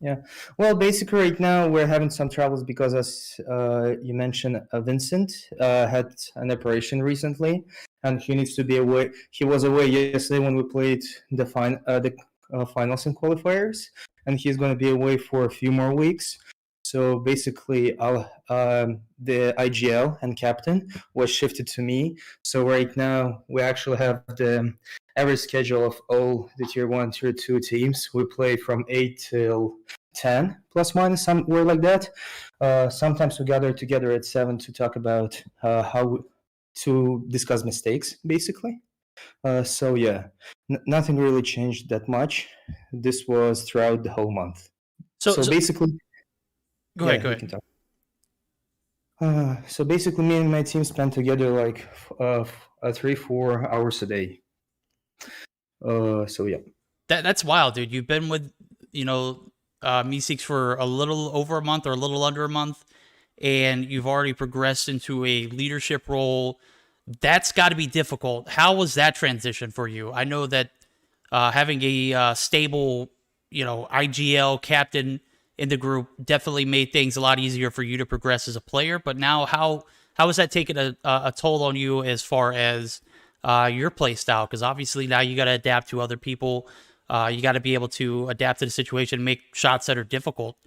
Yeah, well, basically right now we're having some troubles because, as you mentioned, Vincent had an operation recently, and he needs to be away. He was away yesterday when we played the finals and qualifiers, and he's going to be away for a few more weeks. So basically, the IGL and captain was shifted to me. So right now, we actually have the average schedule of all the Tier 1, Tier 2 teams. We play from 8 till 10, plus minus, somewhere like that. Sometimes we gather together at 7 to talk about to discuss mistakes, basically. So yeah, nothing really changed that much. This was throughout the whole month. So basically... Go ahead. So basically, me and my team spend together like 3-4 hours a day. So yeah. That's wild, dude. You've been with MeSeeks for a little over a month or a little under a month, and you've already progressed into a leadership role. That's got to be difficult. How was that transition for you? I know that having a stable, IGL captain in the group definitely made things a lot easier for you to progress as a player. But now, how has that taken a toll on you as far as your play style? Because obviously now you got to adapt to other people. You got to be able to adapt to the situation, make shots that are difficult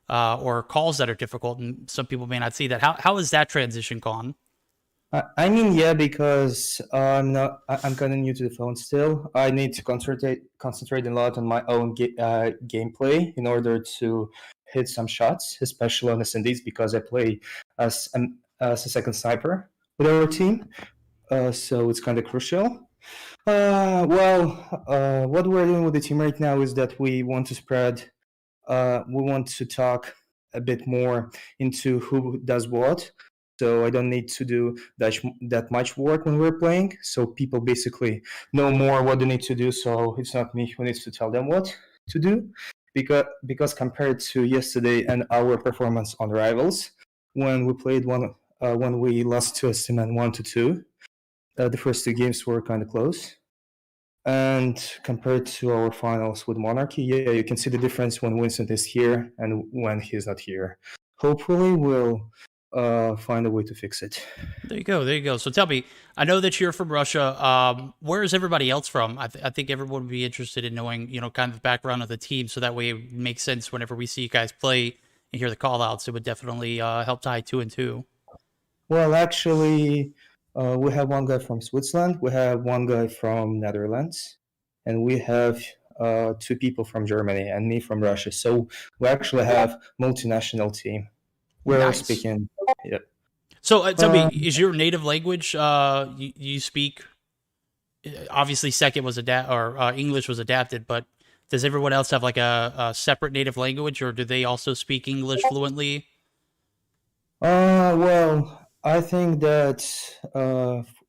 or calls that are difficult. And some people may not see that. How has that transition gone? I mean, yeah, because I'm kind of new to the phone still. I need to concentrate a lot on my own gameplay in order to hit some shots, especially on SNDs, because I play as a second sniper with our team. So it's kind of crucial. What we're doing with the team right now is that we want to spread. We want to talk a bit more into who does what. So I don't need to do that much work when we're playing. So people basically know more what they need to do. So it's not me who needs to tell them what to do. Because compared to yesterday and our performance on Rivals, when we played when we lost to STM and 1-2, the first two games were kind of close. And compared to our finals with Monarchy, yeah, you can see the difference when Vincent is here and when he's not here. Hopefully we'll find a way to fix it. There you go. So tell me, I know that you're from Russia. Where is everybody else from? I think everyone would be interested in knowing, kind of the background of the team, so that way it makes sense whenever we see you guys play and hear the call-outs. It would definitely help tie 2 and 2. Well, actually, we have one guy from Switzerland, we have one guy from Netherlands, and we have 2 people from Germany and me from Russia. So we actually have multinational team. We're all speaking. Yeah. So tell me, is your native language you speak? Obviously, second was English was adapted, but does everyone else have like a separate native language, or do they also speak English fluently? Well, I think that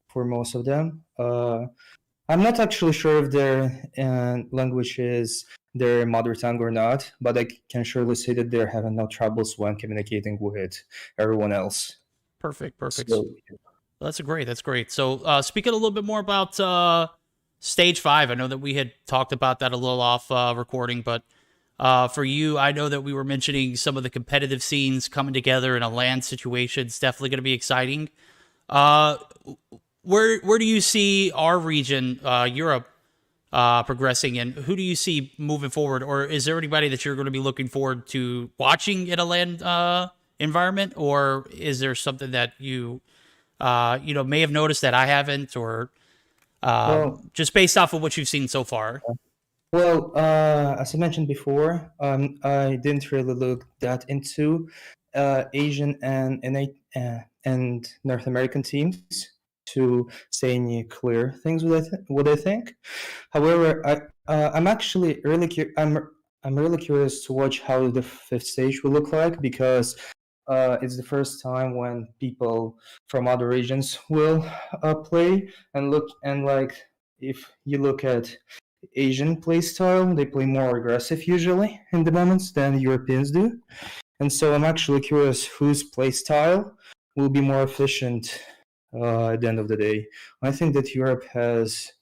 for most of them, I'm not actually sure if their language is their mother tongue or not, but I can surely say that they're having no troubles when communicating with everyone else. Perfect. So, That's great. That's great. So, speaking a little bit more about Stage 5, I know that we had talked about that a little off recording, but for you, I know that we were mentioning some of the competitive scenes coming together in a LAN situation. It's definitely going to be exciting. Where do you see our region, Europe, progressing, and who do you see moving forward? Or is there anybody that you're going to be looking forward to watching in a LAN environment, or is there something that you may have noticed that I haven't, or just based off of what you've seen so far? Well, as I mentioned before, I didn't really look that into Asian and North American teams to say any clear things what I think. However, I'm actually I'm really curious to watch how the fifth stage will look like, because it's the first time when people from other regions will play and look, and like if you look at Asian play style, they play more aggressive usually in the moments than Europeans do. And so I'm actually curious whose play style will be more efficient at the end of the day. I think that Europe has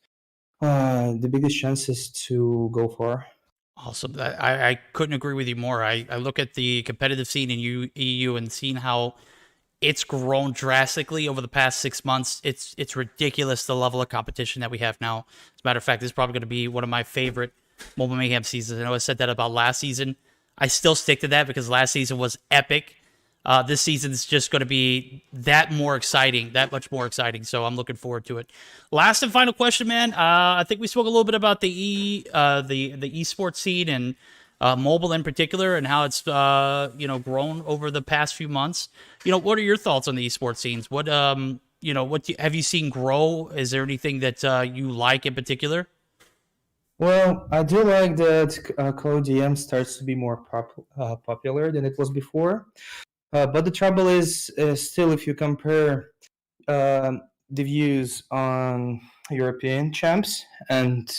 the biggest chances to go far. Awesome. I couldn't agree with you more. I look at the competitive scene in EU and seeing how it's grown drastically over the past 6 months. It's ridiculous the level of competition that we have now. As a matter of fact, this is probably going to be one of my favorite Mobile Mayhem seasons. I know I said that about last season. I still stick to that because last season was epic. This season is just going to be that much more exciting. So I'm looking forward to it. Last and final question, man. I think we spoke a little bit about the esports scene and mobile in particular, and how it's grown over the past few months. What are your thoughts on the esports scenes? What have you seen grow? Is there anything that you like in particular? Well, I do like that CODM starts to be more popular than it was before. But the trouble is still, if you compare the views on European champs and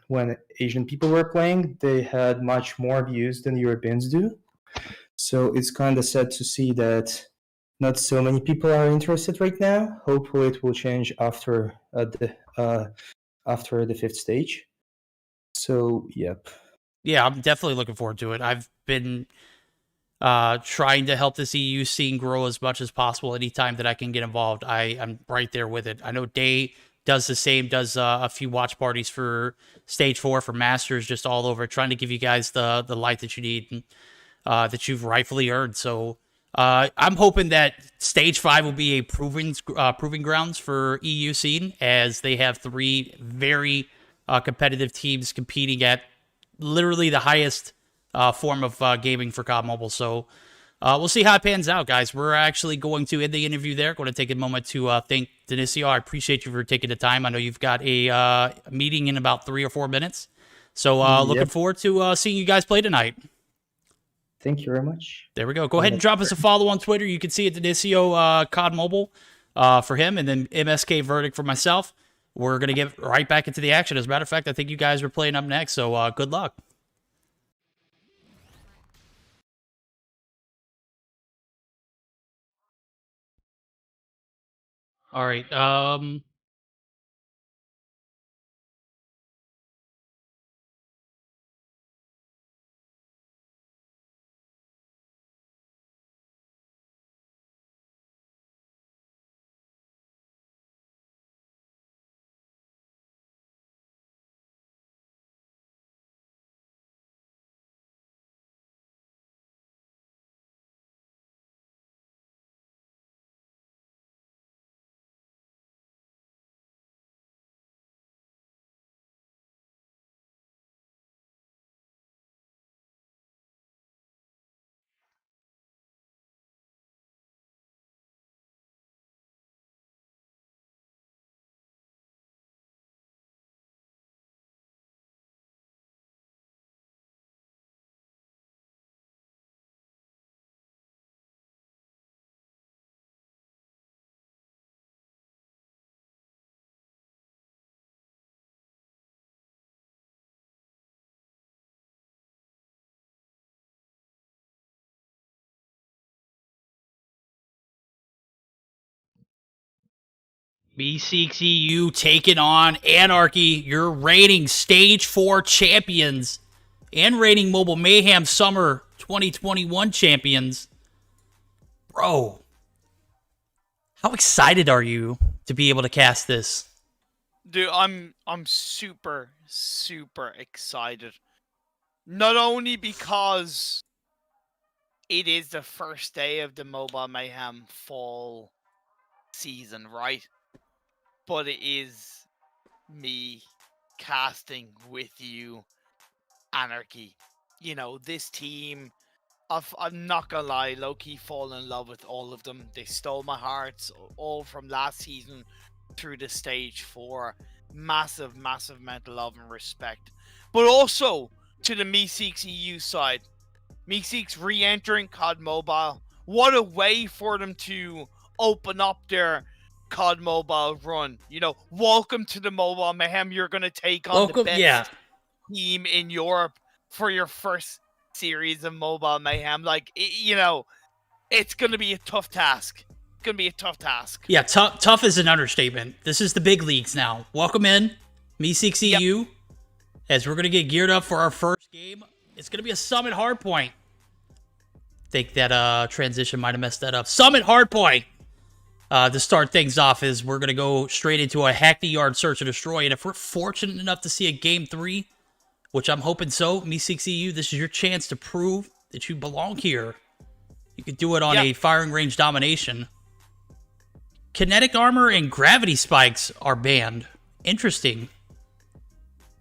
when Asian people were playing, they had much more views than Europeans do. So it's kind of sad to see that not so many people are interested right now. Hopefully, it will change after the fifth stage. So, yep. Yeah, I'm definitely looking forward to it. I've been trying to help this EU scene grow as much as possible. Anytime that I can get involved, I'm right there with it. I know Day does the same, does a few watch parties for Stage 4 for Masters, just all over, trying to give you guys the light that you need and that you've rightfully earned. So I'm hoping that Stage 5 will be a proving grounds for EU scene, as they have 3 very competitive teams competing at literally the highest form of gaming for COD Mobile. So we'll see how it pans out, guys. We're actually going to end the interview there. Going to take a moment to thank Dionisio. I appreciate you for taking the time. I know you've got a meeting in about 3 or 4 minutes. So looking forward to seeing you guys play tonight. Thank you very much. There we go. Go ahead and drop us a follow on Twitter. You can see it, Dionisio COD Mobile for him, and then MSK Verdict for myself. We're going to get right back into the action. As a matter of fact, I think you guys are playing up next, so good luck. All right. MeSeeks EU taking on Anarchy, your reigning Stage 4 champions and reigning Mobile Mayhem Summer 2021 champions. Bro, how excited are you to be able to cast this? Dude, I'm super excited. Not only because it is the first day of the Mobile Mayhem fall season, right? But it is me casting with you Anarchy. You know, this team, I'm not gonna lie, low-key fall in love with all of them. They stole my hearts all from last season through the Stage 4. Massive mental love and respect. But also to the MeSeeks EU side. MeSeeks re-entering COD Mobile. What a way for them to open up their COD Mobile run. You know, welcome to the Mobile Mayhem. You're going to take on the best team in Europe for your first series of Mobile Mayhem. Like, you know, it's going to be a tough task. It's going to be a tough task. Yeah, tough is an understatement. This is the big leagues now. Welcome in, MeSeeks EU, as we're going to get geared up for our first game. It's going to be a Summit Hardpoint. Think that transition might have messed that up. Summit Hardpoint. To start things off is we're going to go straight into a Hack the Yard Search and Destroy. And if we're fortunate enough to see a Game 3, which I'm hoping so, MeSeeks EU, this is your chance to prove that you belong here. You could do it on a firing range domination. Kinetic armor and gravity spikes are banned. Interesting.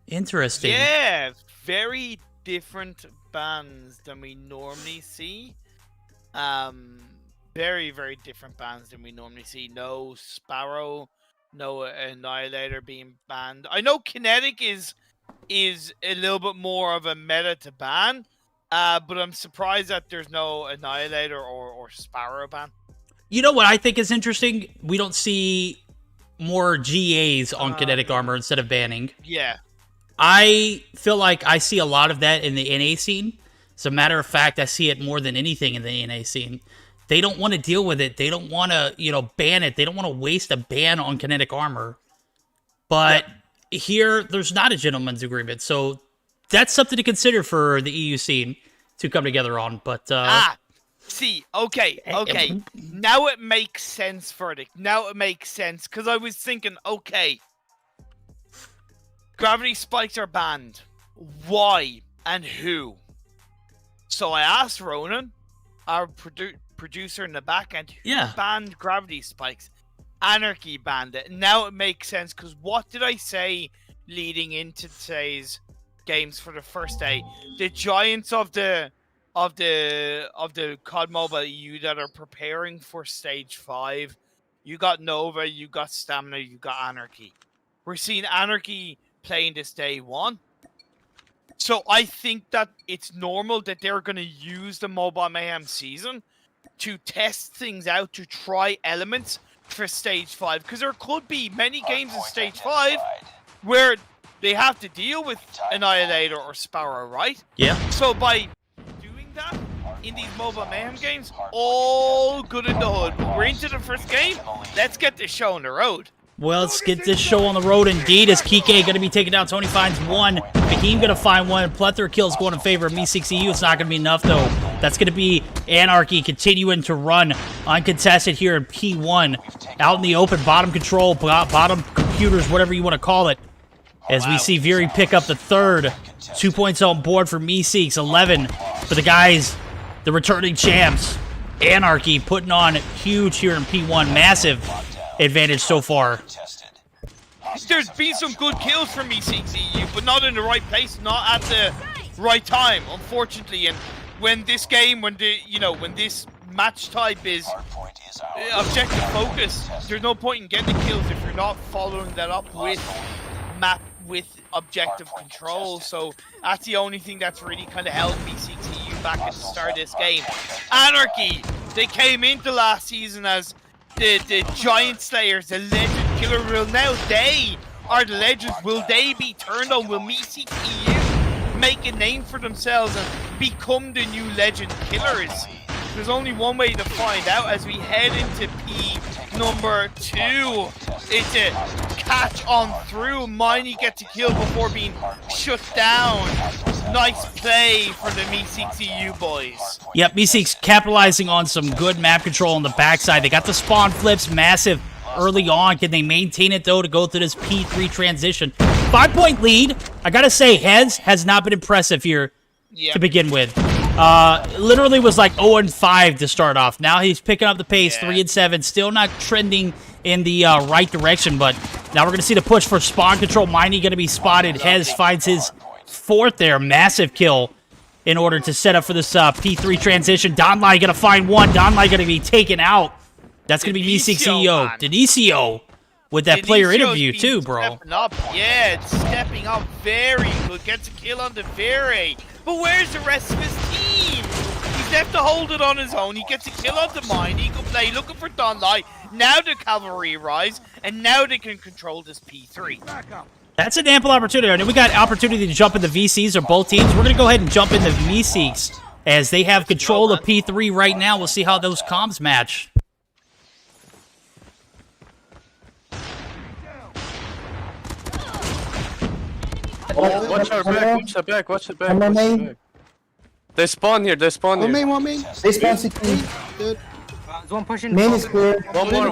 Yeah, very different bans than we normally see. Very different bans than we normally see. No Sparrow, no Annihilator being banned. I know Kinetic is a little bit more of a meta to ban, but I'm surprised that there's no Annihilator or Sparrow ban. You know what I think is interesting? We don't see more GAs on Kinetic armor instead of banning. Yeah. I feel like I see a lot of that in the NA scene. As a matter of fact, I see it more than anything in the NA scene. They don't want to deal with it. They don't want to, you know, ban it. They don't want to waste a ban on Kinetic armor. But here, there's not a gentleman's agreement. So that's something to consider for the EU scene to come together on. But see, okay. Now it makes sense, Verdict. Now it makes sense. Because I was thinking, okay, gravity spikes are banned. Why and who? So I asked Ronan, our producer in the back end, who banned gravity spikes? Anarchy banned it. Now it makes sense, because what did I say leading into today's games for the first day? The giants of the COD Mobile EU that are preparing for Stage 5. You got Nova, you got Stamina, you got Anarchy. We're seeing Anarchy playing this day 1. So I think that it's normal that they're going to use the Mobile Mayhem season to test things out, to try elements for Stage 5. Because there could be many games in Stage 5 where they have to deal with Annihilator or Sparrow, right? Yeah. So by doing that in these Mobile Mayhem games, all good in the hood. We're into the first game. Let's get this show on the road. Well, let's get this show on the road indeed, as Kike going to be taking down Tony finds one. Mayhem going to find one. Plethora of kills going in favor of MeSeeks EU. It's not going to be enough, though. That's going to be Anarchy continuing to run uncontested here in P1. Out in the open, bottom control, bottom computers, whatever you want to call it. As we see Viri pick up the third. 2 points on board for MeSeeks. 11 for the guys, the returning champs. Anarchy putting on huge here in P1. Massive advantage so far. There's been some good kills from MeSeeks EU, but not in the right place, not at the right time, unfortunately. And when this game, when this match type is objective focus, there's no point in getting the kills if you're not following that up with objective control. So that's the only thing that's really kind of held MeSeeks EU back at the start of this game. Anarchy, they came into last season as the Giant Slayers, the Legend Killer rule. Now they are the Legends. Will they be turned on? Will MeSeeks EU make a name for themselves and become the new Legend Killers? There's only one way to find out as we head into number 2 is to catch on through. Miney gets a kill before being shut down. Nice play from the MeSeeks EU boys. Yep, MeSeeks capitalizing on some good map control on the backside. They got the spawn flips massive early on. Can they maintain it, though, to go through this P3 transition? 5-point lead. I gotta say, Hez has not been impressive here to begin with. Literally was like 0-5 to start off. Now he's picking up the pace, 3-7. Still not trending in the right direction, but now we're gonna see the push for spawn control. Miney gonna be spotted. Hez finds his 4th there. Massive kill in order to set up for this P3 transition. Donlai gonna find one. Donlai gonna be taken out. That's gonna be MeSeeks CEO. Dionisio with that player interview too, bro. Stepping up. Yeah, it's stepping up very good. Gets a kill on the Vere. But where's the rest of his team? He's left to hold it on his own. He gets a kill on the mine. He can play looking for Donlai. Now the cavalry rise, and now they can control this P3. That's an ample opportunity. I mean, we got opportunity to jump in the VCs or both teams. We're going to go ahead and jump into MeSeeks as they have control of P3 right now. We'll see how those comms match. Oh, watch our back, watch the back, watch the back. Watch the back. They spawn here, they spawn here. One main. They spawn 16. One pushing. Main is clear. One more.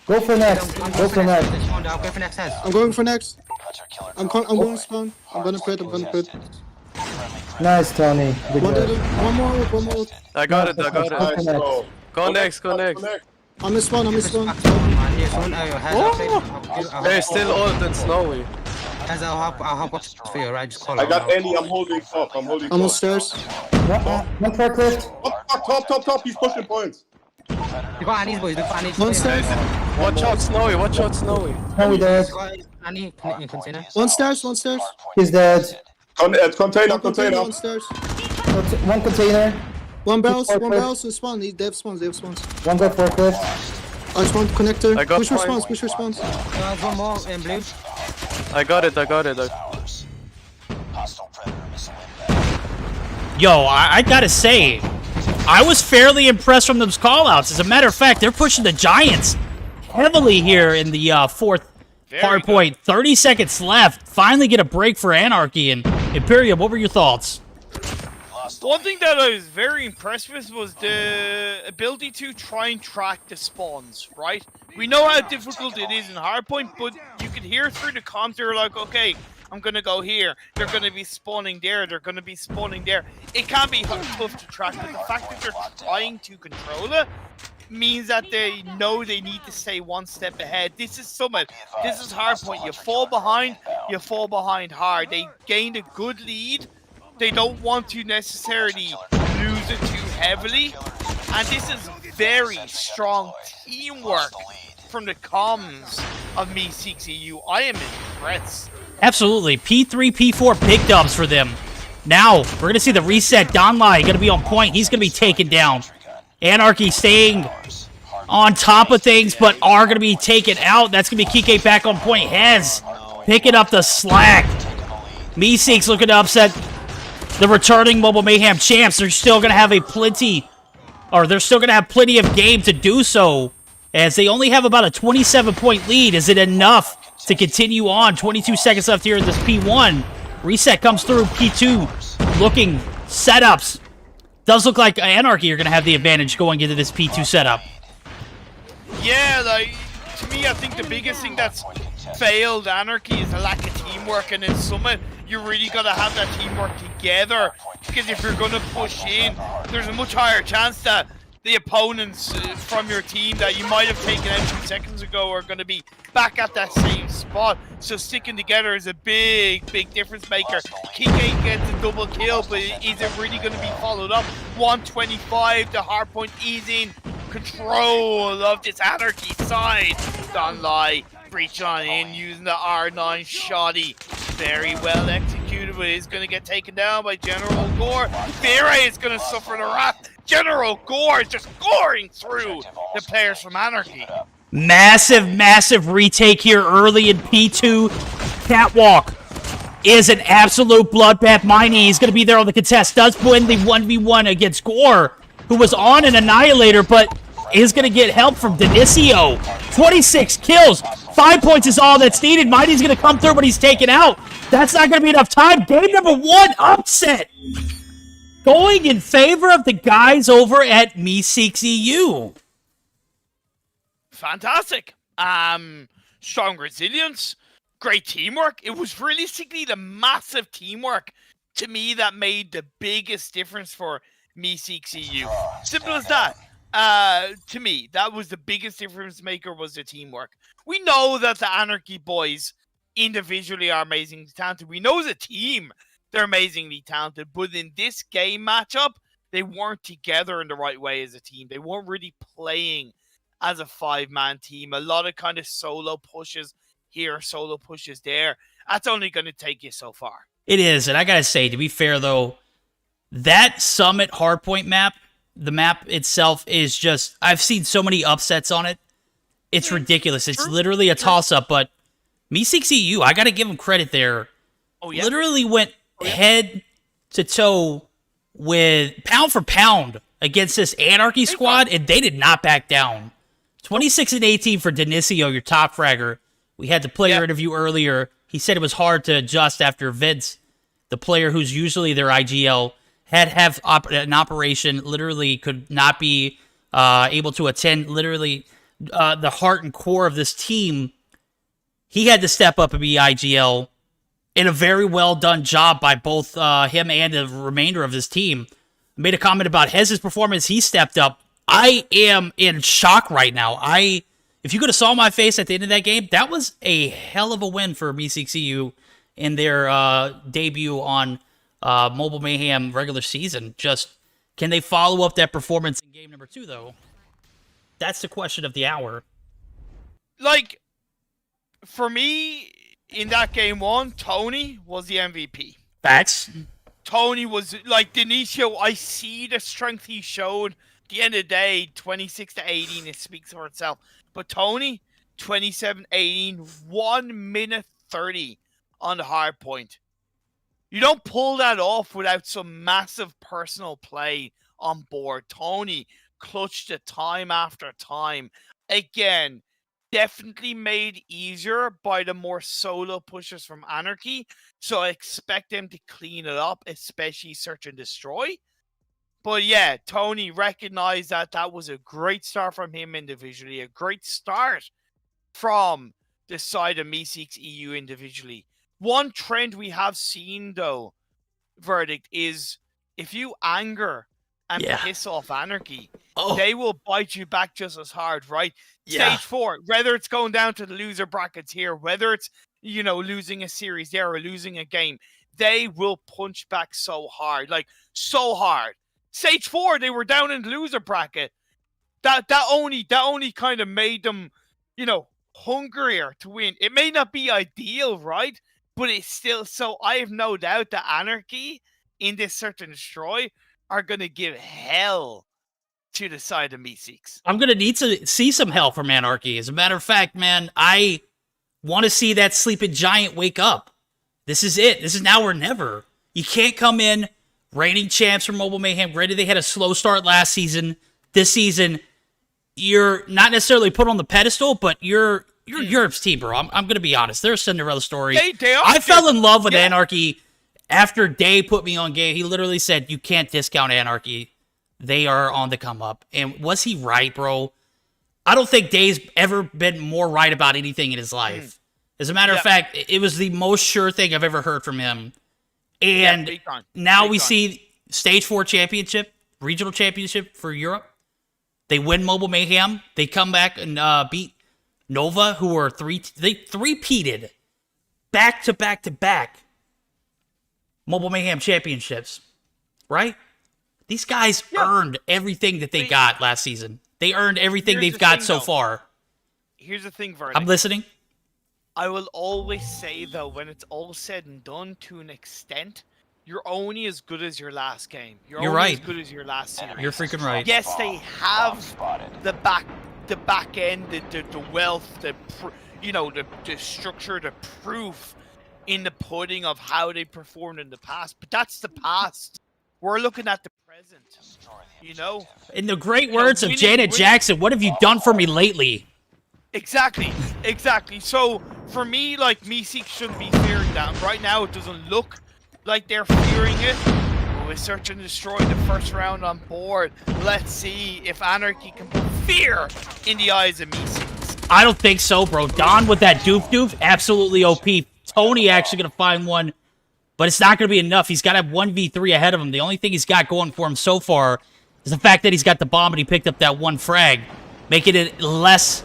Go for next. Go for next. I'm going for next. I'm going to spawn. I'm gonna put. Nice, Tony. Good job. One more. I got it. Go next. I'm a spawn. They're still old and snowy. I'll hop up for you, right? Just call I got Andy, I'm holding top. I'm on stairs. One forklift. Top, he's pushing points. You got Annie's boys, One stairs. Watch out, Snowy. Snowy dead. Annie, container. One stairs. He's dead. Container. One stairs. One container. One barrels and spawn. They have spawns. One got forklift. I spawn connector. Push response. One more in blue. I got it. Yo, I gotta say, I was fairly impressed from those callouts. As a matter of fact, they're pushing the Giants heavily here in the 4th hard point. 30 seconds left. Finally get a break for Anarchy. And Imperium, what were your thoughts? One thing that I was very impressed with was the ability to try and track the spawns, right? We know how difficult it is in hardpoint, but you can hear through the comms, they're like, okay, I'm going to go here. They're going to be spawning there. They're going to be spawning there. It can be tough to track, but the fact that they're trying to control it means that they know they need to stay one step ahead. This is Summit. This is hardpoint. You fall behind hard. They gained a good lead. They don't want to necessarily lose it too heavily. And this is very strong teamwork from the comms of MeSeeks EU. I am impressed. Absolutely. P3, P4 big dubs for them. Now, we're going to see the reset. Donlai going to be on point. He's going to be taken down. Anarchy staying on top of things, but are going to be taken out. That's going to be Kike back on point. Hez picking up the slack. MeSeeks looking to upset the returning Mobile Mayhem champs. They're still going to have plenty of game to do so, as they only have about a 27-point lead. Is it enough to continue on? 22 seconds left here in this P1. Reset comes through. P2 looking setups. Does look like Anarchy are going to have the advantage going into this P2 setup. Yeah, like, to me, I think the biggest thing that's failed Anarchy is the lack of teamwork, and in Summit, you really got to have that teamwork together, because if you're going to push in, there's a much higher chance that the opponents from your team that you might have taken out 2 seconds ago are going to be back at that same spot. So sticking together is a big difference maker. Kike gets a double kill, but is it really going to be followed up? 125, the hardpoint is in control of this Anarchy side. Donlai breach on in using the R9 shoddy. Very well executed, but is going to get taken down by General Gore. Vera is going to suffer the wrath. General Gore is just goring through the players from Anarchy. Massive retake here early in P2. Catwalk is an absolute bloodbath. Miney is going to be there on the contest. Does win the 1v1 against Gore, who was on an Annihilator, but is going to get help from Dionisio. 26 kills. 5 points is all that's needed. Mighty's going to come through, but he's taken out. That's not going to be enough time. Game number 1, upset. Going in favor of the guys over at MeSeeks EU. Fantastic. Strong resilience. Great teamwork. It was realistically the massive teamwork to me that made the biggest difference for MeSeeks EU. Simple as that. To me, that was the biggest difference maker, was the teamwork. We know that the Anarchy boys individually are amazingly talented. We know as a team they're amazingly talented, but in this game matchup, they weren't together in the right way as a team. They weren't really playing as a 5-man team. A lot of kind of solo pushes here, solo pushes there. That's only going to take you so far. It is, and I gotta say, to be fair though, that Summit Hardpoint map, the map itself is just, I've seen so many upsets on it. It's ridiculous. It's literally a toss-up, but MeSeeks EU, I gotta give them credit there. Oh, yeah. Literally went head to toe with pound for pound against this Anarchy squad, and they did not back down. 26 and 18 for Dionisio, your top fragger. We had the player interview earlier. He said it was hard to adjust after Vince, the player who's usually their IGL, had an operation, literally could not be able to attend, literally the heart and core of this team. He had to step up and be IGL, in a very well done job by both him and the remainder of his team. Made a comment about Hez's performance. He stepped up. I am in shock right now. If you could have saw my face at the end of that game, that was a hell of a win for MeSeeks EU in their debut on Mobile Mayhem regular season. Just, can they follow up that performance in game number 2, though? That's the question of the hour. Like, for me, in that game 1, Tony was the MVP. Facts. Tony was, like, Dionisio, I see the strength he showed. At the end of the day, 26 to 18, it speaks for itself. But Tony, 27-18, 1 minute 30 on the hard point. You don't pull that off without some massive personal play on board. Tony clutched it time after time. Again, definitely made easier by the more solo pushers from Anarchy. So I expect them to clean it up, especially Search and Destroy. But yeah, Tony recognized that that was a great start from him individually. A great start from the side of MeSeeks EU individually. One trend we have seen, though, Verdict, is if you anger and piss off Anarchy, they will bite you back just as hard, right? Stage 4, whether it's going down to the loser brackets here, whether it's, you know, losing a series there or losing a game, they will punch back so hard, like so hard. Stage 4, they were down in the loser bracket. That only kind of made them, you know, hungrier to win. It may not be ideal, right? But it's still, so I have no doubt that Anarchy in this Search and Destroy are going to give hell to the side of MeSeeks. I'm going to need to see some hell from Anarchy. As a matter of fact, man, I want to see that sleeping giant wake up. This is it. This is now or never. You can't come in reigning champs for Mobile Mayhem. Granted, they had a slow start last season. This season, you're not necessarily put on the pedestal, but you're Europe's team, bro. I'm going to be honest. They're a Cinderella story. They are. I fell in love with Anarchy after Day put me on game. He literally said, you can't discount Anarchy. They are on the come up. And was he right, bro? I don't think Day's ever been more right about anything in his life. As a matter of fact, it was the most sure thing I've ever heard from him. And now we see Stage 4 championship, regional championship for Europe. They win Mobile Mayhem. They come back and beat Nova, who are they three-peated back-to-back-to-back Mobile Mayhem championships, right? These guys earned everything that they got last season. They earned everything they've got so far. Here's the thing, Verdict. I'm listening. I will always say, though, when it's all said and done, to an extent, you're only as good as your last game. You're only right. as good as your last series. You're freaking right. Yes, they have the back end, the wealth, the structure, the proof in the pudding of how they performed in the past. But that's the past. We're looking at the present. You know? In the great words of Janet Jackson, what have you done for me lately? Exactly. So, for me, like, MeSeeks shouldn't be fearing that. Right now, it doesn't look like they're fearing it. We're search and destroy the first round on board. Let's see if Anarchy can put fear in the eyes of MeSeeks. I don't think so, bro. Don with that doof, absolutely OP. Tony actually going to find one, but it's not going to be enough. He's got to have 1v3 ahead of him. The only thing he's got going for him so far is the fact that he's got the bomb and he picked up that one frag, making it less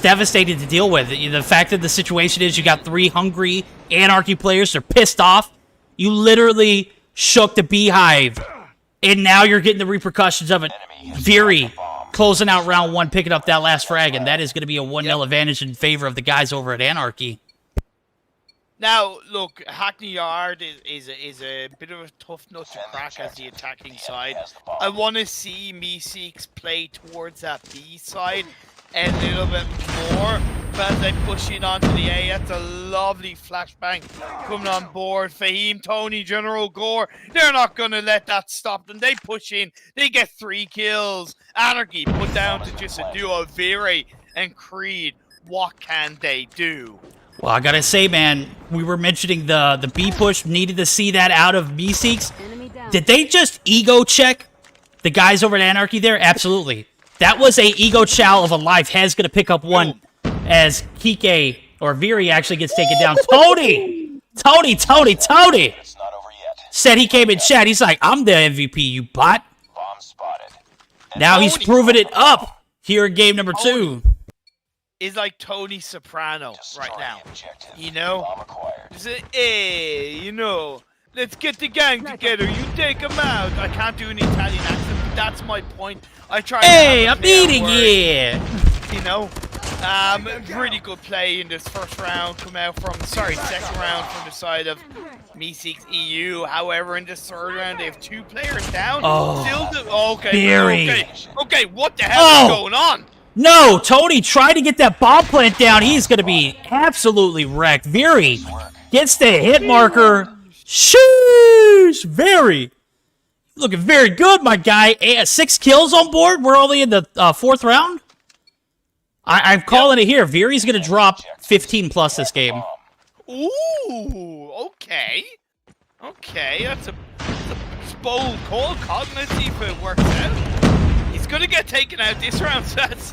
devastating to deal with. The fact that the situation is you got 3 hungry Anarchy players. They're pissed off. You literally shook the beehive, and now you're getting the repercussions of it. Veery closing out round 1, picking up that last frag, and that is going to be a 1-0 advantage in favor of the guys over at Anarchy. Now, look, Hackney Yard is a bit of a tough nut to crack as the attacking side. I want to see MeSeeks play towards that B side a little bit more, but as they push in onto the A, that's a lovely flashbang coming on board. Fahim, Tony, General Gore, they're not going to let that stop them. They push in, they get 3 kills. Anarchy put down to just a duo, Veery and Creed. What can they do? Well, I gotta say, man, we were mentioning the B push, needed to see that out of MeSeeks. Did they just ego check the guys over at Anarchy there? Absolutely. That was a ego chow of a life. Hez gonna pick up one as Kike or Veery actually gets taken down. Tony! Said he came in chat. He's like, I'm the MVP, you bot. Bomb spotted. Now he's proven it up here in game number 2. Is like Tony Soprano right now. You know? Hey, you know, let's get the gang together. You take them out. I can't do an Italian accent, but that's my point. I try. Hey, I'm eating it. You know, pretty good play in this first round. Come out from second round from the side of MeSeeks EU. However, in this third round, they have 2 players down. Okay. What the hell is going on? No, Tony tried to get that bomb plant down. He's going to be absolutely wrecked. Veery gets the hit marker. Sheesh, Veery. Looking very good, my guy. 6 kills on board. We're only in the 4th round. I'm calling it here. Veery's going to drop 15 plus this game. Ooh, okay. That's a bold call. Let's see if it works out. He's going to get taken out this round, so that's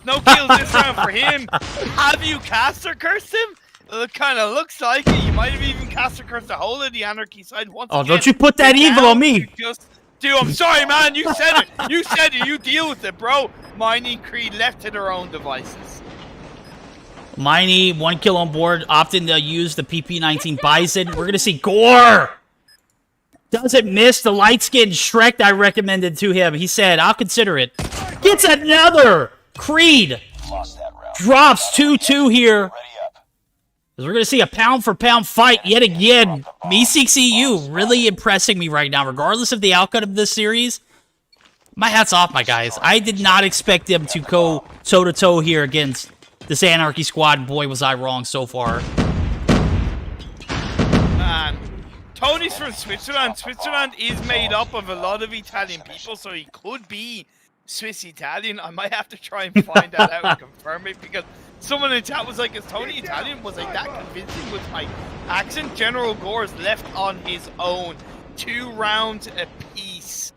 no kills this round for him. Have you caster cursed him? It kind of looks like it. You might have even caster cursed the whole of the Anarchy side once again. Don't you put that evil on me. I'm sorry, man. You said it. You deal with it, bro. Miney, Creed left to their own devices. Miney, 1 kill on board, opting to use the PP-19 Bison. We're going to see Gore. Doesn't miss the light-skinned Shrek I recommended to him. He said, I'll consider it. Gets another! Creed drops 2-2 here. As we're going to see a pound-for-pound fight yet again. MeSeeks EU really impressing me right now. Regardless of the outcome of this series, my hat's off, my guys. I did not expect them to go toe-to-toe here against this Anarchy squad. Boy, was I wrong so far. Tony's from Switzerland. Switzerland is made up of a lot of Italian people, so he could be Swiss Italian. I might have to try and find that out and confirm it, because someone in chat was like, is Tony Italian? Was I that convincing with my accent? General Gore's left on his own. 2 rounds apiece.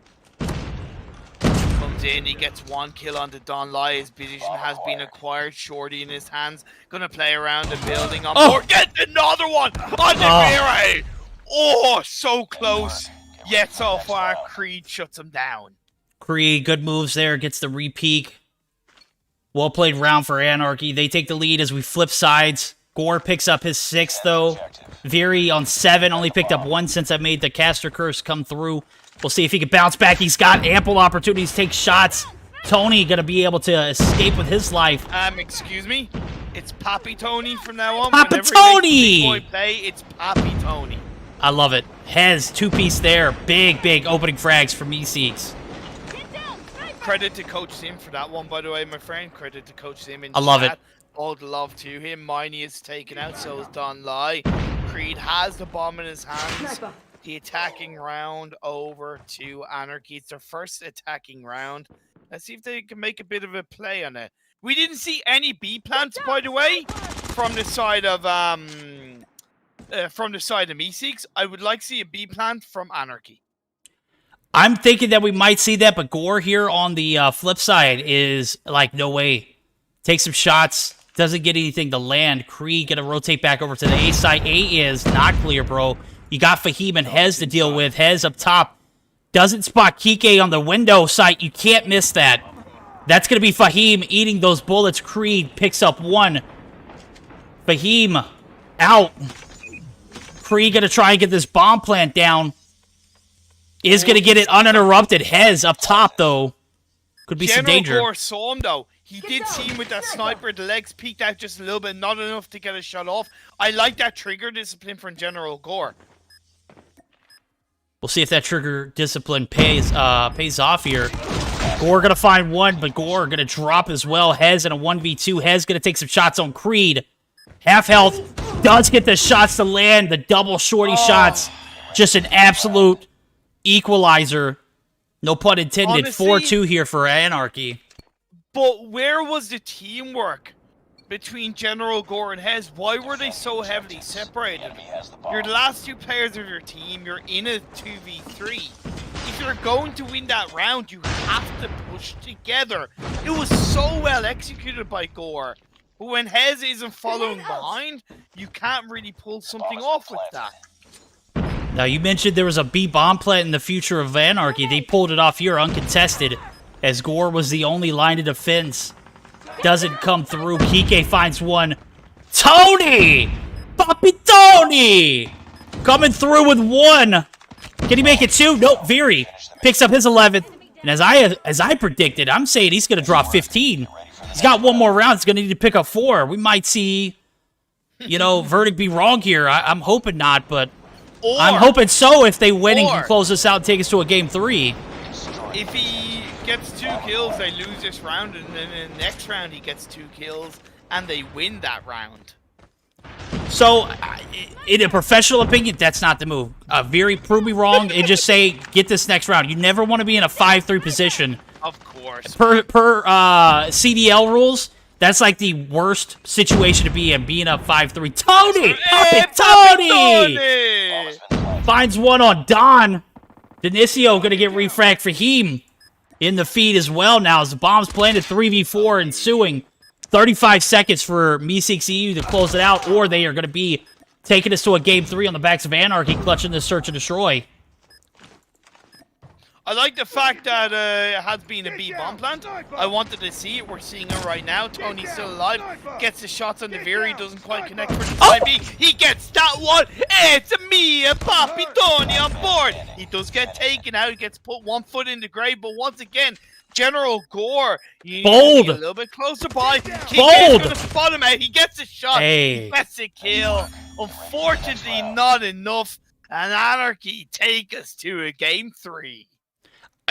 Comes in, he gets 1 kill on the Don Lai. His position has been acquired. Shorty in his hands. Gonna play around the building on board. Get another one on the Veery! Oh, so close. Yet so far, Creed shuts him down. Creed, good moves there. Gets the re-peek. Well played round for Anarchy. They take the lead as we flip sides. Gore picks up his 6th, though. Veery on 7. Only picked up 1 since I made the caster curse come through. We'll see if he can bounce back. He's got ample opportunities to take shots. Tony going to be able to escape with his life. Excuse me? It's Papi Tony from now on. Papi Tony! Whenever he play, it's Papi Tony. I love it. Hez, 2-piece there. Big opening frags for MeSeeks. Credit to Coach Sim for that one, by the way, my friend. Credit to Coach Sim in I love it. All the love to him. Miney is taken out, so is Don Lai. Creed has the bomb in his hands. the attacking round over to Anarchy. It's their first attacking round. Let's see if they can make a bit of a play on it. We didn't see any B plants, by the way, from the side of MeSeeks. I would like to see a B plant from Anarchy. I'm thinking that we might see that, but Gore here on the flip side is like, no way. Take some shots. Doesn't get anything to land. Kree gonna rotate back over to the A side. A is not clear, bro. You got Fahim and Hez to deal with. Hez up top. Doesn't spot Kike on the window site. You can't miss that. That's gonna be Fahim eating those bullets. Kree picks up one. Fahim out. Kree gonna try and get this bomb plant down. Is gonna get it uninterrupted. Hez up top, though. Could be some danger. General Gore saw him, though. He did see him with that sniper. The legs peeked out just a little bit, not enough to get a shot off. I like that trigger discipline from General Gore. We'll see if that trigger discipline pays off here. Gore gonna find one, but Gore gonna drop as well. Hez in a 1v2. Hez gonna take some shots on Creed. Half health. Does get the shots to land. The double shorty shots. Just an absolute equalizer. No pun intended. 4-2 here for Anarchy. But where was the teamwork between General Gore and Hez? Why were they so heavily separated? You're the last two players of your team. You're in a 2v3. If you're going to win that round, you have to push together. It was so well executed by Gore. But when Hez isn't following behind, you can't really pull something off with that. Now, you mentioned there was a B bomb plant in the future of Anarchy. They pulled it off here uncontested, as Gore was the only line of defense. Doesn't come through. Kike finds one. Tony! Papi Tony! Coming through with one. Can he make it two? Nope. Veery picks up his 11th. And as I predicted, I'm saying he's going to drop 15. He's got one more round. He's going to need to pick up 4. We might see, you know, verdict be wrong here. I'm hoping not, but I'm hoping so if they win and can close this out and take us to a game 3. If he gets 2 kills, they lose this round, and then in the next round he gets 2 kills, and they win that round. So, in a professional opinion, that's not the move. Veery, prove me wrong and just say, get this next round. You never want to be in a 5-3 position. Of course. Per CDL rules, that's like the worst situation to be in, being up 5-3. Tony! Tony! Finds one on Don. Dionisio going to get refragged for him in the feed as well now as the bomb's planted. 3v4 ensuing. 35 seconds for MeSeeks EU to close it out, or they are going to be taking us to a game 3 on the backs of Anarchy, clutching this search and destroy. I like the fact that it has been a B bomb plant. I wanted to see it. We're seeing it right now. Tony's still alive. Gets the shots on the Veery. Doesn't quite connect for the time being. He gets that one. It's me and Papi Tony on board. He does get taken out. He gets put 1 foot in the grave. But once again, General Gore, you need to get a little bit closer by. Bold! Gonna spot him out. He gets a shot. He gets a kill. Unfortunately, not enough. And Anarchy take us to a game 3.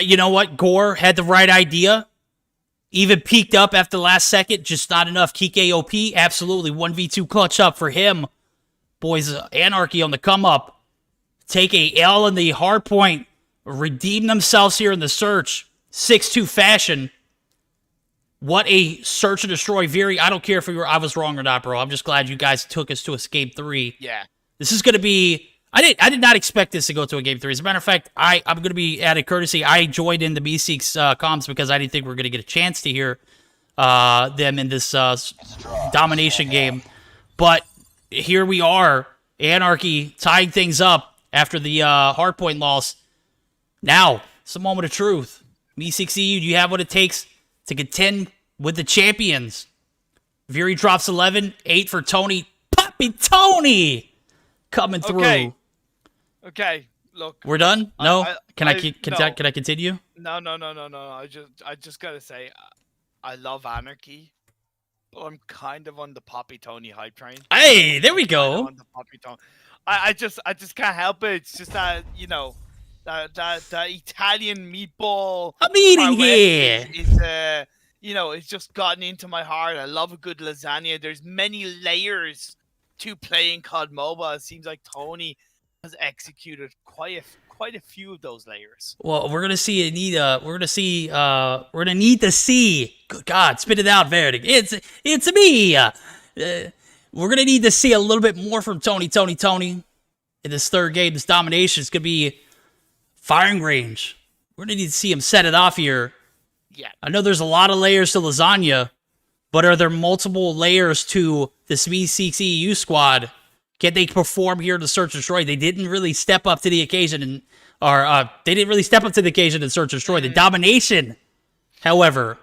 You know what? Gore had the right idea. Even peaked up after the last second. Just not enough. Kike OP, absolutely. 1v2 clutch up for him. Boys, Anarchy on the come up. Take a L in the hard point. Redeem themselves here in the search. 6-2 fashion. What a search and destroy. Veery, I don't care if I was wrong or not, bro. I'm just glad you guys took us to a game 3. Yeah. This is going to be... I did not expect this to go to a game 3. As a matter of fact, I'm going to be added courtesy. I joined in the MeSeeks comms because I didn't think we were going to get a chance to hear them in this domination game. But here we are. Anarchy tying things up after the hardpoint loss. Now, it's a moment of truth. MeSeeks EU, do you have what it takes to contend with the champions? Veery drops 11, 8 for Tony. Papi Tony coming through. Okay, look. We're done? No? Can I continue? No. I just gotta say, I love Anarchy, but I'm kind of on the Papi Tony hype train. Hey, there we go. On the Papi Tony. I just can't help it. It's just that, you know, that Italian meatball. I'm eating here. Is you know, it's just gotten into my heart. I love a good lasagna. There's many layers to playing COD Mobile. It seems like Tony has executed quite a few of those layers. Well, we're gonna see we're gonna need to see. Good God, spit it out, Verdict. It's me. We're gonna need to see a little bit more from Tony in this third game. This domination is gonna be firing range. We're gonna need to see him set it off here. Yeah. I know there's a lot of layers to lasagna, but are there multiple layers to this MeSeeks EU squad? Can they perform here to Search and Destroy? They didn't really step up to the occasion, in Search and Destroy. The domination, however,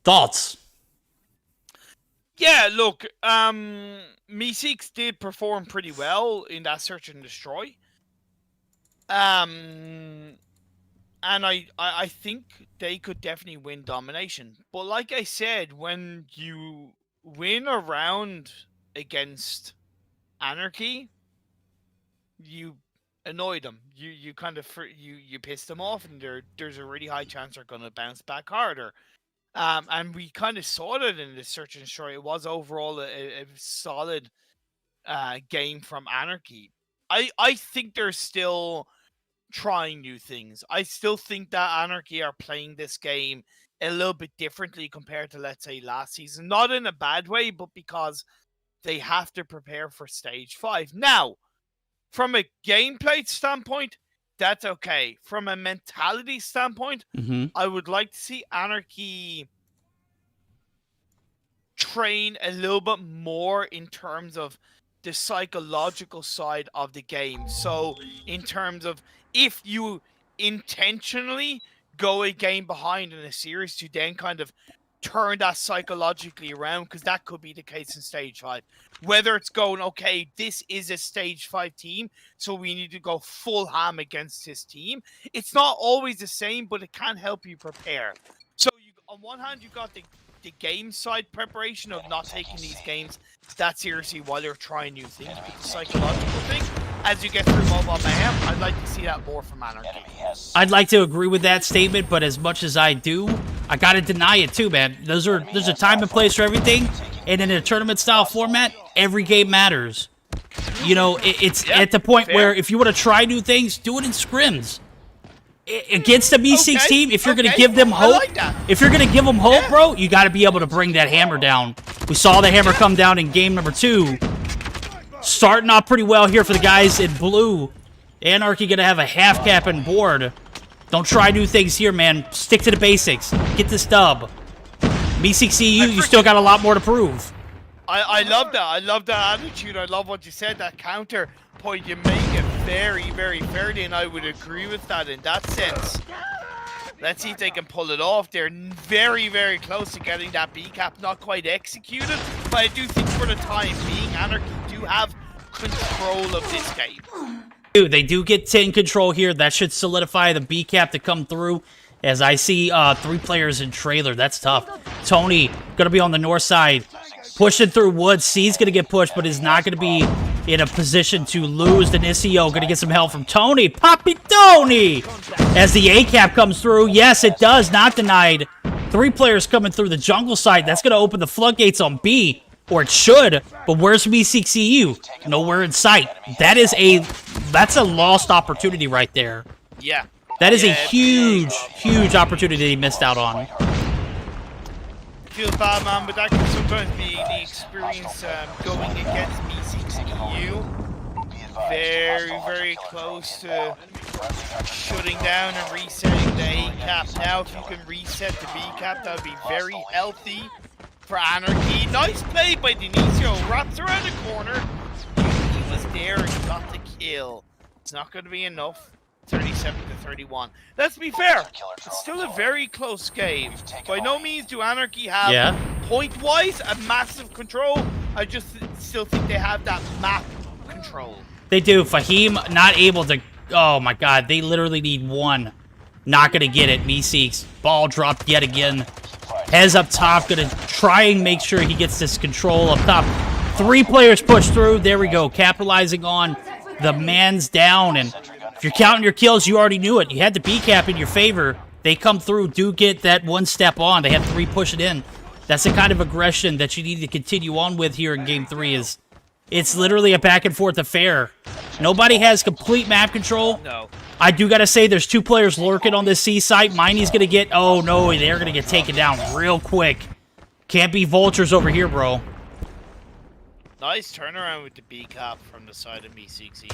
thoughts? Yeah, look, MeSeeks did perform pretty well in that Search and Destroy. And I think they could definitely win domination. But like I said, when you win a round against Anarchy, you annoy them. You kind of you piss them off, and there's a really high chance they're going to bounce back harder. And we kind of saw that in the Search and Destroy. It was overall a solid game from Anarchy. I think they're still trying new things. I still think that Anarchy are playing this game a little bit differently compared to, let's say, last season. Not in a bad way, but because they have to prepare for Stage 5. Now, from a gameplay standpoint, that's okay. From a mentality standpoint, I would like to see Anarchy train a little bit more in terms of the psychological side of the game. So, in terms of if you intentionally go a game behind in a series to then kind of turn that psychologically around, because that could be the case in Stage 5. Whether it's going, okay, this is a Stage 5 team, so we need to go full ham against this team. It's not always the same, but it can help you prepare. So on one hand, you've got the game side preparation of not taking these games that seriously while you're trying new things, but the psychological thing, as you get through Mobile Mayhem, I'd like to see that more from Anarchy. I'd like to agree with that statement, but as much as I do, I gotta deny it too, man. There's a time and place for everything, and in a tournament-style format, every game matters. You know, it's at the point where if you want to try new things, do it in scrims. Against the MeSeeks team, if you're gonna give them hope, bro, you got to be able to bring that hammer down. We saw the hammer come down in game number 2. Starting off pretty well here for the guys in blue. Anarchy gonna have a half cap and board. Don't try new things here, man. Stick to the basics. Get this dub. MeSeeks EU, you still got a lot more to prove. I love that. I love that attitude. I love what you said. That counter point you make it very, very fairly, and I would agree with that in that sense. Let's see if they can pull it off. They're very, very close to getting that B cap. Not quite executed, but I do think for the time being, Anarchy do have control of this game. Dude, they do get 10 control here. That should solidify the B cap to come through. As I see 3 players in trailer. That's tough. Tony gonna be on the north side. Pushing through woods. C's gonna get pushed, but is not gonna be in a position to lose. Dionisio gonna get some help from Tony. Poppy Tony! As the A cap comes through. Yes, it does. Not denied. 3 players coming through the jungle side. That's gonna open the floodgates on B. Or it should. But where's MeSeeks EU? Nowhere in sight. That's a lost opportunity right there. Yeah. That is a huge, huge opportunity they missed out on. Feels bad, man, but that can sometimes be the experience going against MeSeeks EU. Very, very close to shutting down and resetting the A cap. Now, if you can reset the B cap, that would be very healthy for Anarchy. Nice play by Dionisio. Wraps around the corner. He was there and got the kill. It's not going to be enough. 37-31. Let's be fair. It's still a very close game. By no means do Anarchy have, point-wise, a massive control. I just still think they have that map control. They do. Fahim not able to... Oh, my God. They literally need one. Not going to get it. MeSeeks. Ball dropped yet again. Hez up top. Going to try and make sure he gets this control up top. 3 players push through. There we go. Capitalizing on the man's down. And if you're counting your kills, you already knew it. You had the B cap in your favor. They come through, do get that one step on. They have 3 push it in. That's the kind of aggression that you need to continue on with here in Game 3 is It's literally a back and forth affair. Nobody has complete map control. No. I do gotta say, there's 2 players lurking on this C site. Miney's gonna get... Oh, no, they're gonna get taken down real quick. Can't be vultures over here, bro. Nice turnaround with the B cap from the side of MeSeeks EU.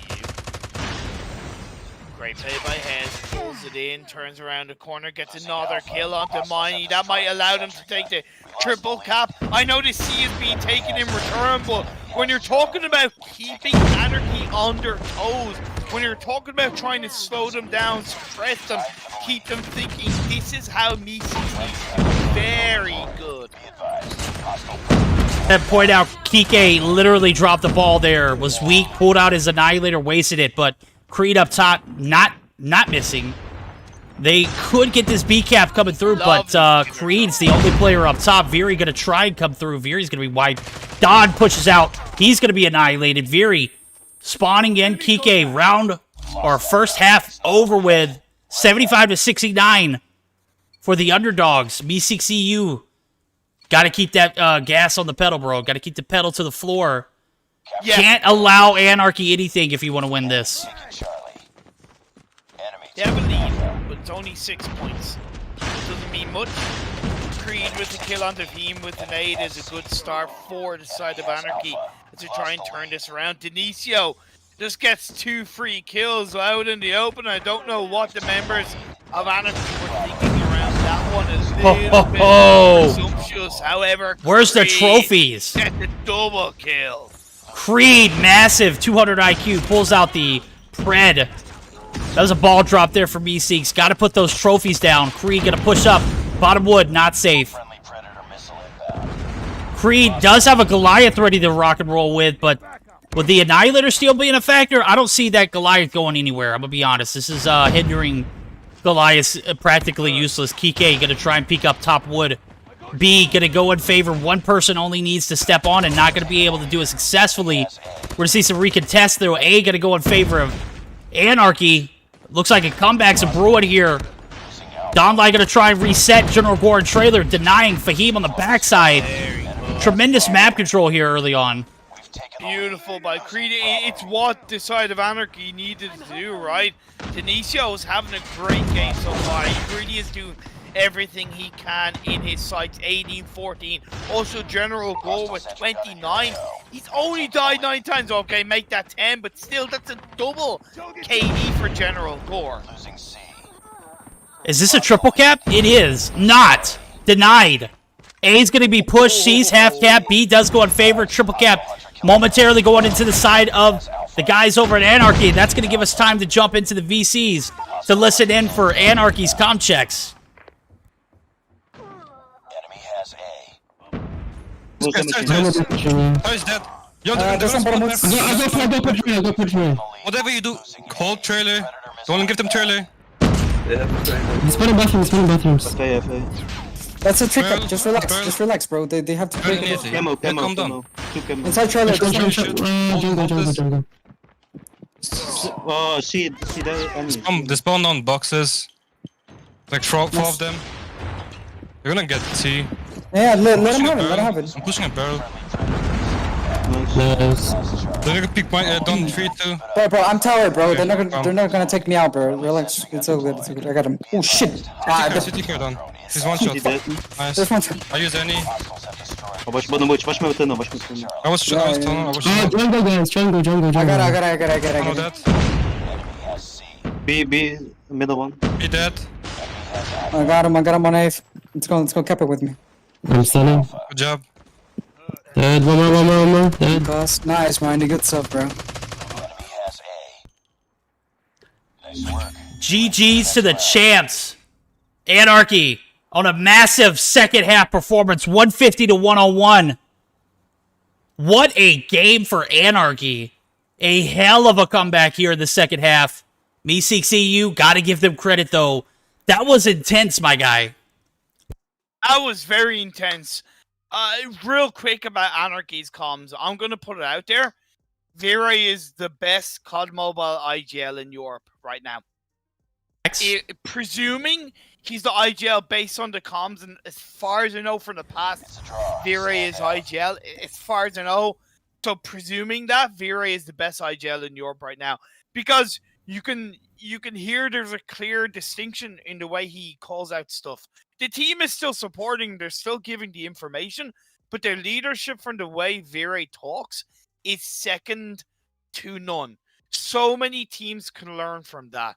Great play by Hez, pulls it in, turns around the corner, gets another kill onto Miney. That might allow them to take the triple cap. I know the C is being taken in return, but when you're talking about keeping Anarchy on their toes, when you're talking about trying to slow them down, stress them, keep them thinking, this is how MeSeeks needs to be very good. That point out, Kike literally dropped the ball there, was weak, pulled out his Annihilator, wasted it, but Creed up top, not missing. They could get this B cap coming through, but Creed's the only player up top. Veery gonna try and come through. Veery's gonna be wide. Don pushes out. He's gonna be annihilated. Veery spawning in. Kike round or first half over with 75-69 for the underdogs. MeSeeks EU. Gotta keep that gas on the pedal, bro. Gotta keep the pedal to the floor. Yeah. Can't allow Anarchy anything if you want to win this. They have a lead, but it's only 6 points. Doesn't mean much. Creed with the kill on Devim with an 8 is a good start for the side of Anarchy to try and turn this around. Dionisio just gets 2 free kills out in the open. I don't know what the members of Anarchy were thinking around that one. A little bit presumptuous, however. Where's the trophies? Get the double kill. Creed, massive 200 IQ, pulls out the Pred. That was a ball drop there for MeSeeks. Got to put those trophies down. Creed gonna push up. Bottom wood, not safe. Creed does have a Goliath ready to rock and roll with, but with the Annihilator still being a factor, I don't see that Goliath going anywhere. I'm gonna be honest. This is hindering Goliath, practically useless. Kike gonna try and peek up top wood. B gonna go in favor. One person only needs to step on and not gonna be able to do it successfully. We're gonna see some recontest though. A gonna go in favor of Anarchy. Looks like a comeback's a brewing here. Donlai gonna try and reset General Gore and Trailer, denying Fahim on the backside. Tremendous map control here early on. Beautiful by Creed. It's what the side of Anarchy needed to do, right? Dionisio is having a great game so far. He really is doing everything he can in his sights. 18-14. Also, General Gore with 29. He's only died 9 times. Okay, make that 10, but still, that's a double KD for General Gore. Is this a triple cap? It is. Not. Denied. A's going to be pushed. C's half cap. B does go in favor. Triple cap momentarily going into the side of the guys over at Anarchy. That's going to give us time to jump into the VCs to listen in for Anarchy's comm checks. How is that? Whatever you do, hold trailer. Don't give them trailer. He's spinning bathrooms. Okay. That's a trick up. Just relax, bro. They have to play it. Calm down. Inside trailer. Jungle. Oh, see that. They spawn on boxes. Like 4 of them. You're gonna get C. Yeah, let him have it. I'm pushing a barrel. Nice. They're gonna pick my down 3-2. Bro, I'm tower, bro. They're not gonna take me out, bro. Relax. It's all good. I got him. Oh shit. City here done. He's one shot. Nice. There's one shot. I use any. Weźmy tunnel. I was tunnel. Jungle. I got it. That. B, middle one. Be dead. I got him on A. Let's go cap it with me. I'm stunning. Good job. Dead, one more. Dead. Boss. Nice, man. Good stuff, bro. GG's to the champs. Anarchy on a massive second half performance, 150-101. What a game for Anarchy. A hell of a comeback here in the second half. MeSeeks EU, gotta give them credit though. That was intense, my guy. That was very intense. Real quick about Anarchy's comms. I'm going to put it out there. Veery is the best COD Mobile IGL in Europe right now. Presuming he's the IGL based on the comms, and as far as I know from the past, Veery is IGL. As far as I know, So presuming that Vire is the best IGL in Europe right now, because you can hear there's a clear distinction in the way he calls out stuff. The team is still supporting, they're still giving the information, but their leadership from the way Vire talks is second to none. So many teams can learn from that.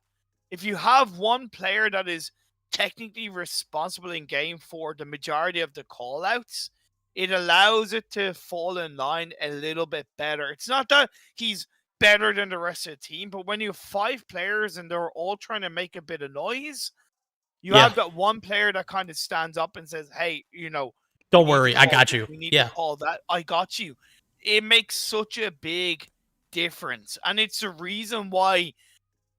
If you have one player that is technically responsible in game for the majority of the callouts, it allows it to fall in line a little bit better. It's not that he's better than the rest of the team, but when you have 5 players and they're all trying to make a bit of noise, you have that one player that kind of stands up and says, hey, don't worry, I got you. We need to call that. I got you. It makes such a big difference. And it's the reason why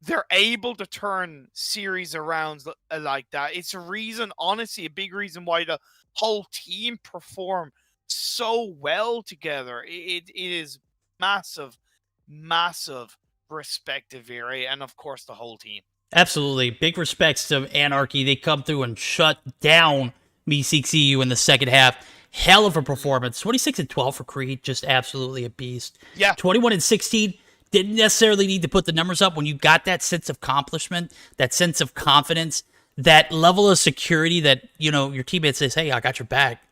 they're able to turn series around like that. It's a reason, honestly, a big reason why the whole team perform so well together. It is massive respect to Vire and, of course, the whole team. Absolutely. Big respects to Anarchy. They come through and shut down MeSeeks EU in the second half. Hell of a performance. 26-12 for Creed. Just absolutely a beast. Yeah. 21-16. Didn't necessarily need to put the numbers up when you got that sense of accomplishment, that sense of confidence, that level of security that, your teammate says, hey, I got your back.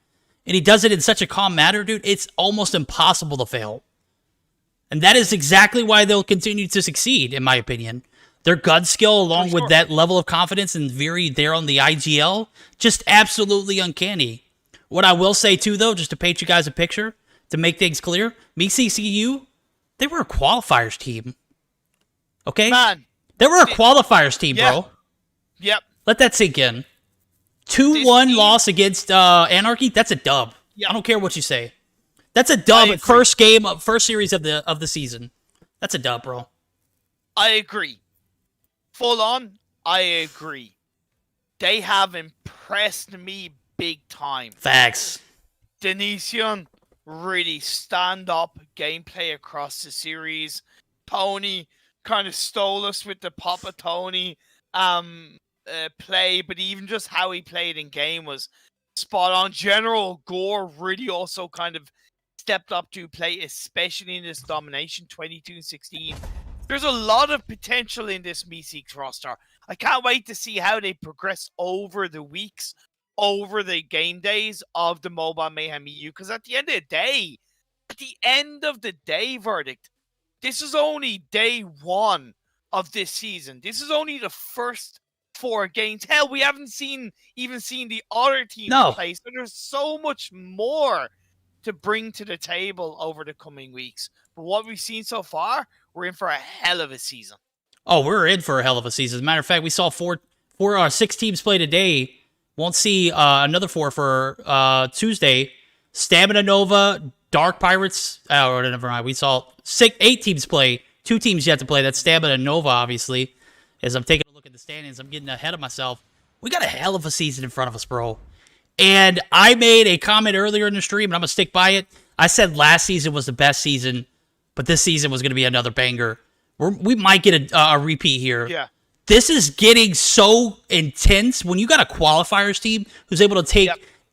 And he does it in such a calm manner, dude. It's almost impossible to fail. And that is exactly why they'll continue to succeed, in my opinion. Their gun skill, along with that level of confidence and Vire there on the IGL, just absolutely uncanny. What I will say, too, though, just to paint you guys a picture, to make things clear, MeSeeks EU, they were a qualifiers team. Okay? Man. They were a qualifiers team, bro. Yep. Let that sink in. 2-1 loss against Anarchy, that's a dub. Yep. I don't care what you say. That's a dub. First series of the season. That's a dub, bro. I agree. Full on, I agree. They have impressed me big time. Facts. Dionisio, really stand-up gameplay across the series. Tony kind of stole us with the Papa Tony play, but even just how he played in game was spot on. General Gore really also kind of stepped up to play, especially in this domination 22-16. There's a lot of potential in this MeSeeks roster. I can't wait to see how they progress over the weeks, over the game days of the Mobile Mayhem EU. Because at the end of the day, Verdict, this is only day 1 of this season. This is only the first 4 games. Hell, we haven't even seen the other teams play. So there's so much more to bring to the table over the coming weeks. But what we've seen so far, we're in for a hell of a season. Oh, we're in for a hell of a season. As a matter of fact, we saw 6 teams play today. Won't see another 4 for Tuesday. Stamina Nova, Dark Pirates. Oh, never mind. We saw 8 teams play. 2 teams yet to play. That's Stamina Nova, obviously. As I'm taking a look at the standings, I'm getting ahead of myself. We got a hell of a season in front of us, bro. And I made a comment earlier in the stream, and I'm going to stick by it. I said last season was the best season, but this season was going to be another banger. We might get a repeat here. Yeah. This is getting so intense when you got a qualifiers team who's able to take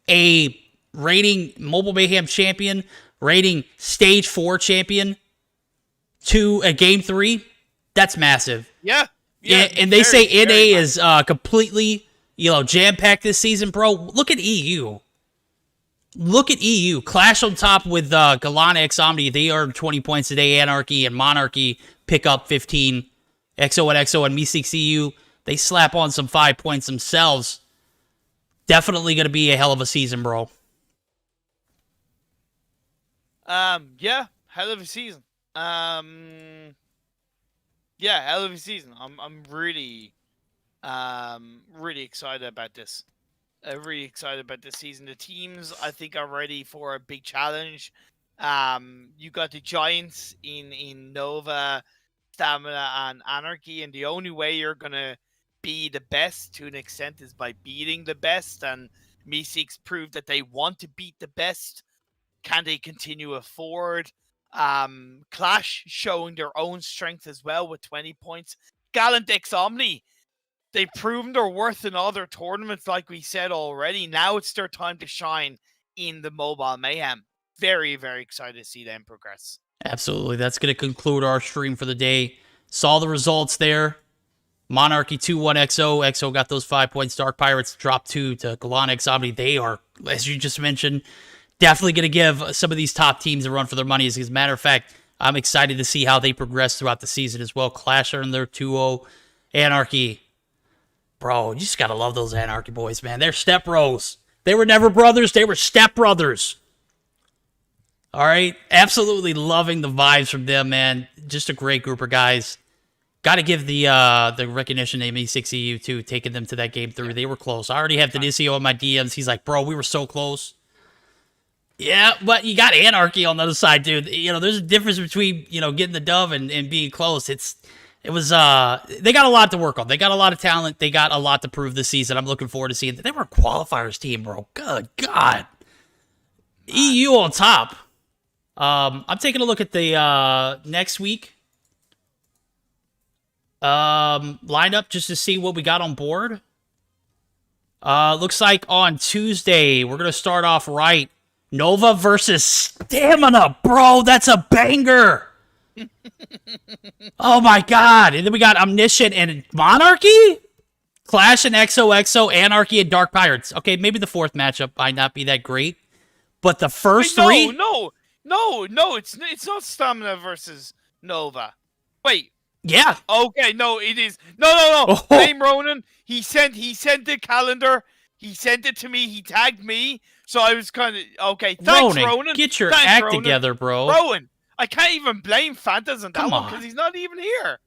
a rating Mobile Mayhem champion, rating Stage 4 champion to a Game 3. That's massive. Yeah. And they say NA is completely, jam-packed this season, bro. Look at EU. Look at EU. Qlash on top with Galana X Omni. They earned 20 points today. Anarchy and Monarchy pick up 15. XO and MeSeeks EU, they slap on some 5 points themselves. Definitely going to be a hell of a season, bro. Yeah, hell of a season. Yeah, hell of a season. I'm really excited about this. Really excited about this season. The teams, I think, are ready for a big challenge. You got the Giants in Nova, Stamina, and Anarchy, and the only way you're gonna be the best to an extent is by beating the best. And MeSeeks proved that they want to beat the best. Can they continue forward? Qlash showing their own strength as well with 20 points. Gallant X Omni, they've proven their worth in other tournaments, like we said already. Now it's their time to shine in the Mobile Mayhem. very, very excited to see them progress. Absolutely. That's going to conclude our stream for the day. Saw the results there. Monarchy 2-1 XO. XO got those 5 points. Dark Pirates dropped 2 to Qlash Omni. They are, as you just mentioned, definitely going to give some of these top teams a run for their money. As a matter of fact, I'm excited to see how they progress throughout the season as well. Qlash earned their 2-0. Anarchy. Bro, you just got to love those Anarchy boys, man. They're step bros. They were never brothers. They were step brothers. All right? Absolutely loving the vibes from them, man. Just a great group of guys. Got to give the recognition to MeSeeks EU, too, taking them to that game 3. They were close. I already have Dionisio in my DMs. He's like, bro, we were so close. Yeah, but you got Anarchy on the other side, dude. You know, there's a difference between, you know, getting the dove and being close. They got a lot to work on. They got a lot of talent. They got a lot to prove this season. I'm looking forward to seeing that. They were a qualifiers team, bro. Good God. EU on top. I'm taking a look at the next week lineup just to see what we got on board. Looks like on Tuesday, we're going to start off right. Nova versus Stamina, bro. That's a banger. Oh my God. And then we got Omniscient and Monarchy? Qlash and XoXo, Anarchy and Dark Pirates. Okay, maybe the 4th matchup might not be that great. But the first 3? No, it's not Stamina versus Nova. Wait. Yeah. Okay, no, it is. No. Oh. Blame Ronan. He sent the calendar. He sent it to me. He tagged me. So I was kind of okay. Thanks, Ronan. Get your Thanks, act Ronan. together, bro. Rowan, I can't even blame Fantas on that Come one on. because he's not even here.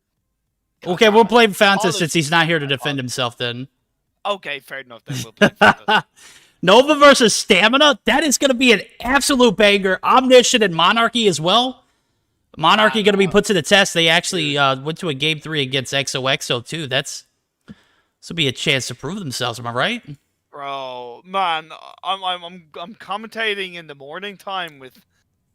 Okay, we'll blame Fanta since he's not here to defend himself then. Okay, fair enough. Then we'll blame Fantas. Nova versus Stamina? That is going to be an absolute banger. Omniscient and Monarchy as well. Monarchy going to be put to the test. They actually went to a game 3 against XoXo too. This will be a chance to prove themselves. Am I right? Bro, man, I'm commentating in the morning time with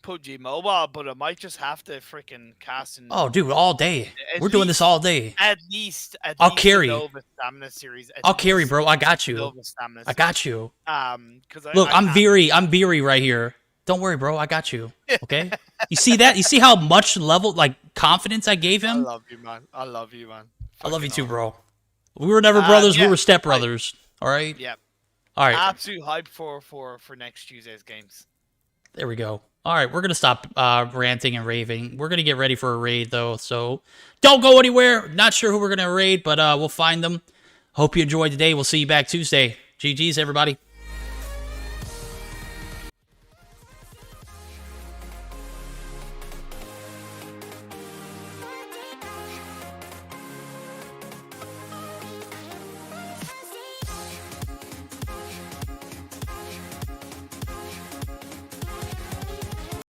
PUBG Mobile, but I might just have to freaking cast in. Oh, dude, all day. We're doing this all day. At least I'll carry. the Nova Stamina series. I'll carry, bro. I got you. Nova Stamina I got you. Because Look, I'm Beery right here. Don't worry, bro. I got you. Okay? You see that? You see how much level, confidence I gave him? I love you, man. I love you, man. I love you too, bro. We were never brothers. We were step brothers. All right? Yep. All right. Absolute hype for next Tuesday's games. There we go. All right, we're going to stop ranting and raving. We're going to get ready for a raid, though, so don't go anywhere. Not sure who we're going to raid, but we'll find them. Hope you enjoyed today. We'll see you back Tuesday. GG's, everybody.